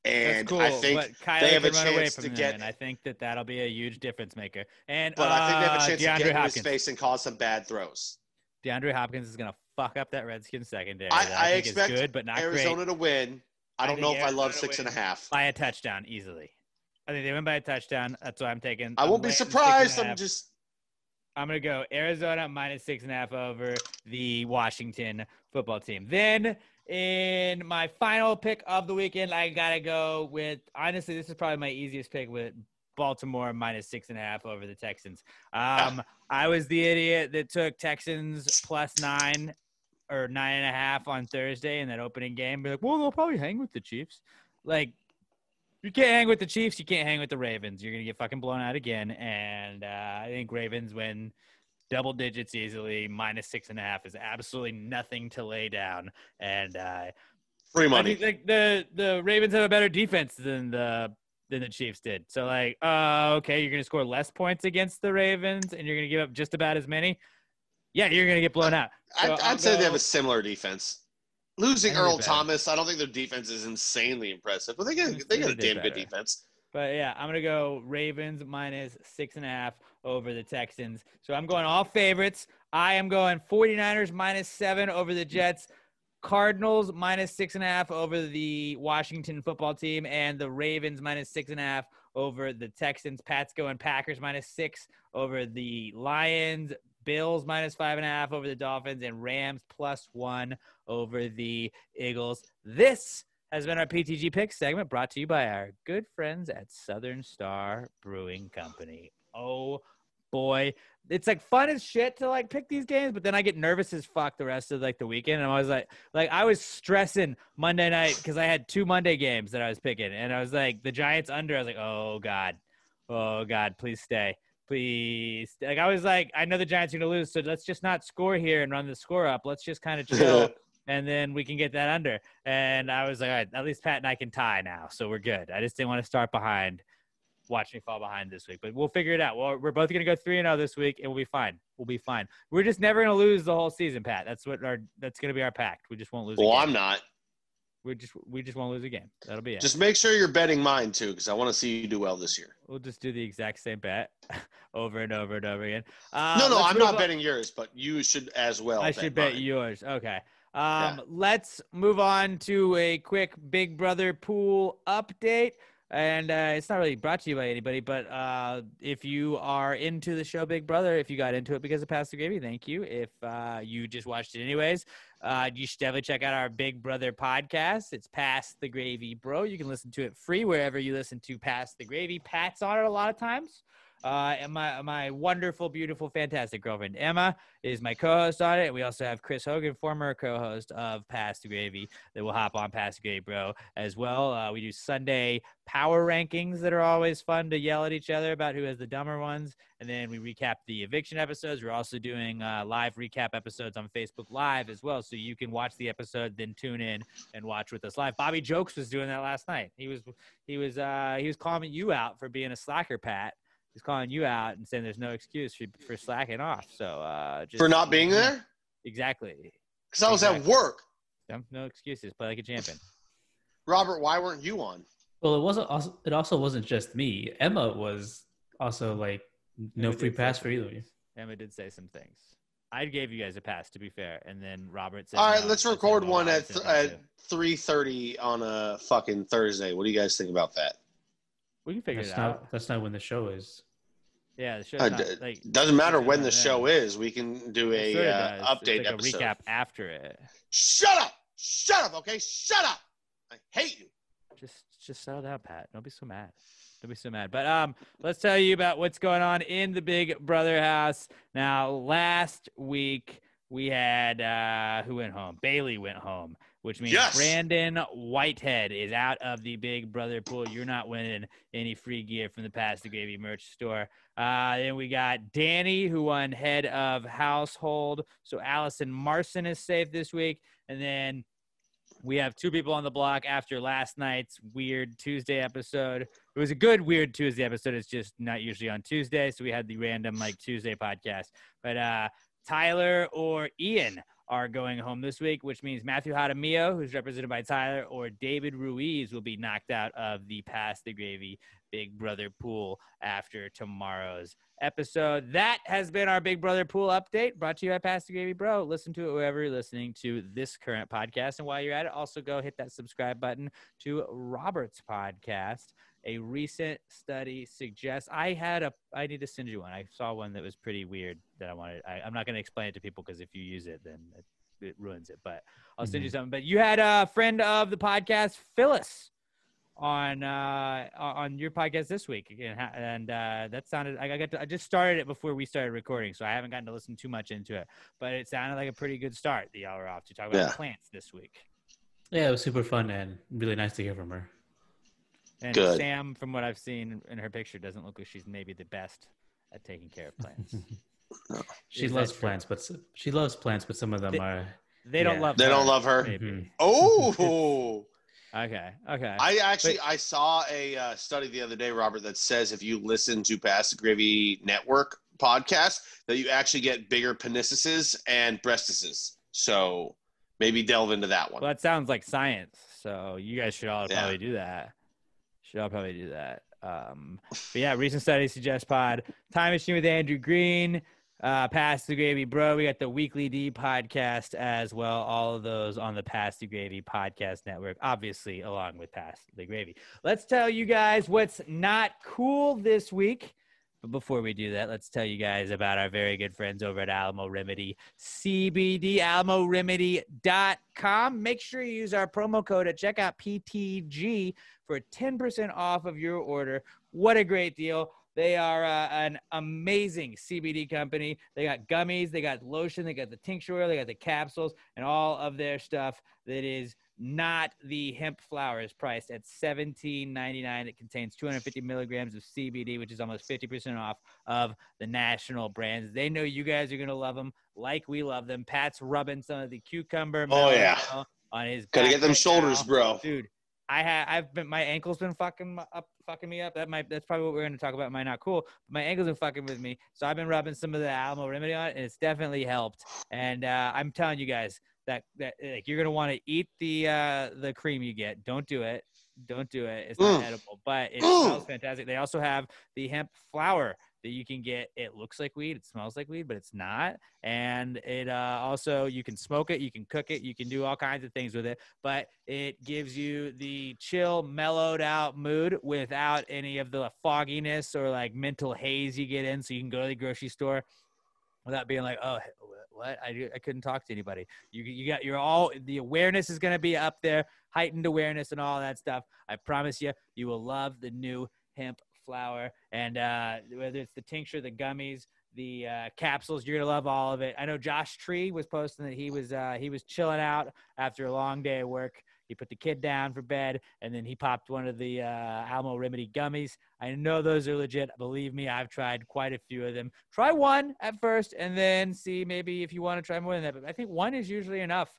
And cool, I think they have a chance to get. And I think that'll be a huge difference maker. And but I think they have a chance to get Hopkins. in his face and cause some bad throws. DeAndre Hopkins is gonna fuck up that Redskins secondary. I expect good, but not Arizona great. to win. I don't know if I love 6.5 by a touchdown easily. I think they win by a touchdown. That's why I'm taking. I won't be surprised. I'm gonna go Arizona -6.5 over the Washington football team. Then. In my final pick of the weekend, I got to go with, honestly, this is probably my easiest pick with Baltimore -6.5 over the Texans. I was the idiot that took Texans +9 or 9.5 on Thursday in that opening game. Be like, well, they'll probably hang with the Chiefs. Like, you can't hang with the Chiefs. You can't hang with the Ravens. You're going to get fucking blown out again. And I think Ravens win double digits easily. -6.5 is absolutely nothing to lay down. And free money. I think the Ravens have a better defense than the Chiefs did. So like, okay, you're gonna score less points against the Ravens, and you're gonna give up just about as many. Yeah, you're gonna get blown out. So I'd say they have a similar defense. Losing Earl Thomas, I don't think their defense is insanely impressive, but they got a damn good defense. But yeah, I'm gonna go Ravens -6.5 over the Texans. So I'm going all favorites. I am going 49ers -7 over the Jets. Cardinals -6.5 over the Washington football team, and the Ravens -6.5 over the Texans. Pat's going Packers -6 over the Lions. Bills -5.5 over the Dolphins, and Rams +1 over the Eagles. This has been our PTG Picks segment, brought to you by our good friends at Southern Star Brewing Company. Oh boy, it's like fun as shit to like pick these games, but then I get nervous as fuck the rest of like the weekend. And I was like I was stressing Monday night because I had 2 Monday games that I was picking, and I was like the Giants under. I was like, oh god, please stay. Please. Like, I was like, I know the Giants are going to lose, so let's just not score here and run the score up. Let's just kind of chill, and then we can get that under. And I was like, all right, at least Pat and I can tie now, so we're good. I just didn't want to start behind. Watch me fall behind this week, but we'll figure it out. Well, we're both going to go 3-0 this week, and we'll be fine. We'll be fine. We're just never going to lose the whole season, Pat. That's going to be our pact. We just won't lose. Well, I'm not. We just won't lose a game. That'll be it. Just make sure you're betting mine too, because I want to see you do well this year. We'll just do the exact same bet over and over and over again. No, I'm not betting yours, but you should as well. I should bet yours. Okay. Let's move on to a quick Big Brother pool update. And it's not really brought to you by anybody, but if you are into the show Big Brother, if you got into it because of Pass the Gravy, thank you. If you just watched it anyways, you should definitely check out our Big Brother podcast. It's Pass the Gravy, bro. You can listen to it free wherever you listen to Pass the Gravy. Pat's on it a lot of times. And my wonderful, beautiful, fantastic girlfriend, Emma, is my co-host on it. We also have Chris Hogan, former co-host of Pass the Gravy, that will hop on Pass the Gravy, bro, as well. We do Sunday power rankings that are always fun to yell at each other about who has the dumber ones. And then we recap the eviction episodes. We're also doing live recap episodes on Facebook Live as well. So you can watch the episode, then tune in and watch with us live. Bobby Jokes was doing that last night. He was calling you out for being a slacker, Pat. He's calling you out and saying there's no excuse for slacking off. So for not being there? Exactly. Because I was at work. No excuses. Play like a champion. Robert, why weren't you on? Well, it also wasn't just me. Emma was also like no free pass for either of you. Emma did say some things. I gave you guys a pass, to be fair, and then Robert said, all right, let's record one at 3:30 on a fucking Thursday. What do you guys think about that? We can figure it out. That's not when the show is. Yeah, the show doesn't matter when the show is. We can do a update episode. A recap after it. Shut up, okay? Shut up. I hate you. Just settle down, Pat. Don't be so mad. But let's tell you about what's going on in the Big Brother house. Now, last week we had who went home? Bailey went home, which means Brandon Whitehead is out of the Big Brother pool. You're not winning any free gear from the Pass the Gravy merch store. Then we got Danny, who won head of household. So Allison Marson is safe this week. And then we have 2 people on the block after last night's Weird Tuesday episode. It was a good Weird Tuesday episode. It's just not usually on Tuesday. So we had the random Tuesday podcast. But Tyler or Ian are going home this week, which means Matthew Hadamio, who's represented by Tyler, or David Ruiz will be knocked out of the Pass the Gravy Big Brother pool after tomorrow's episode. That has been our Big Brother pool update, brought to you by Pass the Gravy, bro. Listen to it wherever you're listening to this current podcast. And while you're at it, also go hit that subscribe button to Robert's podcast. A recent study suggests I need to send you one. I saw one that was pretty weird that I'm not going to explain it to people because if you use it, then it ruins it. But I'll send you something. But you had a friend of the podcast, Phyllis, on your podcast this week, and that sounded. I just started it before we started recording, so I haven't gotten to listen too much into it. But it sounded like a pretty good start that y'all were off to talk about plants this week. Yeah, it was super fun and really nice to hear from her. And good. Sam, from what I've seen in her picture, doesn't look like she's maybe the best at taking care of plants. She loves plants, but some of them are. They don't love. They don't love her. Maybe. Oh. Okay. I saw a study the other day, Robert, that says if you listen to Pass the Gravy Network podcast, that you actually get bigger penises and breastises. So maybe delve into that one. Well, that sounds like science. So you guys should all probably do that. But yeah, recent studies suggest pod. Time Machine with Andrew Green. Pass the Gravy, bro. We got the Weekly D podcast as well. All of those on the Pass the Gravy podcast network, obviously, along with Pass the Gravy. Let's tell you guys what's not cool this week. But before we do that, let's tell you guys about our very good friends over at Alamo Remedy CBD, alamo-remedy.com. Make sure you use our promo code at checkout, PTG, for 10% off of your order. What a great deal. They are an amazing CBD company. They got gummies, they got lotion, they got the tincture oil, they got the capsules, and all of their stuff that is not the hemp flower is priced at $17.99. It contains 250 milligrams of CBD, which is almost 50% off of the national brands. They know you guys are going to love them like we love them. Pat's rubbing some of the cucumber on his back. Gotta get them shoulders, bro. Dude, my ankle's been fucking me up. That's probably what we're going to talk about. Might not cool, but my ankle's been fucking with me. So I've been rubbing some of the Alamo Remedy on it, and it's definitely helped. And I'm telling you guys that like, you're going to want to eat the cream you get. Don't do it. It's not edible, but it smells fantastic. They also have the hemp flower that you can get. It looks like weed. It smells like weed, but it's not. And it also, you can smoke it. You can cook it. You can do all kinds of things with it, but it gives you the chill, mellowed out mood without any of the fogginess or like mental haze you get in. So you can go to the grocery store without being like, oh, what? I couldn't talk to anybody. The awareness is going to be up there, heightened awareness and all that stuff. I promise you, you will love the new hemp flower. And whether it's the tincture, the gummies, the capsules, you're gonna love all of it. I know Josh Tree was posting that he was chilling out after a long day of work. He put the kid down for bed, and then he popped one of the Alamo Remedy gummies. I know those are legit. Believe me, I've tried quite a few of them. Try one at first, and then see maybe if you want to try more than that. But I think one is usually enough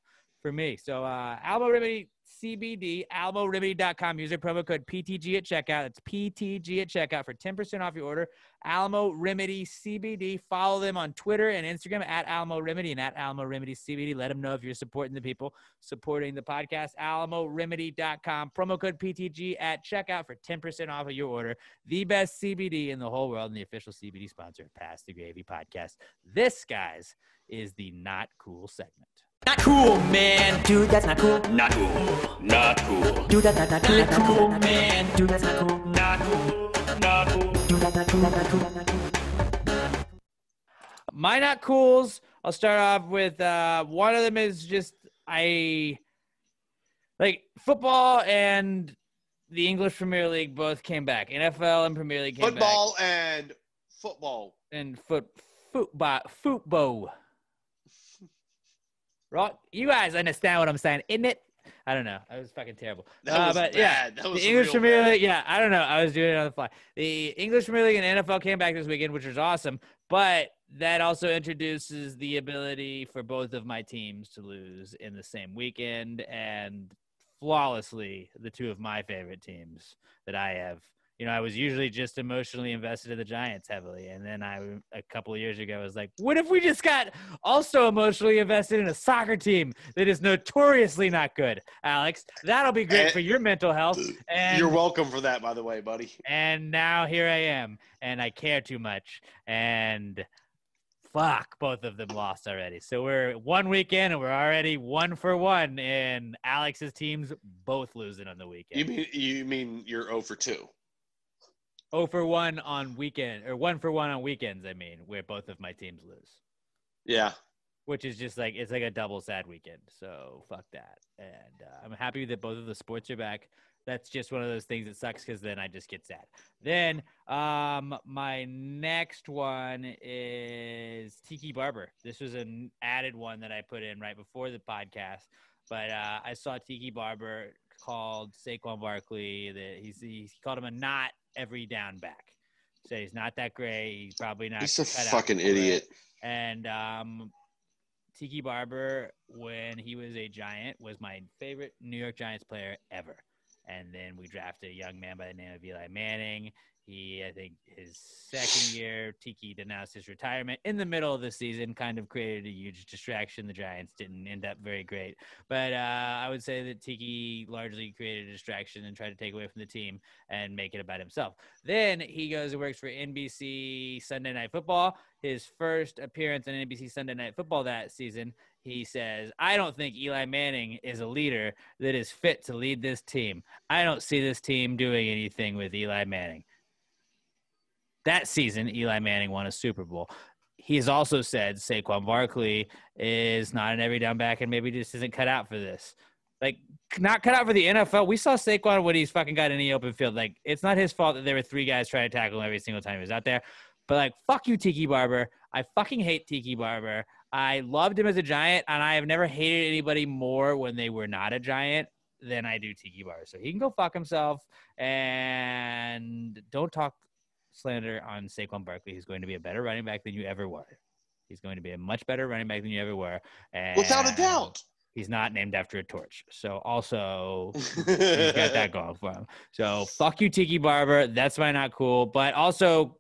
for me. So Alamo Remedy CBD, alamo-remedy.com. Use our promo code PTG at checkout. It's PTG at checkout for 10% off your order. Alamo Remedy CBD. Follow them on Twitter and Instagram at Alamo Remedy and at Alamo Remedy CBD. Let them know if you're supporting the people supporting the podcast. alamo-remedy.com. Promo code PTG at checkout for 10% off of your order. The best CBD in the whole world and the official CBD sponsor of Pass the Gravy podcast. This, guys, is the Not Cool segment. Not cool, man. Dude, that's not cool. Not cool. Not cool. Dude, that's not cool. Not cool, man. Dude, that's not cool. Not cool. Not cool. Dude, that's not cool. Not cool. Not cool. My not cools. I'll start off with one of them is just football and the English Premier League both came back. NFL and Premier League came football back. And football and football. Right? You guys understand what I'm saying, isn't it? I don't know. I was fucking terrible. That was bad. Yeah, that was the English Premier League. Yeah, I don't know. I was doing it on the fly. The English Premier League and NFL came back this weekend, which was awesome. But that also introduces the ability for both of my teams to lose in the same weekend, and flawlessly the two of my favorite teams that I have. You know, I was usually just emotionally invested in the Giants heavily. And then a couple of years ago, I was like, what if we just got also emotionally invested in a soccer team that is notoriously not good, Alex? That'll be great for your mental health. And you're welcome for that, by the way, buddy. And now here I am, and I care too much. And fuck, both of them lost already. So we're 1 week in, and we're already 1 for 1, and Alex's team's both losing on the weekend. You mean you're 0 for 2? 0 for 1 on weekend, or 1 for 1 on weekends, I mean, where both of my teams lose. Yeah. Which is just like, it's like a double sad weekend. So fuck that. And I'm happy that both of the sports are back. That's just one of those things that sucks because then I just get sad. Then my next one is Tiki Barber. This was an added one that I put in right before the podcast. But I saw Tiki Barber called Saquon Barkley. He called him a not every down back. Said he's not that great. He's probably not. He's a fucking idiot. And Tiki Barber, when he was a Giant, was my favorite New York Giants player ever. And then we drafted a young man by the name of Eli Manning. I think his second year, Tiki announced his retirement in the middle of the season, kind of created a huge distraction. The Giants didn't end up very great. But I would say that Tiki largely created a distraction and tried to take away from the team and make it about himself. Then he goes and works for NBC Sunday Night Football. His first appearance on NBC Sunday Night Football that season, he says, I don't think Eli Manning is a leader that is fit to lead this team. I don't see this team doing anything with Eli Manning. That season, Eli Manning won a Super Bowl. He has also said Saquon Barkley is not an every down back and maybe just isn't cut out for this. Like, not cut out for the NFL. We saw Saquon when he's fucking got in the open field. Like, it's not his fault that there were 3 guys trying to tackle him every single time he was out there. But, like, fuck you, Tiki Barber. I fucking hate Tiki Barber. I loved him as a Giant, and I have never hated anybody more when they were not a Giant than I do Tiki Barber. So he can go fuck himself, and don't talk slander on Saquon Barkley. He's going to be a better running back than you ever were. He's going to be a much better running back than you ever were. And without a doubt. He's not named after a torch. So also he's got that going for him. So fuck you, Tiki Barber. That's why not cool. But also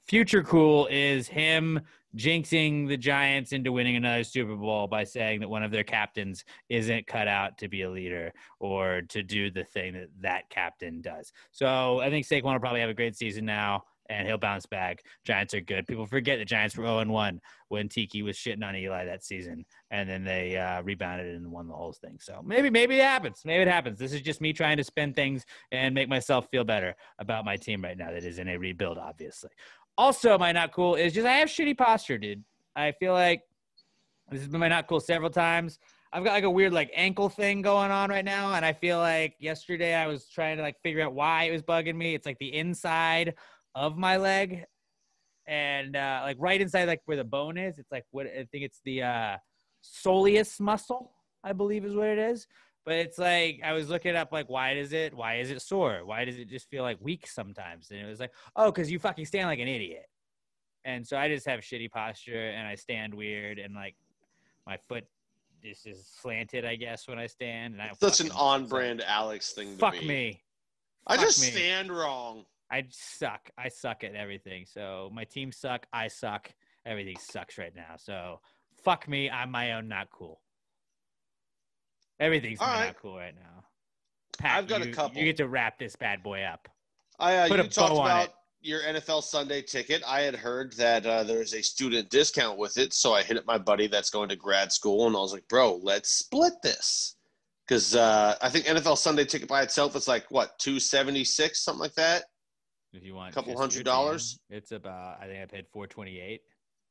future cool is him jinxing the Giants into winning another Super Bowl by saying that one of their captains isn't cut out to be a leader or to do the thing that that captain does. So I think Saquon will probably have a great season now, and he'll bounce back. Giants are good. People forget the Giants were 0-1 when Tiki was shitting on Eli that season, and then they rebounded and won the whole thing. So maybe it happens. Maybe it happens. This is just me trying to spin things and make myself feel better about my team right now that is in a rebuild, obviously. Also, my not cool is just I have shitty posture, dude. I feel like this has been my not cool several times. I've got like a weird like ankle thing going on right now, and I feel like yesterday I was trying to like figure out why it was bugging me. It's like the inside of my leg, and like right inside like where the bone is. It's like what I think it's the soleus muscle, I believe is what it is. But it's like I was looking up like why is it sore? Why does it just feel like weak sometimes? And it was like, oh, because you fucking stand like an idiot. And so I just have shitty posture and I stand weird and like my foot just is slanted, I guess, when I stand. And Such an on-brand Alex thing to fuck be. Me. I just stand wrong. I suck. I suck at everything. So my team suck. I suck. Everything sucks right now. So fuck me. I'm my own not cool. Everything's not cool right now. Pat, I've got a couple. You get to wrap this bad boy up. You talked about your NFL Sunday ticket. I had heard that there's a student discount with it, so I hit up my buddy that's going to grad school, and I was like, bro, let's split this. Because I think NFL Sunday ticket by itself is like, what, $276, something like that? If you want a couple $100. It's about, I think I paid $428.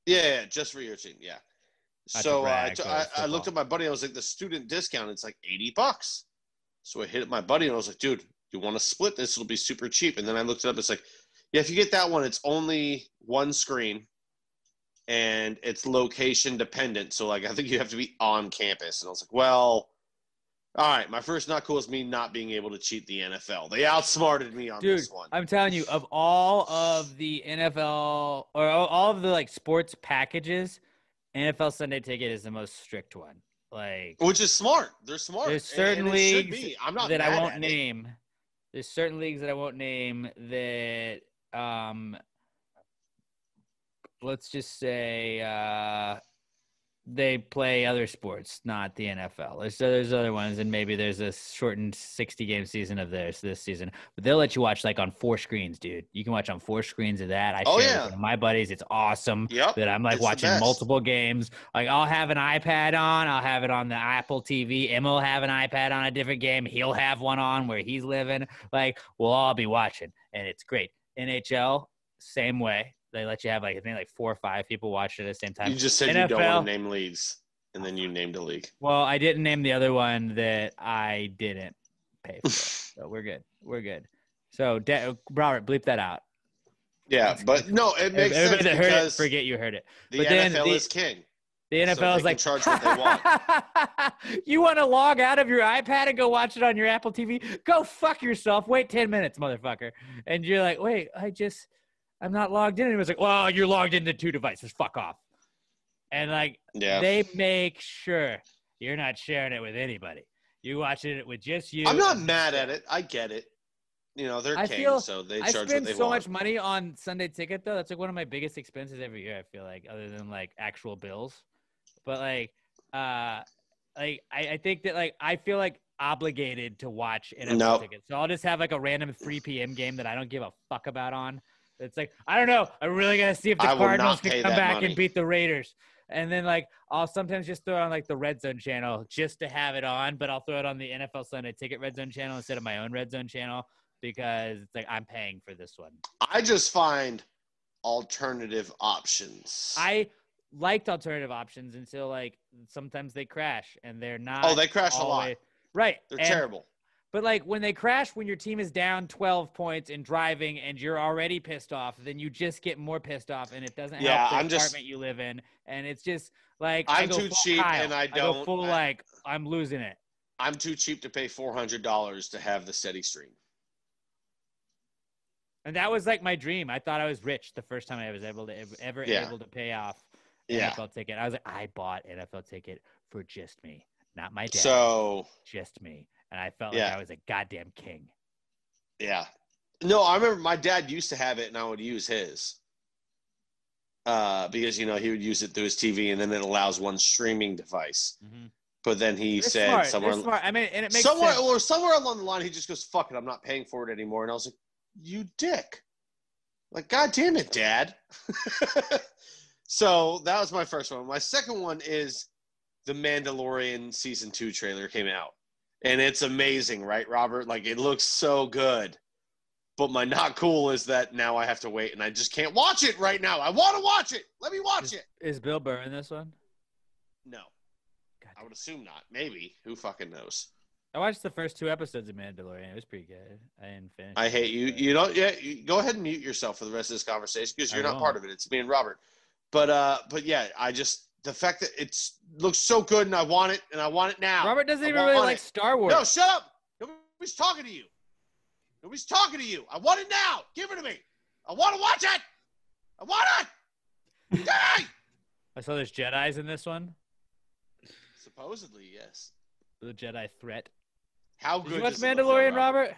Yeah, just for your team, yeah. So I looked at my buddy. I was like, the student discount, it's like $80. So I hit up my buddy and I was like, dude, you want to split this? It'll be super cheap. And then I looked it up. It's like, yeah, if you get that one, it's only one screen and it's location dependent. So like, I think you have to be on campus. And I was like, well, all right. My first not cool is me not being able to cheat the NFL. They outsmarted me on this one. I'm telling you, of all of the NFL or all of the like sports packages, NFL Sunday Ticket is the most strict one. Like, which is smart. They're smart. There's certain leagues I'm not that mad I won't at name. There's certain leagues that I won't name that let's just say they play other sports, not the NFL. There's other ones, and maybe there's a shortened 60-game season of this season. But they'll let you watch like on 4 screens, dude. You can watch on 4 screens of that. I share with one of my buddies. It's awesome. Yep, that I'm like watching multiple games. Like I'll have an iPad on. I'll have it on the Apple TV. Emma will have an iPad on a different game. He'll have one on where he's living. Like we'll all be watching, and it's great. NHL, same way. They let you have like I think like 4 or 5 people watch it at the same time. You just said NFL, you don't want to name leagues, and then you named a league. Well, I didn't name the other one that I didn't pay for. So we're good. We're good. So Robert, bleep that out. Yeah, but no, it makes everybody sense that heard because it, forget you heard it. The NFL is king. The NFL is like charge what they want. You want to log out of your iPad and go watch it on your Apple TV? Go fuck yourself. Wait 10 minutes, motherfucker. And you're like, wait, I'm not logged in. And it was like, well, you're logged into 2 devices. Fuck off. And like, they make sure you're not sharing it with anybody. You're watching it with just you. I'm not mad at it. I get it. You know, they're king, so they charge what they want. I spend so much money on Sunday Ticket, though. That's like one of my biggest expenses every year, I feel like, other than like actual bills. But like I think that like I feel like obligated to watch NFL Ticket. So I'll just have like a random 3 p.m. game that I don't give a fuck about on. It's like, I don't know. I really got to see if the Cardinals can come back and beat the Raiders. And then, like, I'll sometimes just throw on, like, the Red Zone channel just to have it on, but I'll throw it on the NFL Sunday Ticket Red Zone channel instead of my own Red Zone channel because it's like I'm paying for this one. I just find alternative options. I liked alternative options until, like, sometimes they crash, and they're not. Oh, they crash a lot. Right. They're terrible. But, like, when they crash when your team is down 12 points and driving and you're already pissed off, then you just get more pissed off, and it doesn't help the apartment you live in. And it's just, like, I'm too cheap, and I don't. I go full, like, I'm losing it. I'm too cheap to pay $400 to have the steady stream. And that was, like, my dream. I thought I was rich the first time I was able to able to pay off NFL Ticket. I was like, I bought NFL Ticket for just me, not my dad. Just me. And I felt like I was a goddamn king. Yeah. No, I remember my dad used to have it, and I would use his. Because, you know, he would use it through his TV, and then it allows one streaming device. Mm-hmm. But then he said somewhere. I mean, and it makes sense. Or somewhere along the line, he just goes, fuck it, I'm not paying for it anymore. And I was like, you dick. Like, God damn it, Dad. So that was my first one. My second one is The Mandalorian Season 2 trailer came out. And it's amazing, right, Robert? Like, it looks so good. But my not cool is that now I have to wait, and I just can't watch it right now. I want to watch it. Let me watch it. Is Bill Burr in this one? No. I would assume not. Maybe. Who fucking knows? I watched the first 2 episodes of Mandalorian. It was pretty good. I didn't finish. I hate you. You don't. Yeah. Go ahead and mute yourself for the rest of this conversation because you're not part of it. It's me and Robert. But yeah, I just. The fact that it looks so good and I want it now. Robert doesn't even really like Star Wars. No, shut up. Nobody's talking to you. Nobody's talking to you. I want it now. Give it to me. I want to watch it. I want it. Yay! I saw there's Jedis in this one. Supposedly, yes. The Jedi threat. How good Did you watch Mandalorian, Robert?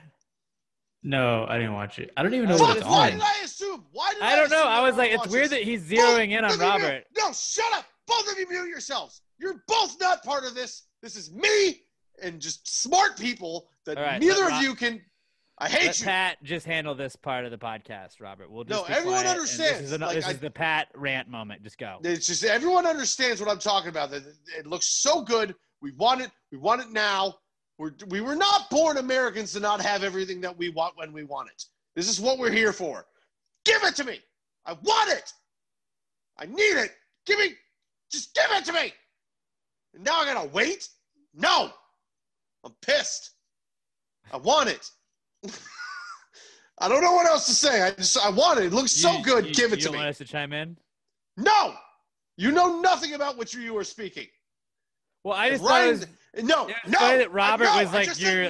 No, I didn't watch it. I don't even know what it's on. Why did I assume? I don't know. I was like, it's weird that he's zeroing in on Robert. No, shut up. Both of you mute yourselves. You're both not part of this. This is me and just smart people that neither of you can. I hate you. Pat just handle this part of the podcast, Robert. We'll just everyone understands. This is the Pat rant moment. Just go. It's just everyone understands what I'm talking about. It looks so good. We want it. We want it now. We were not born Americans to not have everything that we want when we want it. This is what we're here for. Give it to me. I want it. I need it. Just give it to me. And now I gotta wait? No. I'm pissed. I want it. I don't know what else to say. I want it. It looks so good. Give it to me. You want us to chime in? No. You know nothing about what you are speaking. Well, I just thought it was funny that Robert was like, you're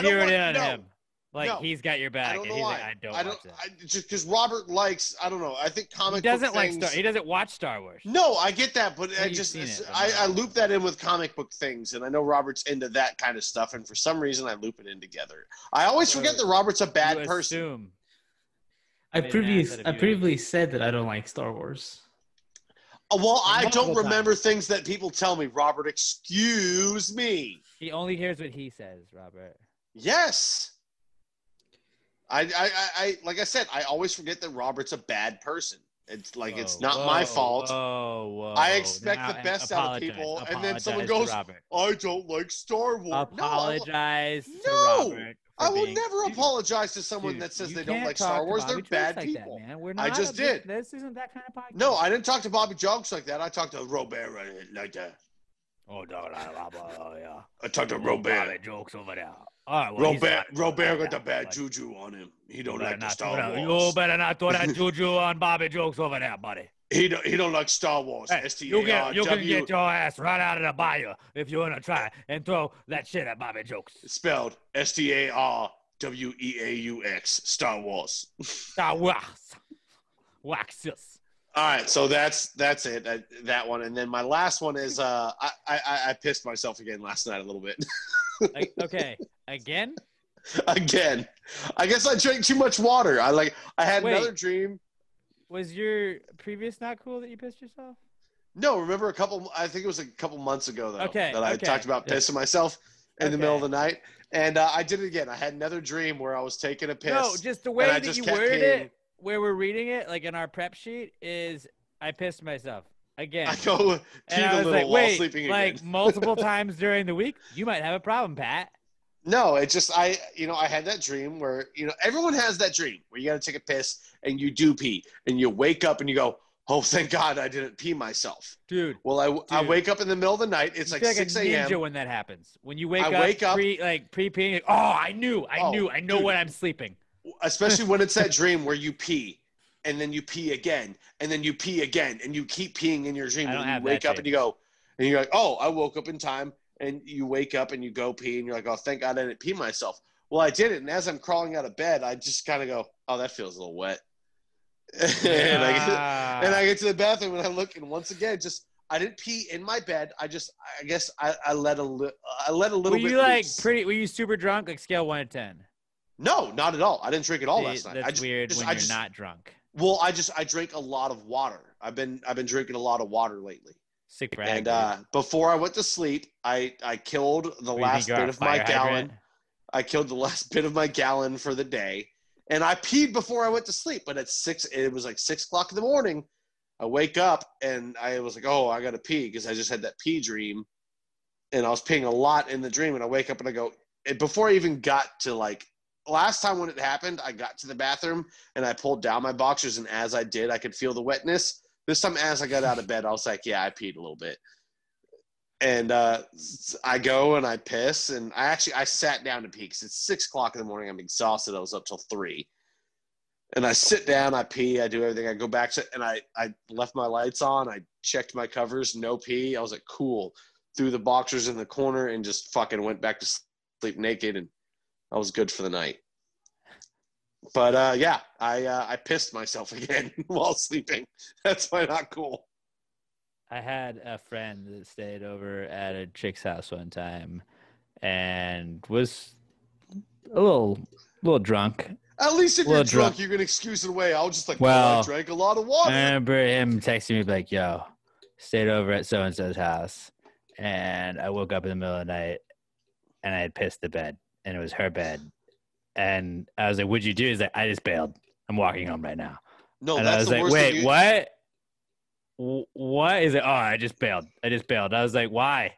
zeroed in on him. Like, he's got your back. I don't know and he's why. Like, I don't watch that. Just because Robert likes, I don't know. I think comic book things. He doesn't watch Star Wars. No, I get that, but I loop that in with comic book things, and I know Robert's into that kind of stuff, and for some reason I loop it in together. I always forget that Robert's a bad person. I previously said that I don't like Star Wars. Well, I don't remember things that people tell me, Robert. Excuse me. He only hears what he says, Robert. Yes. I like I said, I always forget that Robert's a bad person. It's like it's not my fault. I expect the best out of people, and then someone goes, "I don't like Star Wars." Apologize to Robert. I will never apologize to someone that says they don't like Star Wars. They're bad people. I just did. This isn't that kind of podcast. No, I didn't talk to Bobby Jokes like that. I talked to Robert like that. Oh, no, yeah. I talked to Robert. Bobby Jokes over there. All right, Robert got the bad juju on him. He don't like the Star Wars. You better not throw that juju on Bobby Jokes over there, buddy. He don't like Star Wars. Hey, you can get your ass right out of the bayou if you want to try and throw that shit at Bobby Jokes. It's spelled StarWeaux. Star Wars. Star Wars. Waxus. All right, so that's it. That one, and then my last one is I pissed myself again last night a little bit. Okay, again. Again, I guess I drank too much water. I had another dream. Was your previous not cool that you pissed yourself? No, remember I think it was a couple months ago though that I talked about pissing myself in the middle of the night, and I did it again. I had another dream where I was taking a piss. No, just the way that you worded it, where we're reading it, like in our prep sheet, is I pissed myself again. I go pee a little while sleeping again. Like multiple times during the week. You might have a problem, Pat. No, it's just I had that dream where everyone has that dream where you got to take a piss and you do pee and you wake up and you go, oh, thank God I didn't pee myself, dude. Well, I wake up in the middle of the night. It's like 6 a.m. Ninja when that happens. When you wake up pre-peeing. Like, I know dude, when I'm sleeping. Especially when it's that dream where you pee and then you pee again and then you pee again and you keep peeing in your dream. And you wake up and you go and you're like, oh, I woke up in time. And you wake up and you go pee and you're like, oh, thank God I didn't pee myself. Well, I did it. And as I'm crawling out of bed, I just kind of go, oh, that feels a little wet. And I get to the bathroom and I look, and once again, I didn't pee in my bed. I guess I let a little bit. Were you loose. Were you super drunk? Like scale 1 to 10? No, not at all. I didn't drink at all last night. That's weird when you're not drunk. Well, I drank a lot of water. I've been drinking a lot of water lately. Sick brag. And before I went to sleep, I killed the last bit of my gallon. I killed the last bit of my gallon for the day, and I peed before I went to sleep. But it was like 6 o'clock in the morning. I wake up and I was like, oh, I got to pee because I just had that pee dream, and I was peeing a lot in the dream. And I wake up and I go, and before I even got to last time when it happened, I got to the bathroom and I pulled down my boxers, and as I did, I could feel the wetness. This time, as I got out of bed, I was like, yeah, I peed a little bit. And I go and I piss, and I sat down to pee because it's 6 o'clock in the morning. I'm exhausted. I was up till 3. And I sit down, I pee, I do everything. I go back to, and I left my lights on. I checked my covers, no pee. I was like, cool. Threw the boxers in the corner and just fucking went back to sleep naked, and I was good for the night. But I pissed myself again while sleeping. That's why not cool. I had a friend that stayed over at a chick's house one time and was a little drunk. At least if you're drunk, you can excuse it away. I was just like, I drank a lot of water. I remember him texting me like, yo, stayed over at so-and-so's house, and I woke up in the middle of the night, and I had pissed the bed, and it was her bed. And I was like, what'd you do? He's like, I just bailed. I'm walking home right now. No, and that's I was the like, worst wait, thing what? What is it? Oh, I just bailed. I was like, why?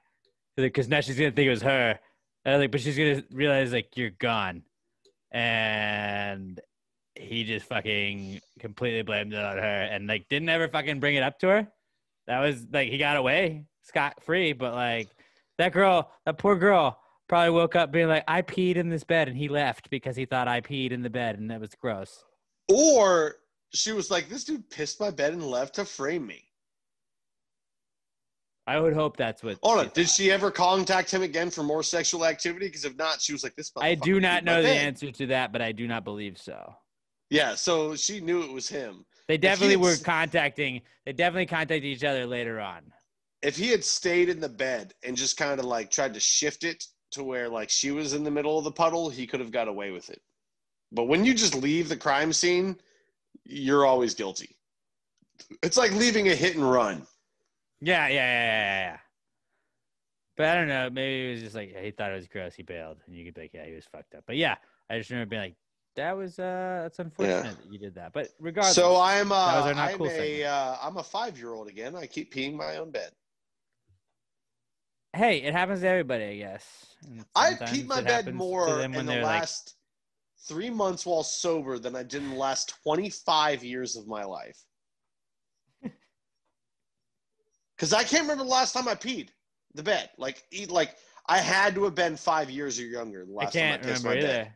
Because now she's going to think it was her. I was like, but she's going to realize, like, you're gone. And he just fucking completely blamed it on her and, like, didn't ever fucking bring it up to her. That was, like, he got away scot-free. But, like, that poor girl, probably woke up being like, I peed in this bed, and he left because he thought I peed in the bed, and that was gross. Or she was like, this dude pissed my bed and left to frame me. I would hope that's what. Hold on. Did she ever contact him again for more sexual activity? Because if not, she was like, this motherfucker. I do not know the answer to that, but I do not believe so. Yeah, so she knew it was him. They definitely were contacting. They definitely contacted each other later on. If he had stayed in the bed and just kind of like tried to shift it to where like she was in the middle of the puddle, he could have got away with it. But when you just leave the crime scene, you're always guilty. It's like leaving a hit and run. Yeah. But I don't know. Maybe it was just like he thought it was gross. He bailed, and you could be like, yeah, he was fucked up. But yeah, I just remember being like, that's unfortunate that you did that. But regardless, so I'm a 5-year-old again. I keep peeing my own bed. Hey, it happens to everybody, I guess. I peed my bed more in the last 3 months while sober than I did in the last 25 years of my life. Because I can't remember the last time I peed the bed. Like I had to have been 5 years or younger the last time I pissed my bed.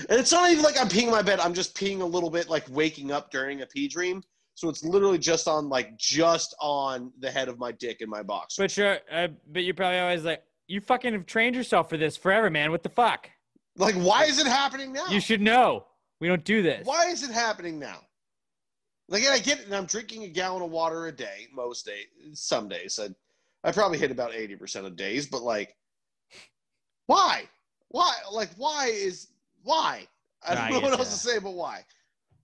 And it's not even like I'm peeing my bed. I'm just peeing a little bit, like waking up during a pee dream. So it's literally just on the head of my dick in my box. But sure, but you're probably always like, you fucking have trained yourself for this forever, man. What the fuck? Like, why is it happening now? You should know. We don't do this. Why is it happening now? Like, I get it, and I'm drinking a gallon of water a day, most days. Some days. I probably hit about 80% of days, but, like, why? Why? Like, why? I don't know what else to say, but why?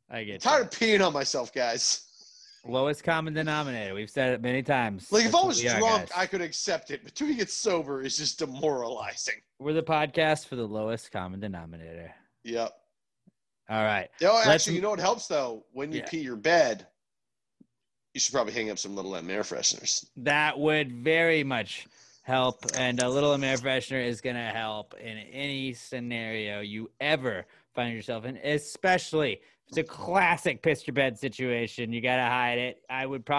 I get I'm tired of peeing on myself, guys. Lowest common denominator. We've said it many times. Like, if I was drunk, I could accept it, but doing it sober is just demoralizing. We're the podcast for the lowest common denominator. Yep. All right. Oh, actually, you know what helps, though? When you pee your bed, you should probably hang up some Little M air fresheners. That would very much help, and a Little M air freshener is going to help in any scenario you ever find yourself in, especially if it's a classic piss your bed situation. You got to hide it. I wouldn't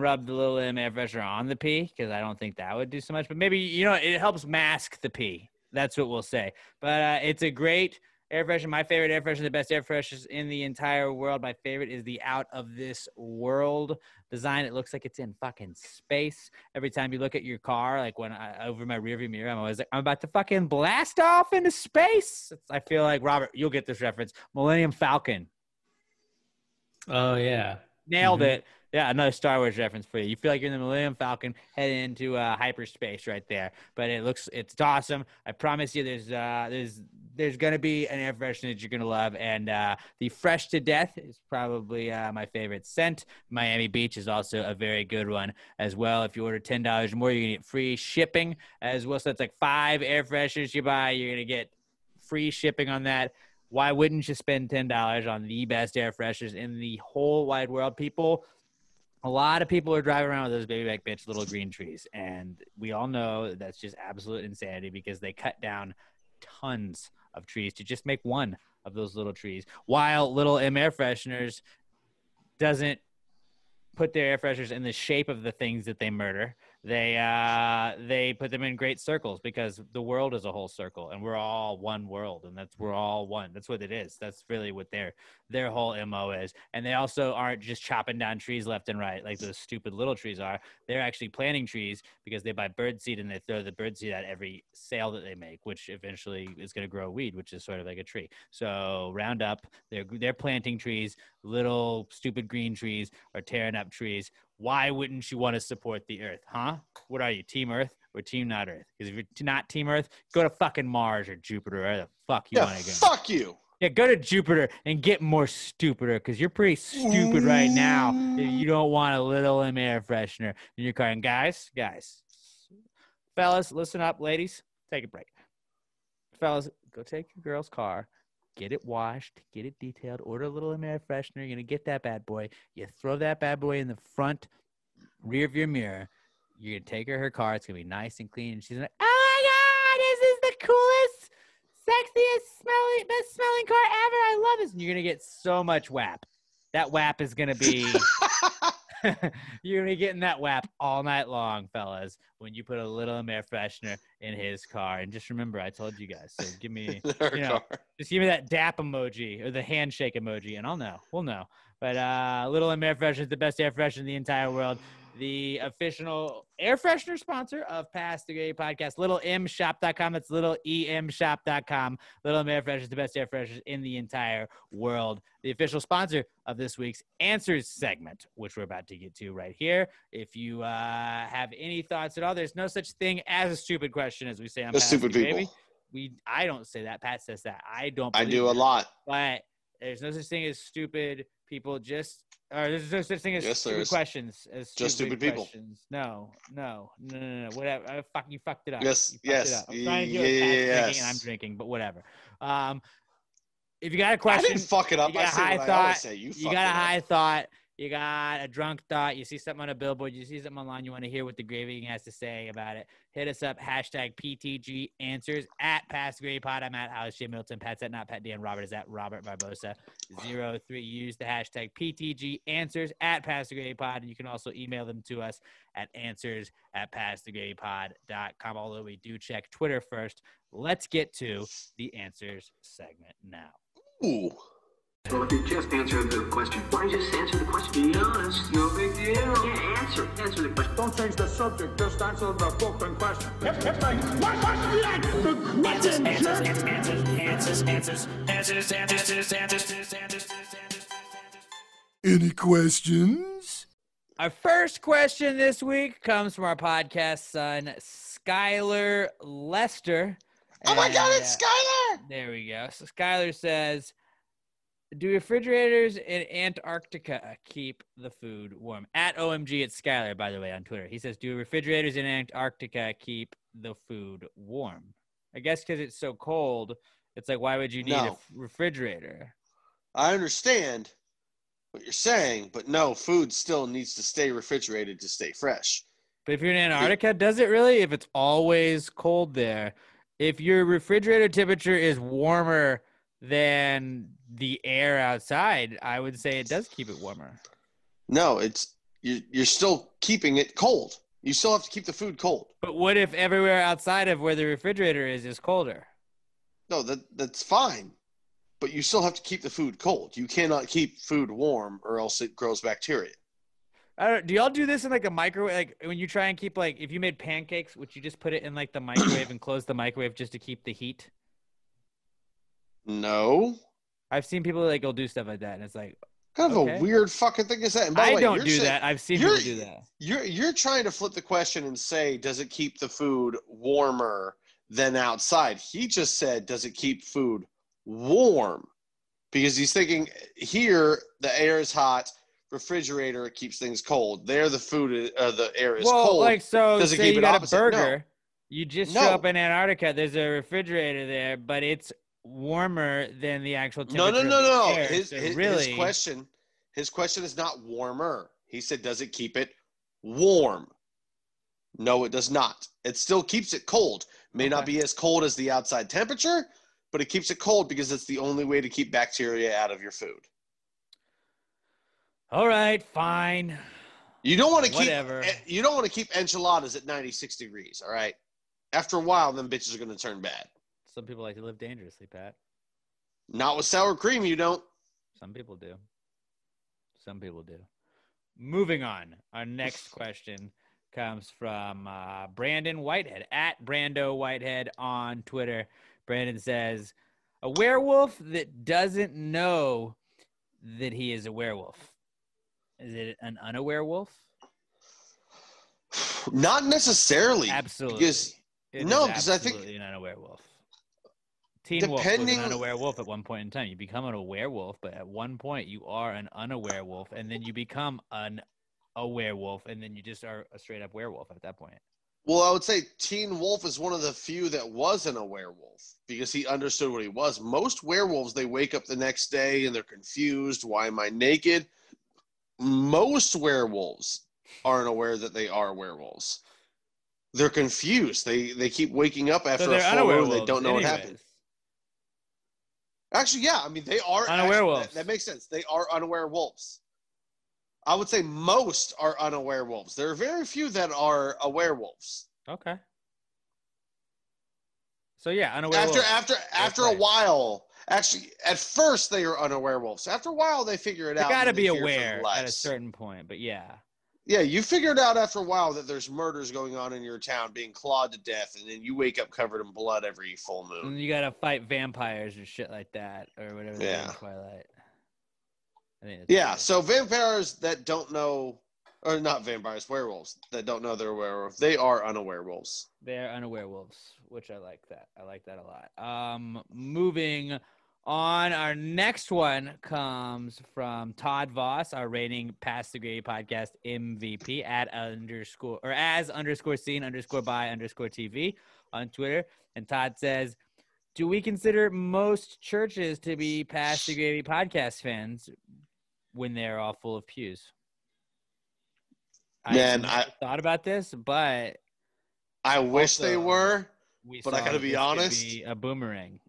rub the Little M air freshener on the pee because I don't think that would do so much, but maybe, it helps mask the pee. That's what we'll say. But it's a great air freshener. My favorite air freshener, the best air fresheners in the entire world. My favorite is the Out of This World design. It looks like it's in fucking space. Every time you look at your car, like when over my rearview mirror, I'm always like, I'm about to fucking blast off into space. I feel like, Robert, you'll get this reference. Millennium Falcon. Oh, yeah. Nailed it. Yeah, another Star Wars reference for you. You feel like you're in the Millennium Falcon heading into hyperspace right there. But it's awesome. I promise you there's going to be an air freshener that you're going to love. And the Fresh to Death is probably my favorite scent. Miami Beach is also a very good one as well. If you order $10 or more, you're going to get free shipping as well. So it's like 5 air fresheners you buy. You're going to get free shipping on that. Why wouldn't you spend $10 on the best air fresheners in the whole wide world? A lot of people are driving around with those baby back bitch little green trees, and we all know that's just absolute insanity because they cut down tons of trees to just make one of those little trees, while Little M air fresheners doesn't put their air fresheners in the shape of the things that they murder. They put them in great circles because the world is a whole circle and we're all one world, and we're all one. That's what it is. That's really what their whole MO is. And they also aren't just chopping down trees left and right like those stupid little trees are. They're actually planting trees because they buy birdseed and they throw the birdseed at every sale that they make, which eventually is going to grow weed, which is sort of like a tree. So round up, they're planting trees. Little stupid green trees are tearing up trees. Why wouldn't you want to support the Earth, huh? What are you, Team Earth or Team Not Earth? Because if you're not Team Earth, go to fucking Mars or Jupiter, or where the fuck you want to go. Fuck you. Yeah, go to Jupiter and get more stupider because you're pretty stupid right now if you don't want a Little M air freshener in your car. And guys, fellas, listen up, ladies, take a break. Fellas, go take your girl's car. Get it washed, get it detailed, order a Little M air freshener. You're going to get that bad boy. You throw that bad boy in the front rear of your mirror. You're going to take her car. It's going to be nice and clean. And she's like, oh, my God, this is the coolest, sexiest, best smelling car ever. I love this. And you're going to get so much WAP. That WAP is going to be you're going to be getting that WAP all night long, fellas, when you put a Little M air freshener in his car. And just remember, I told you guys. So give me, just give me that dap emoji or the handshake emoji, and I'll know. We'll know. But Little M air freshener is the best air freshener in the entire world. The official air freshener sponsor of Pass the Gray Podcast, littlemshop.com. That's littlemshop.com. Little M air freshener is the best air fresheners in the entire world. The official sponsor of this week's Answers segment, which we're about to get to right here. If you have any thoughts at all, there's no such thing as a stupid question, as we say on Pass stupid the people. Baby. I don't say that. Pat says that. I don't. I do a lot. But there's no such thing as stupid people. There's no such thing as stupid questions. Just stupid people. No. Whatever. You fucked it up. Yes. I'm trying to do it. Drinking and I'm drinking, but whatever. If you got a question, I didn't fuck it up. You got a high thought. You got a high thought. You got a drunk thought. You see something on a billboard. You see something online. You want to hear what the Gravy has to say about it. Hit us up. #PTG Answers at Pass the Gray Pod. I'm at Alice J. Milton. Pat's at Not Pat Dan. Robert is at Robert Barbosa 03. Use the #PTG Answers at Pass the Gray Pod. And you can also email them to us at answers@passthegraypod.com. Although we do check Twitter first. Let's get to the Answers segment now. Ooh. Well, if you just answer the question, why don't you just answer the question? Be honest, no big deal. Yeah, answer the question. Don't change the subject, just answer the fucking question. It's like, what's the question? Answers. Any questions? Our first question this week comes from our podcast son, Skylar Lester. Oh my God, it's Skylar! There we go. So Skylar says, do refrigerators in Antarctica keep the food warm? At OMG, it's Skylar, by the way, on Twitter. He says, do refrigerators in Antarctica keep the food warm? I guess because it's so cold, it's like, why would you need a refrigerator? I understand what you're saying, but no, food still needs to stay refrigerated to stay fresh. But if you're in Antarctica, does it really? If it's always cold there, if your refrigerator temperature is warmer than the air outside, I would say it does keep it warmer. No, you're still keeping it cold. You still have to keep the food cold. But what if everywhere outside of where the refrigerator is colder? No, that's fine. But you still have to keep the food cold. You cannot keep food warm or else it grows bacteria. Do y'all do this in like a microwave? Like when you try and keep like, if you made pancakes, would you just put it in like the microwave and close the microwave just to keep the heat? No. I've seen people like go do stuff like that, and it's like, kind of a weird fucking thing is that? And by the way, don't do that. I've seen people do that. You're trying to flip the question and say, does it keep the food warmer than outside? He just said, does it keep food warm? Because he's thinking here the air is hot, refrigerator keeps things cold. There the the air is cold. Well, like so, does it say keep you it got opposite? a burger, No. you just show up in Antarctica. There's a refrigerator there, but it's warmer than the actual temperature. No. Of the air. His question is not warmer. He said, does it keep it warm? No, it does not. It still keeps it cold. May not be as cold as the outside temperature, but it keeps it cold because it's the only way to keep bacteria out of your food. All right, fine. You don't want to keep enchiladas at 96 degrees, all right? After a while, them bitches are going to turn bad. Some people like to live dangerously, Pat. Not with sour cream, you don't. Some people do. Moving on. Our next question comes from Brandon Whitehead, at Brando Whitehead on Twitter. Brandon says, a werewolf that doesn't know that he is a werewolf. Is it an unaware wolf? Not necessarily. Absolutely. Because I think an unaware wolf. Teen Wolf was an unaware wolf at one point in time. You become an aware wolf, but at one point you are an unaware wolf, and then you become a werewolf, and then you just are a straight up werewolf at that point. Well, I would say Teen Wolf is one of the few that wasn't a werewolf because he understood what he was. Most werewolves, they wake up the next day and they're confused. Why am I naked? Most werewolves aren't aware that they are werewolves. They're confused. They keep waking up after a full moon. They don't know what happened. Actually, yeah. I mean, they are unaware wolves. That makes sense. They are unaware wolves. I would say most are unaware wolves. There are very few that are aware wolves. Okay. So yeah, unaware wolves. After a while, actually, at first they are unaware wolves. After a while, they figure it out. They got to be aware at a certain point, but yeah. Yeah, you figured out after a while that there's murders going on in your town, being clawed to death, and then you wake up covered in blood every full moon. And you got to fight vampires or shit like that, or whatever they do in Twilight. Yeah, so vampires that don't know, or not vampires, werewolves that don't know they're werewolves, they are unaware wolves. They're unaware wolves, which I like that. I like that a lot. Moving on, our next one comes from Todd Voss, our reigning Past the Gravy podcast MVP at _scene_by_TV on Twitter. And Todd says, do we consider most churches to be Past the Gravy podcast fans when they're all full of pews? I thought about this, but I wish they were. But I gotta be honest, be a boomerang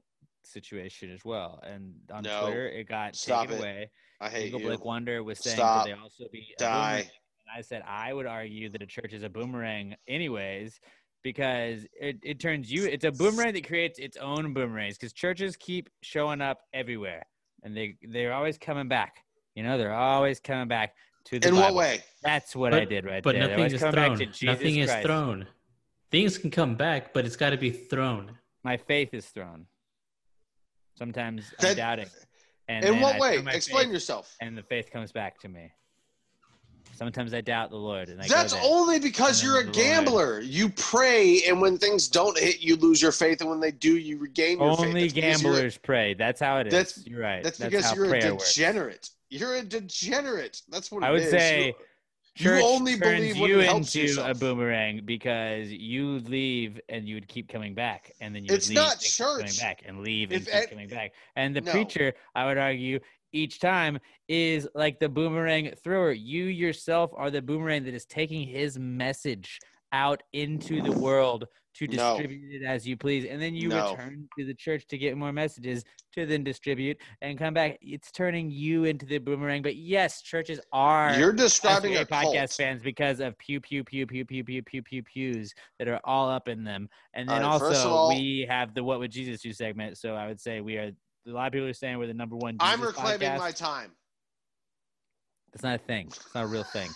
situation as well. And on Twitter, it got taken away. I hate you. Blake Wonder was saying that they also be a boomerang. And I said I would argue that a church is a boomerang, anyways, because it turns you. It's a boomerang that creates its own boomerangs. Because churches keep showing up everywhere, and they're always coming back. You know, they're always coming back to the Bible. In what way? That's what I did right there. But nothing is thrown. Nothing is thrown. Things can come back, but it's got to be thrown. My faith is thrown. Sometimes I'm doubting. And in then what I way? throw my Explain faith, yourself. And the faith comes back to me. Sometimes I doubt the Lord. And That's only because you're a gambler. You pray, and when things don't hit, you lose your faith, and when they do, you regain your faith. Only gamblers pray. That's how it is. You're right. That's because you're a degenerate. Works. You're a degenerate. That's what it is. I would say you only believe when it helps into yourself. A boomerang because you leave and you would keep coming back, and then you it's leave not and church. Keep coming back and leave and keep coming back. And the preacher, I would argue, each time is like the boomerang thrower. You yourself are the boomerang that is taking his message out into the world to distribute it as you please. And then you return to the church to get more messages to then distribute and come back. It's turning you into the boomerang. But yes, churches are. You're describing a podcast cult. Fans because of pews that are all up in them. And then also we have the What Would Jesus Do segment. So I would say we are. A lot of people are saying we're the number one Jesus I'm reclaiming podcast. my time. It's not a thing. It's not a real thing.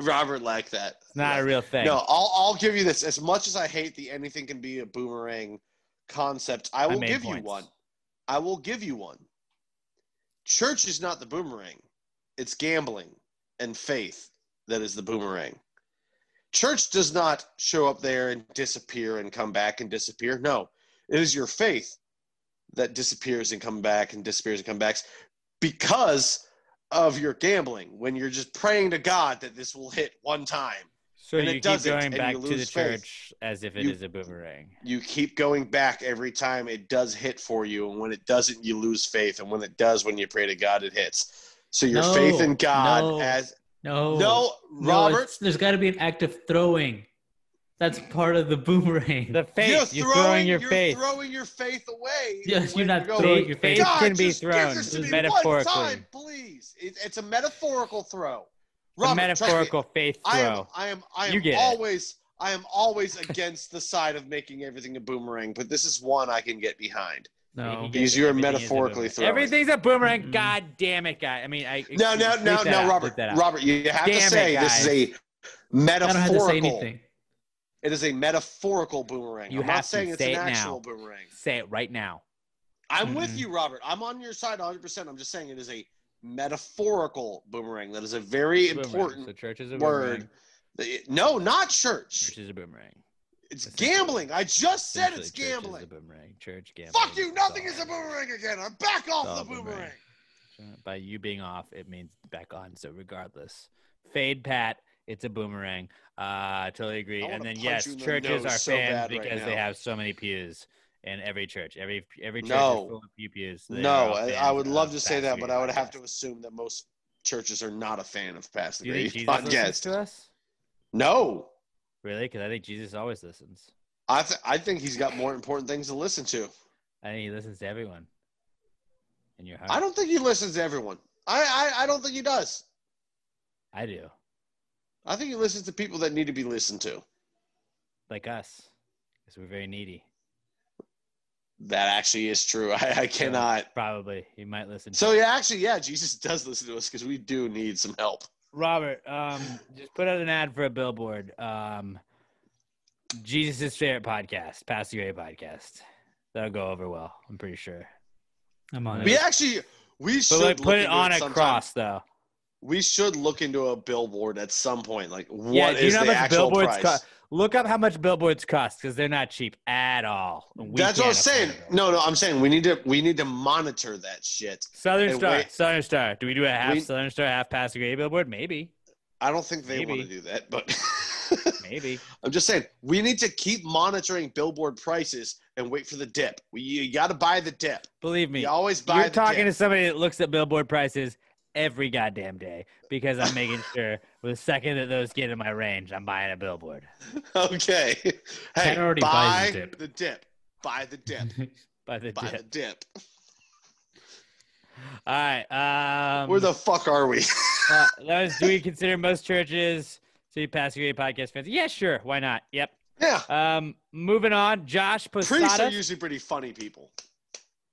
Robert liked that. It's not a real thing. No, I'll give you this. As much as I hate the anything can be a boomerang concept, I will give you one. I will give you one. Church is not the boomerang. It's gambling and faith that is the boomerang. Church does not show up there and disappear and come back and disappear. No, it is your faith that disappears and come back and disappears and come back because of your gambling, when you're just praying to God that this will hit one time. So you keep going back to the church as if it is a boomerang. You keep going back every time it does hit for you, and when it doesn't, you lose faith, and when it does, when you pray to God, it hits. So your faith in God Robert. There's got to be an act of throwing. That's part of the boomerang. The faith. You're throwing your faith. You're throwing your faith away. Yes, you're not throwing your faith. Faith can be thrown metaphorically. One time, please. It's a metaphorical throw. Robert, a metaphorical faith throw. I am always against the side of making everything a boomerang, but this is one I can get behind. No, because you're metaphorically throwing. Everything's a boomerang. Mm-hmm. God damn it, guy. I mean, no, Robert. You have to say this is a metaphorical. I don't have to say anything. It is a metaphorical boomerang. I'm not saying it's an actual boomerang. Say it right now. I'm with you, Robert. I'm on your side 100%. I'm just saying it is a metaphorical boomerang. That is a very important church is a word. No, not church. Church is a boomerang. It's gambling. I just said it's gambling. Church is a boomerang. Church gambling. Fuck you. Nothing is a boomerang again. I'm back off the boomerang. By you being off, it means back on. So regardless, fade Pat. It's a boomerang. Totally agree. And then yes, churches are fans because they have so many pews in every church. Every church is full of pews. I would love to say that, but I would have to assume that most churches are not a fan of Pastor Grady podcast. To us? No. Really? Because I think Jesus always listens. I think he's got more important things to listen to. I think he listens to everyone. In your heart. I don't think he listens to everyone. I don't think he does. I do. I think he listens to people that need to be listened to. Like us. Because we're very needy. That actually is true. I cannot. Probably. He might listen to Jesus does listen to us because we do need some help. Robert, just put out an ad for a billboard. Jesus' favorite podcast, Pastor Grady podcast. That'll go over well, I'm pretty sure. I'm on it. We should put it on a cross, though. We should look into a billboard at some point. Like, what is the actual price? Look up how much billboards cost because they're not cheap at all. That's what I'm saying. No, I'm saying we need to monitor that shit. Southern Star. Do we do a half Southern Star, half Pastor Grady billboard? Maybe. I don't think they want to do that, but maybe. I'm just saying we need to keep monitoring billboard prices and wait for the dip. You got to buy the dip. Believe me, you always buy. You're talking to somebody that looks at billboard prices every goddamn day because I'm making sure the second that those get in my range, I'm buying a billboard. Okay. Hey, already buy buys the dip. The dip. Buy the dip. Buy the dip. All right. Where the fuck are we? Do we consider most churches to be Pastor Grady podcast fans? Yeah, sure. Why not? Yep. Yeah. Moving on. Josh Posadas. Priests are usually pretty funny people.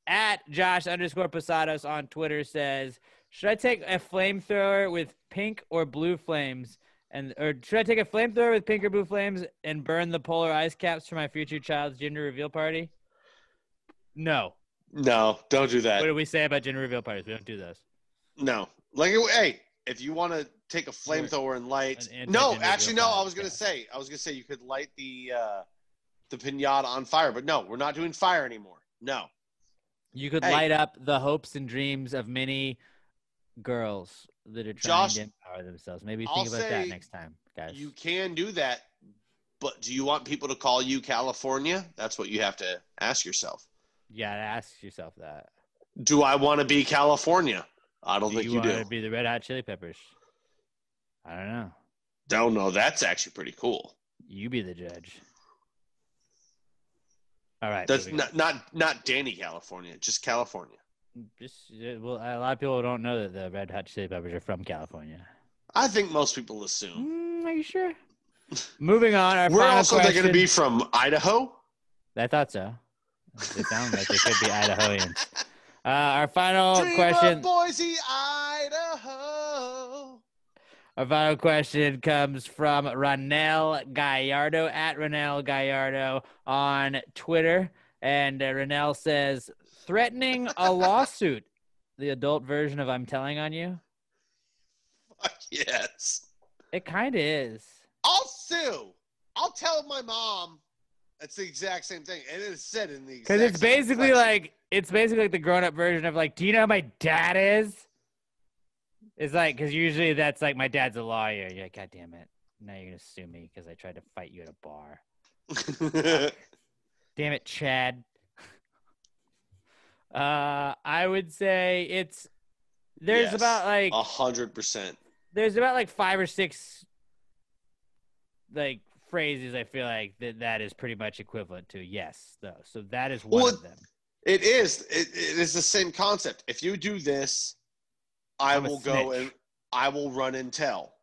At Josh_Posadas on Twitter says, should I take a flamethrower with pink or blue flames? Or should I take a flamethrower with pink or blue flames and burn the polar ice caps for my future child's gender reveal party? No. No, don't do that. What do we say about gender reveal parties? We don't do those. No. Like, hey, if you want to take a flamethrower and light. No, actually, no. I was gonna say you could light the pinata on fire, but no, we're not doing fire anymore. No. You could light up the hopes and dreams of many girls that are trying to empower themselves. Maybe think about that next time, guys. You can do that, but do you want people to call you California? That's what you have to ask yourself. You gotta ask yourself that. Do I want to be California? I don't think you do. You want to be the Red Hot Chili Peppers? I don't know. Don't know. That's actually pretty cool. You be the judge. All right. That's not Danny, California. Just California. Well, a lot of people don't know that the Red Hot Chili Peppers are from California. I think most people assume. Are you sure? Moving on. We're also they're going to be from Idaho. I thought so. They sound like they could be Idahoans. Our final Dream question. Of Boise, Idaho. Our final question comes from Ranel Gallardo at Ranel Gallardo on Twitter. And Ranel says, threatening a lawsuit, the adult version of I'm telling on you? Fuck yes. It kind of is. I'll sue. I'll tell my mom. That's the exact same thing. And it's said in the exact same Because it's basically like the grown-up version of like, do you know who my dad is? It's like, because usually that's like, my dad's a lawyer. You're like, God damn it. Now you're going to sue me because I tried to fight you at a bar. Damn it, Chad. I would say there's about like 100%. There's about like 5 or 6 like phrases I feel like that is pretty much equivalent to yes, though. So that is one of them. It is. It is the same concept. If you do this, I will go and I will run and tell.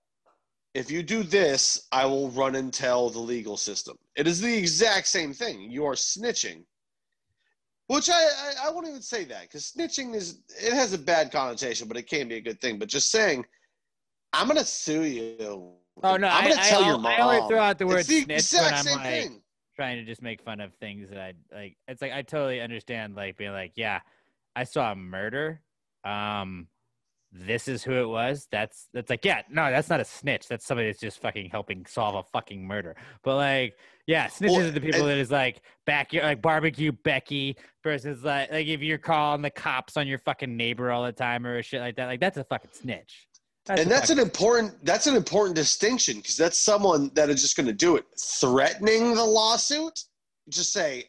If you do this, I will run and tell the legal system. It is the exact same thing. You are snitching. Which I won't even say that, because snitching it has a bad connotation, but it can be a good thing. But just saying, I'm gonna sue you. Oh no, I'm gonna tell your mom. I only throw out the word snitch when I'm like trying to just make fun of things that I like. It's like I totally understand like being like, yeah, I saw a murder. This is who it was. That's like, yeah, no, that's not a snitch. That's somebody that's just fucking helping solve a fucking murder. But like, yeah, snitches are the people that is like backyard, like barbecue Becky versus like if you're calling the cops on your fucking neighbor all the time or shit like that. Like that's a fucking snitch. That's an important distinction, because that's someone that is just going to do it. Threatening the lawsuit, just say,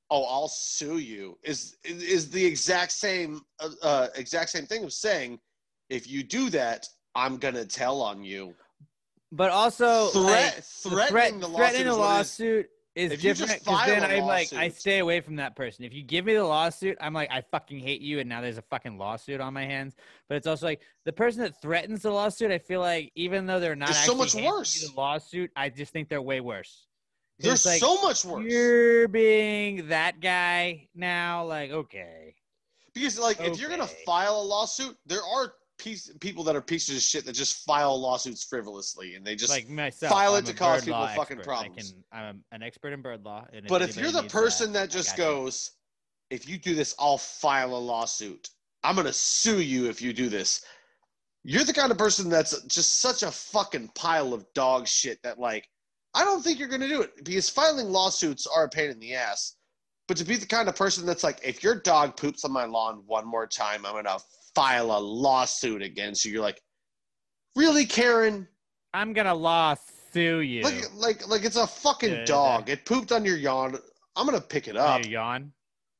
"Oh, I'll sue you," is the exact same thing of saying, if you do that, I'm gonna tell on you. But also, threatening the lawsuit is different, because then I stay away from that person. If you give me the lawsuit, I'm like, I fucking hate you, and now there's a fucking lawsuit on my hands. But it's also like the person that threatens the lawsuit, I feel like even though they're not actually so much worse. The lawsuit, I just think they're way worse. They're like, so much worse. You're being that guy now, like, okay. Because if you're gonna file a lawsuit, there are people that are pieces of shit that just file lawsuits frivolously, and they just like myself, file it to cause people fucking problems. I'm an expert in bird law. And but if you're the person that just goes, if you do this, I'll file a lawsuit. I'm gonna sue you if you do this. You're the kind of person that's just such a fucking pile of dog shit that like, I don't think you're gonna do it, because filing lawsuits are a pain in the ass. But to be the kind of person that's like, if your dog poops on my lawn one more time, I'm gonna file a lawsuit against you. You're like, really, Karen? I'm gonna lawsuit you. Like it's a fucking dog. It pooped on your yawn. I'm gonna pick it up. Your yawn?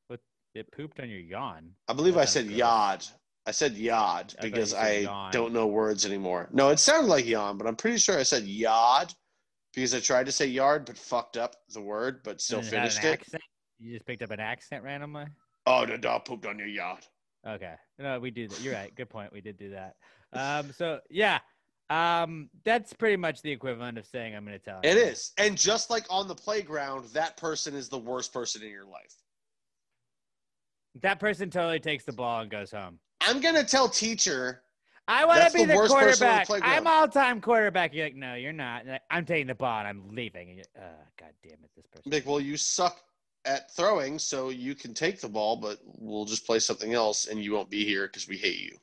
What? It pooped on your yawn? I believe I said yod. I said yod because I don't know words anymore. No, it sounded like yawn, but I'm pretty sure I said yod because I tried to say yard but fucked up the word, but still finished it. Accent? You just picked up an accent randomly? Oh, the dog pooped on your yard. Okay. No, we do that. You're right. Good point. We did do that. So yeah. That's pretty much the equivalent of saying I'm going to tell you. It is. And just like on the playground, that person is the worst person in your life. That person totally takes the ball and goes home. I'm going to tell teacher. I want to be the quarterback. I'm all-time quarterback. You're like, no, you're not. Like, I'm taking the ball and I'm leaving. And God damn it, this person. Like, well, you suck at throwing, so you can take the ball, but we'll just play something else, and you won't be here because we hate you.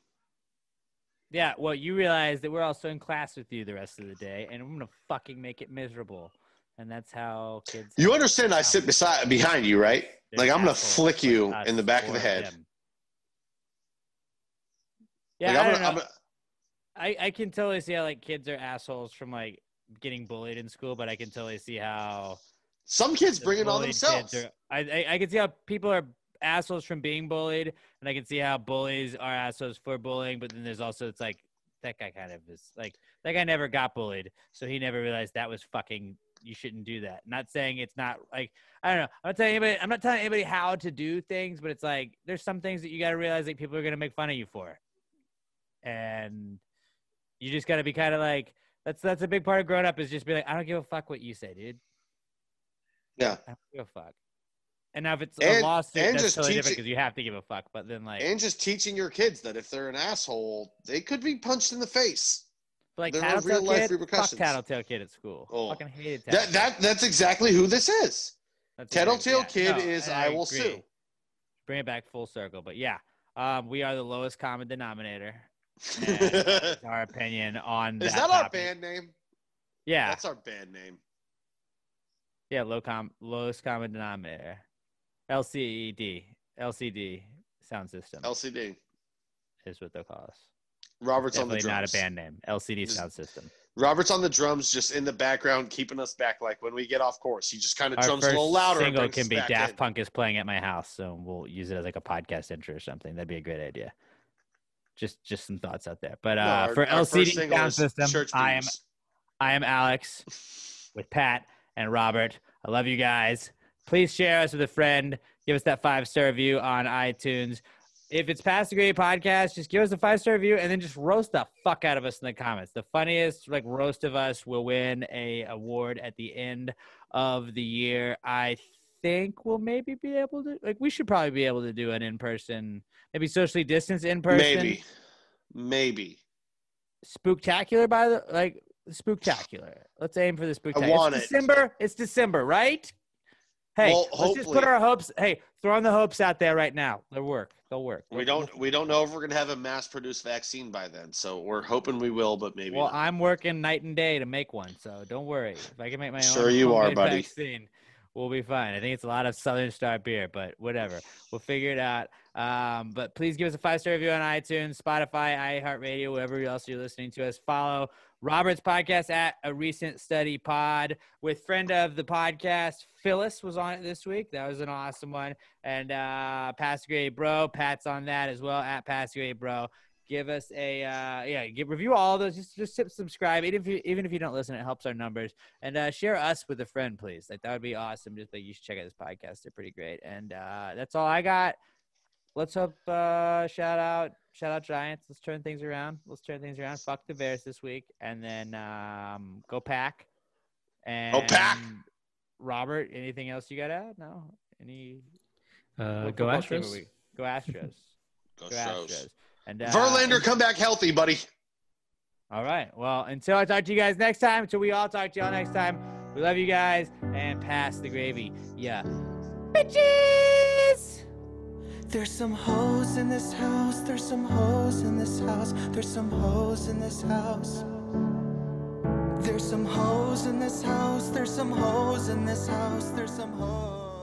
Yeah, well, you realize that we're also in class with you the rest of the day, and I'm going to fucking make it miserable. And that's how kids... You understand I sit behind you, right? Like, I'm going to flick you like in the back of the head. Them. Yeah, like, I can totally see how, like, kids are assholes from, like, getting bullied in school, but I can totally see how... Some kids bring it on themselves. I can see how people are assholes from being bullied, and I can see how bullies are assholes for bullying, but then there's also, it's like, that guy kind of is, like, that guy never got bullied, so he never realized that was fucking... You shouldn't do that. Not saying it's not like, I don't know. I'm not telling anybody how to do things, but it's like, there's some things that you got to realize that people are going to make fun of you for. And you just got to be kind of like, that's a big part of growing up is just be like, I don't give a fuck what you say, dude. Yeah. I don't give a fuck. And now if it's a lawsuit, that's just totally different because you have to give a fuck. But then like, and just teaching your kids that if they're an asshole, they could be punched in the face. Like there are real life repercussions. Fuck Tattletale Kid at school. Oh. Fucking hated Tattletale. That's exactly who this is. Tattletale Kid is I will agree. sue. Bring it back full circle, but yeah, we are the lowest common denominator. That's our opinion on that. Is that topic. Our band name? Yeah, that's our band name. Yeah, lowest common denominator. LCD sound system. LCD is what they'll call us. Robert's on the drums. Not a band name. LCD sound system. Robert's on the drums, just in the background, keeping us back. Like when we get off course, he just kind of drums a little louder. Our first single can be Daft Punk is playing at my house, so we'll use it as like a podcast intro or something. That'd be a great idea. Just some thoughts out there. But for LCD sound system, I am Alex with Pat and Robert. I love you guys. Please share us with a friend. Give us that 5-star review on iTunes. If it's Past the Grade Podcast, just give us a 5-star review and then just roast the fuck out of us in the comments. The funniest like roast of us will win a award at the end of the year. I think we'll maybe be able to, like, we should probably be able to do an in-person, maybe socially distanced in-person. Maybe. Spooktacular Spooktacular. Let's aim for the Spooktacular. I want It's December, right? Hey, well, let's just put our hopes. Hey, throwing the hopes out there right now. They'll work. We don't know if we're gonna have a mass-produced vaccine by then, so we're hoping we will, but maybe. Well, not. I'm working night and day to make one, so don't worry. If I can make my own sure you are, buddy. Vaccine, we'll be fine. I think it's a lot of Southern Star beer, but whatever. We'll figure it out. But please give us a 5-star review on iTunes, Spotify, iHeartRadio, wherever else you're listening to us. Follow Robert's podcast at A Recent Study Pod with friend of the podcast, Phyllis, was on it this week. That was an awesome one. And Past Grade Bro, Pat's on that as well, at Past Grade Bro. Give us a review all of those. Just hit subscribe. Even if you don't listen, it helps our numbers. And share us with a friend, please. Like that would be awesome. Just like you should check out this podcast. They're pretty great. And that's all I got. Let's hope shout out Giants. Let's turn things around. Fuck the Bears this week, and then go Pack. And go Pack. Robert, anything else you got to add? No. Any? Go Astros. Go Astros. Go Astros. And Verlander, come back healthy, buddy. All right. Well, until I talk to you guys next time, until we all talk to y'all next time, we love you guys and pass the gravy. Yeah. Bitches! There's some hoes in this house, there's some hoes in this house, there's some hoes in this house. There's some hoes in this house, there's some hoes in this house, there's some hoes.